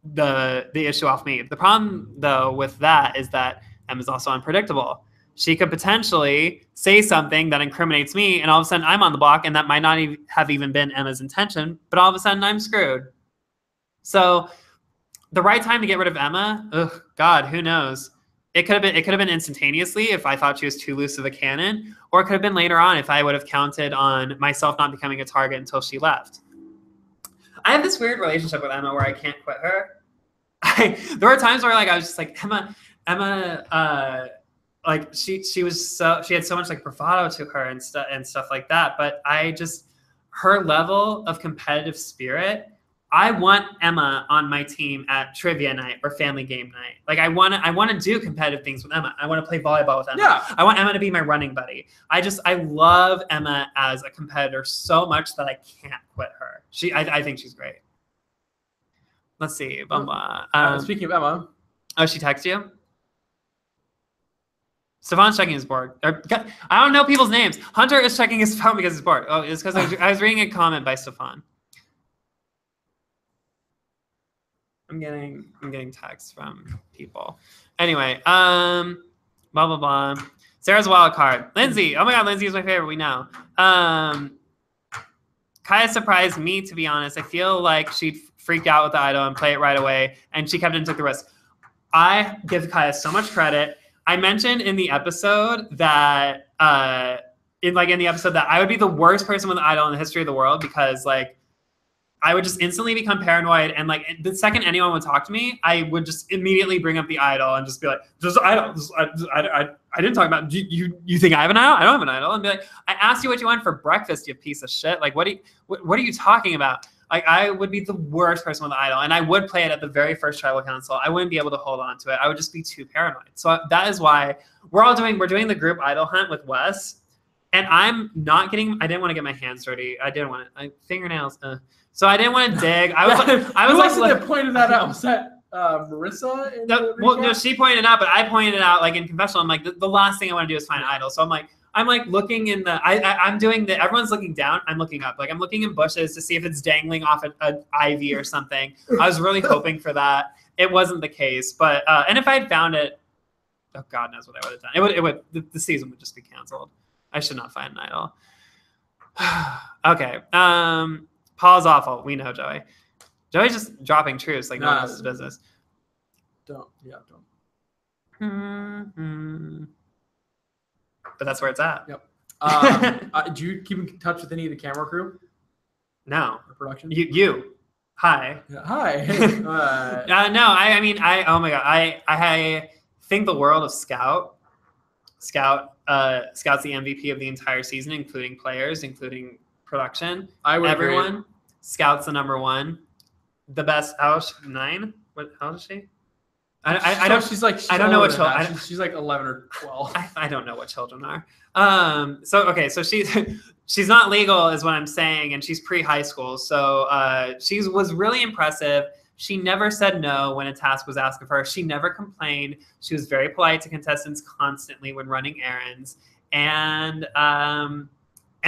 the issue off me. The problem, though, with that is that Emma's also unpredictable. She could potentially say something that incriminates me, and all of a sudden I'm on the block, and that might not have even been Emma's intention, but all of a sudden I'm screwed. So the right time to get rid of Emma, ugh, God, who knows? It could have been instantaneously if I thought she was too loose of a cannon, or it could have been later on if I would have counted on myself not becoming a target until she left. I have this weird relationship with Emma where I can't quit her. There were times where like I was just like, Emma, like she had so much like bravado to her and stuff like that. But her level of competitive spirit, I want Emma on my team at trivia night or family game night. Like I want to do competitive things with Emma. I want to play volleyball with Emma. Yeah. I want Emma to be my running buddy. I love Emma as a competitor so much that I can't quit her. I think she's great. Let's see. Speaking of Emma. Oh, she texted you? Stefan's checking his board. I don't know people's names. Hunter is checking his phone because he's bored. Oh, it's because I was reading a comment by Stefan. I'm getting texts from people. Anyway, blah blah blah. Sarah's wild card. Lindsay. Oh my God, Lindsay is my favorite. We know. Kaya surprised me, to be honest. I feel like she'd freak out with the idol and play it right away, and she kept it and took the risk. I give Kaya so much credit. I mentioned in the episode that in the episode that I would be the worst person with the idol in the history of the world because like I would just instantly become paranoid, and like the second anyone would talk to me, I would just immediately bring up the idol and just be like, "Just idol, I didn't talk about. Do you think I have an idol? I don't have an idol." And be like, "I asked you what you want for breakfast, you piece of shit. Like, what are you talking about?" Like, I would be the worst person with the idol, and I would play it at the very first tribal council. I wouldn't be able to hold on to it. I would just be too paranoid. So that is why we're doing the group idol hunt with Wes, and I'm not getting. I didn't want to get my hands dirty. I didn't want to fingernails. So I didn't want to dig. I was that pointed that out? Was that Marissa? No, she pointed it out, but I pointed it out like in confessional. I'm like, the last thing I want to do is find an idol. So I'm like looking in the. I'm doing the. Everyone's looking down. I'm looking up. Like I'm looking in bushes to see if it's dangling off an ivy or something. I was really hoping for that. It wasn't the case, but and if I had found it, oh God knows what I would have done. It would the season would just be canceled. I should not find an idol. Okay. Paul's awful. We know Joey. Joey's just dropping truths like no one else's business. Don't. Mm-hmm. But that's where it's at. Yep. Do you keep in touch with any of the camera crew? No. Or production? You. Hi. Yeah, hi. No, I mean, oh my God. I think the world of Scout. Scout's the MVP of the entire season, including players, including production. Everyone. Agree. Scout's the number one. The best. How is she? 9? How old is she? I don't. She's like. I don't know what children. She's like 11 or 12. I don't know what children are. So she's not legal, is what I'm saying, and she's pre-high school. So she was really impressive. She never said no when a task was asked of her. She never complained. She was very polite to contestants constantly when running errands, and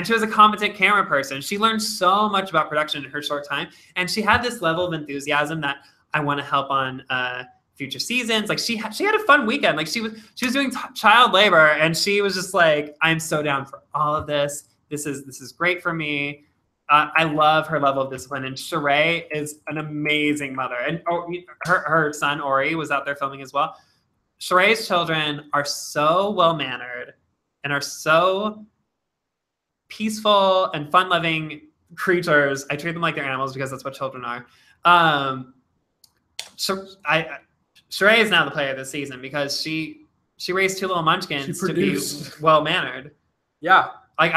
she was a competent camera person. She learned so much about production in her short time, and she had this level of enthusiasm that I want to help on future seasons. Like she had a fun weekend. Like she was doing child labor, and she was just like, I'm so down for all of this. This is great for me. I love her level of discipline, and Sheree is an amazing mother. And her son Ori was out there filming as well. Sheree's children are so well mannered and are so peaceful and fun-loving creatures. I treat them like they're animals because that's what children are. Sheree is now the player of the season because she raised 2 little munchkins to be well-mannered. Yeah. Like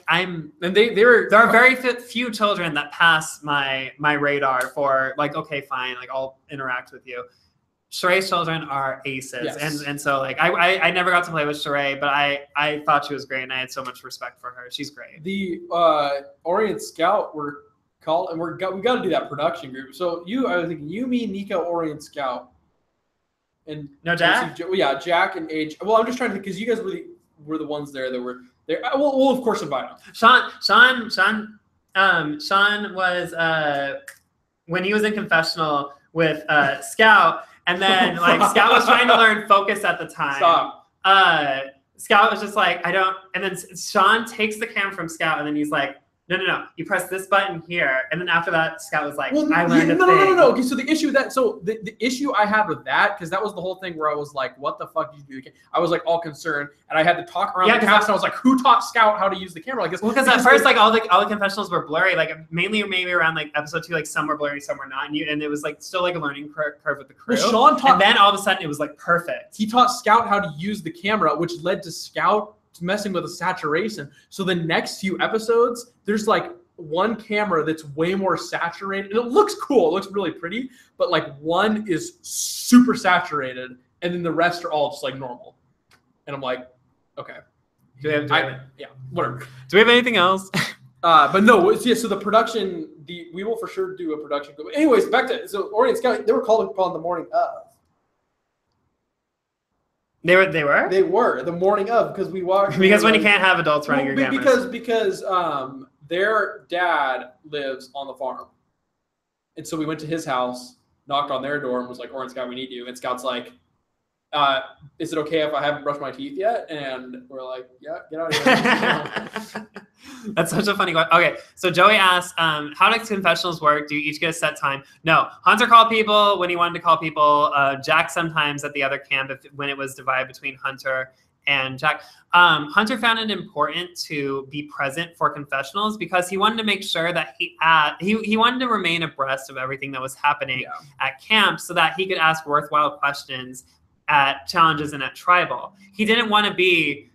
I'm, and there are very few children that pass my radar for like, okay, fine, like I'll interact with you. Sheree's children are aces. Yes. And so like I never got to play with Sheree, but I thought she was great, and I had so much respect for her. She's great. The Orient Scout were called, and we got to do that production group. So I was thinking you, me, Nico, Orient Scout, and no Jack. Yeah, Jack and Age. Well, I'm just trying to, because you guys were the ones there that were there. We'll of course invite them. Sean was when he was in confessional with Scout, and then like Scout was trying to learn focus at the time. Stop. Scout was just like, I don't, and then Sean takes the camera from Scout, and then he's like, no, you press this button here, and then after that, Scout was like, I learned a thing. No. Okay, so the issue the issue I had with that, because that was the whole thing where I was like, what the fuck did you do? I was like all concerned, and I had to talk around the cast, and I was like, who taught Scout how to use the camera like this? Well, because at first, like all the confessionals were blurry, like mainly maybe around like episode 2, like some were blurry, some were not, and it was like still like a learning curve with the crew. Well, Sean taught, and then all of a sudden it was like perfect. He taught Scout how to use the camera, which led to Scout messing with the saturation. So the next few episodes, there's like one camera that's way more saturated. And it looks cool. It looks really pretty. But like one is super saturated. And then the rest are all just like normal. And I'm like, okay. Yeah, whatever. Do we have anything else? But no, so the production, we will for sure do a production. Anyways, back to, so Orting and Scout, they were called upon the morning of. They were the morning of, because we walked. Because when you can't have adults running your cameras. Because their dad lives on the farm, and so we went to his house, knocked on their door, and was like, "Orting, Scout, we need you." And Scout's like, "Is it okay if I haven't brushed my teeth yet?" And we're like, "Yeah, get out of here." That's such a funny question. Okay, so Joey asked, how does confessionals work? Do you each get a set time? No. Hunter called people when he wanted to call people. Jack sometimes at the other camp when it was divided between Hunter and Jack. Hunter found it important to be present for confessionals because he wanted to make sure that he wanted to remain abreast of everything that was happening at camp so that he could ask worthwhile questions at challenges and at tribal. He didn't want to be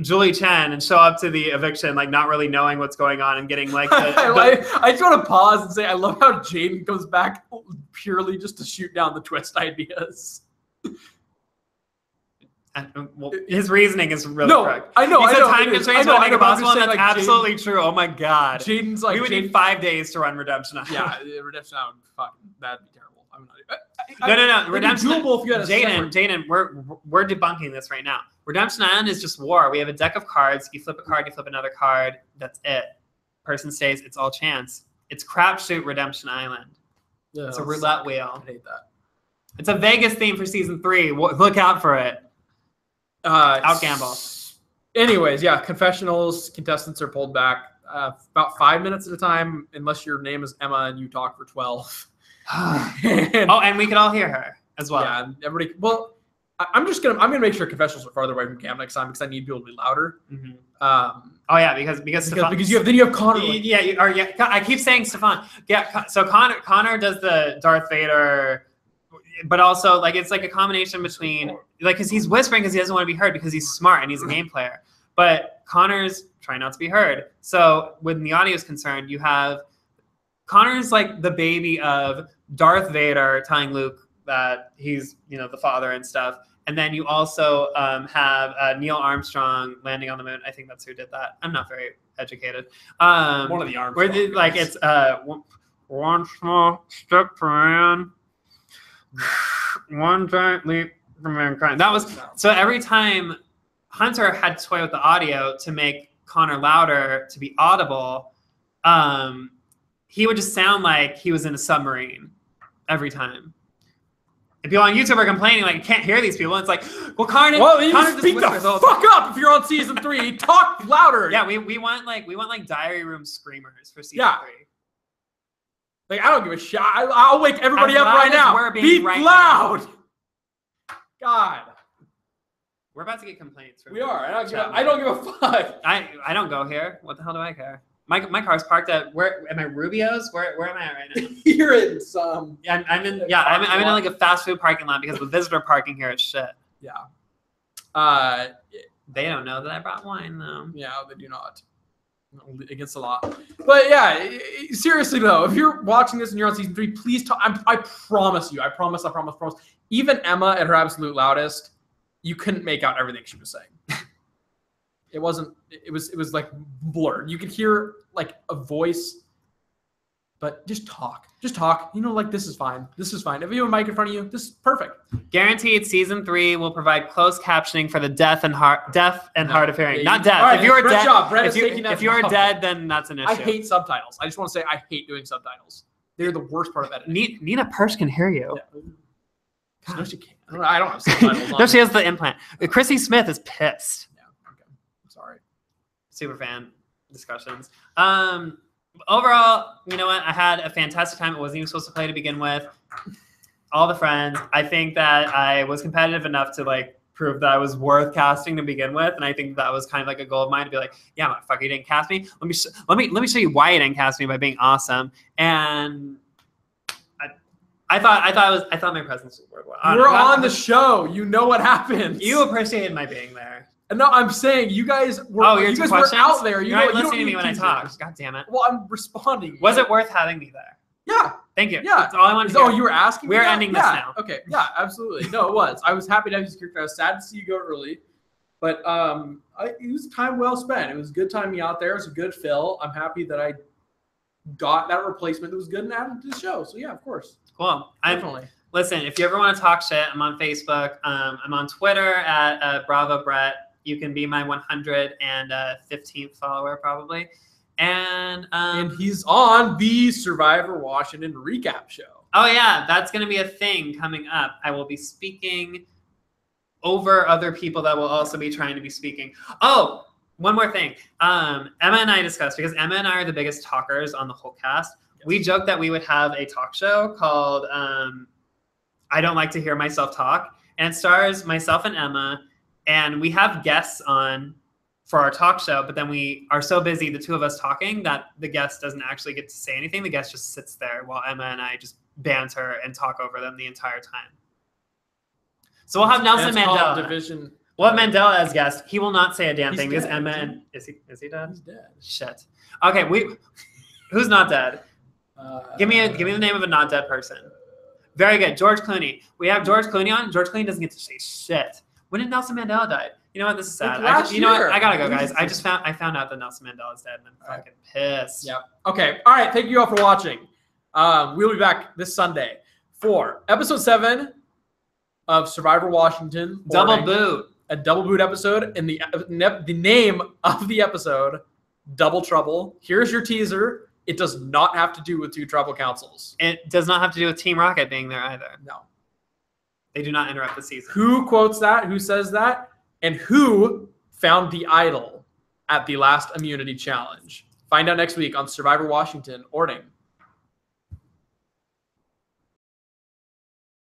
Julie Chen and show up to the eviction like not really knowing what's going on and getting like I just want to pause and say I love how Jaden comes back purely just to shoot down the twist ideas. Well, his reasoning is really correct. I know. He said time constraints will make it possible, and that's absolutely true. Oh my god. Jaden's like, we would need 5 days to run Redemption Island. Yeah, Redemption Island, that'd be terrible. I'm not. No. Redemption. Doable if you had Jaden, we're debunking this right now. Redemption Island is just war. We have a deck of cards. You flip a card, you flip another card. That's it. Person stays. It's all chance. It's crapshoot Redemption Island. Yeah, it's a roulette wheel. I hate that. It's a Vegas theme for season 3. Look out for it. Out gamble. Anyways, yeah, confessionals, contestants are pulled back about 5 minutes at a time, unless your name is Emma and you talk for 12. And we could all hear her as well. Yeah, everybody. Well, I'm gonna make sure confessionals are farther away from camp next time because I need people to be louder. Mm-hmm. Because you have Connor. I keep saying Stefan. Yeah, so Connor does the Darth Vader. But also, like, it's like a combination between, like, because he's whispering because he doesn't want to be heard because he's smart and he's a game player. But Connor's trying not to be heard. So when the audio is concerned, you have Connor's like the baby of Darth Vader telling Luke that he's, the father and stuff. And then you also have Neil Armstrong landing on the moon. I think that's who did that. I'm not very educated. One of the Armstrong. It's one small step for man. One giant leap for mankind. That was so every time Hunter had to toy with the audio to make Connor louder to be audible, he would just sound like he was in a submarine every time. And people on YouTube are complaining like, you can't hear these people. And it's like, well, Connor just speak the fuck up if you're on season 3. Talk louder. Yeah, we want diary room screamers for season 3. Like, I don't give a shit. I'll wake everybody up right now. Be loud. Now. God. We're about to get complaints. We are. I don't give a fuck. I don't go here. What the hell do I care? My car's parked at where am I? Rubio's? Where am I at right now? You're in some. Yeah, I'm in like a fast food parking lot because the visitor parking here is shit. Yeah. They don't know that I brought wine though. Yeah, they do not. Against the law. But yeah, seriously though, if you're watching this and you're on season 3, please talk. I promise you. I promise. Even Emma at her absolute loudest, you couldn't make out everything she was saying. It was like blurred. You could hear like a voice, but just talk. Like this is fine. If you have a mic in front of you, this is perfect. Guaranteed season 3 will provide closed captioning for the deaf and hard of hearing. Not deaf. Right, if you are deaf, if you are dead, then that's an issue. I hate subtitles. I just want to say I hate doing subtitles. They're the worst part of editing. Nina Persh can hear you. Yeah. No, she can't. I don't have subtitles on. No, she has the implant. Chrissy Smith is pissed. Yeah, okay. I'm sorry. Super fan discussions. Overall, you know what? I had a fantastic time. It wasn't even supposed to play to begin with. All the friends. I think that I was competitive enough to like prove that I was worth casting to begin with, and I think that was kind of like a goal of mine to be like, yeah, motherfucker, you didn't cast me. Let me show you why you didn't cast me by being awesome. And I thought my presence was worthwhile. You were on the show. You know what happens. You appreciated my being there. No, I'm saying you guys were. You guys were out there. You're not listening to me when I talk. God damn it. Well, I'm responding. Was it worth having me there? Yeah. Thank you. Yeah. That's all I wanted to hear. Oh, you were asking me We're that? ending this now. Okay. Yeah, absolutely. No, it was. I was happy to have you as a character. I was sad to see you go early. But it was time well spent. It was a good time me out there. It was a good fill. I'm happy that I got that replacement that was good and added to the show. So, yeah, of course. Cool. Definitely. Listen, if you ever want to talk shit, I'm on Facebook. I'm on Twitter at Bravo Brett. You can be my 115th follower, probably. And he's on the Survivor Washington recap show. Oh, yeah. That's going to be a thing coming up. I will be speaking over other people that will also be trying to be speaking. Oh, one more thing. Emma and I discussed, because Emma and I are the biggest talkers on the whole cast. Yes. We joked that we would have a talk show called I Don't Like to Hear Myself Talk. And it stars myself and Emma. And we have guests on for our talk show, but then we are so busy, the two of us talking, that the guest doesn't actually get to say anything. The guest just sits there while Emma and I just banter and talk over them the entire time. So we'll have Nelson Mandela. We'll have Mandela as guest. He will not say a damn thing because Emma and is he dead? He's dead. Shit. Okay, who's not dead? Give me the name of a not dead person. Very good. George Clooney. We have George Clooney on. George Clooney doesn't get to say shit. When did Nelson Mandela die? You know what? This is sad. You know what? I gotta go, guys. I found out that Nelson Mandela is dead, and I'm fucking pissed. Yep. Okay. All right. Thank you all for watching. We'll be back this Sunday for episode 7 of Survivor Washington. Double boot. A double boot episode, and the name of the episode, Double Trouble. Here's your teaser. It does not have to do with 2 tribal councils. It does not have to do with Team Rocket being there either. No. They do not interrupt the season. Who quotes that? Who says that? And who found the idol at the last immunity challenge? Find out next week on Survivor Washington, Orting.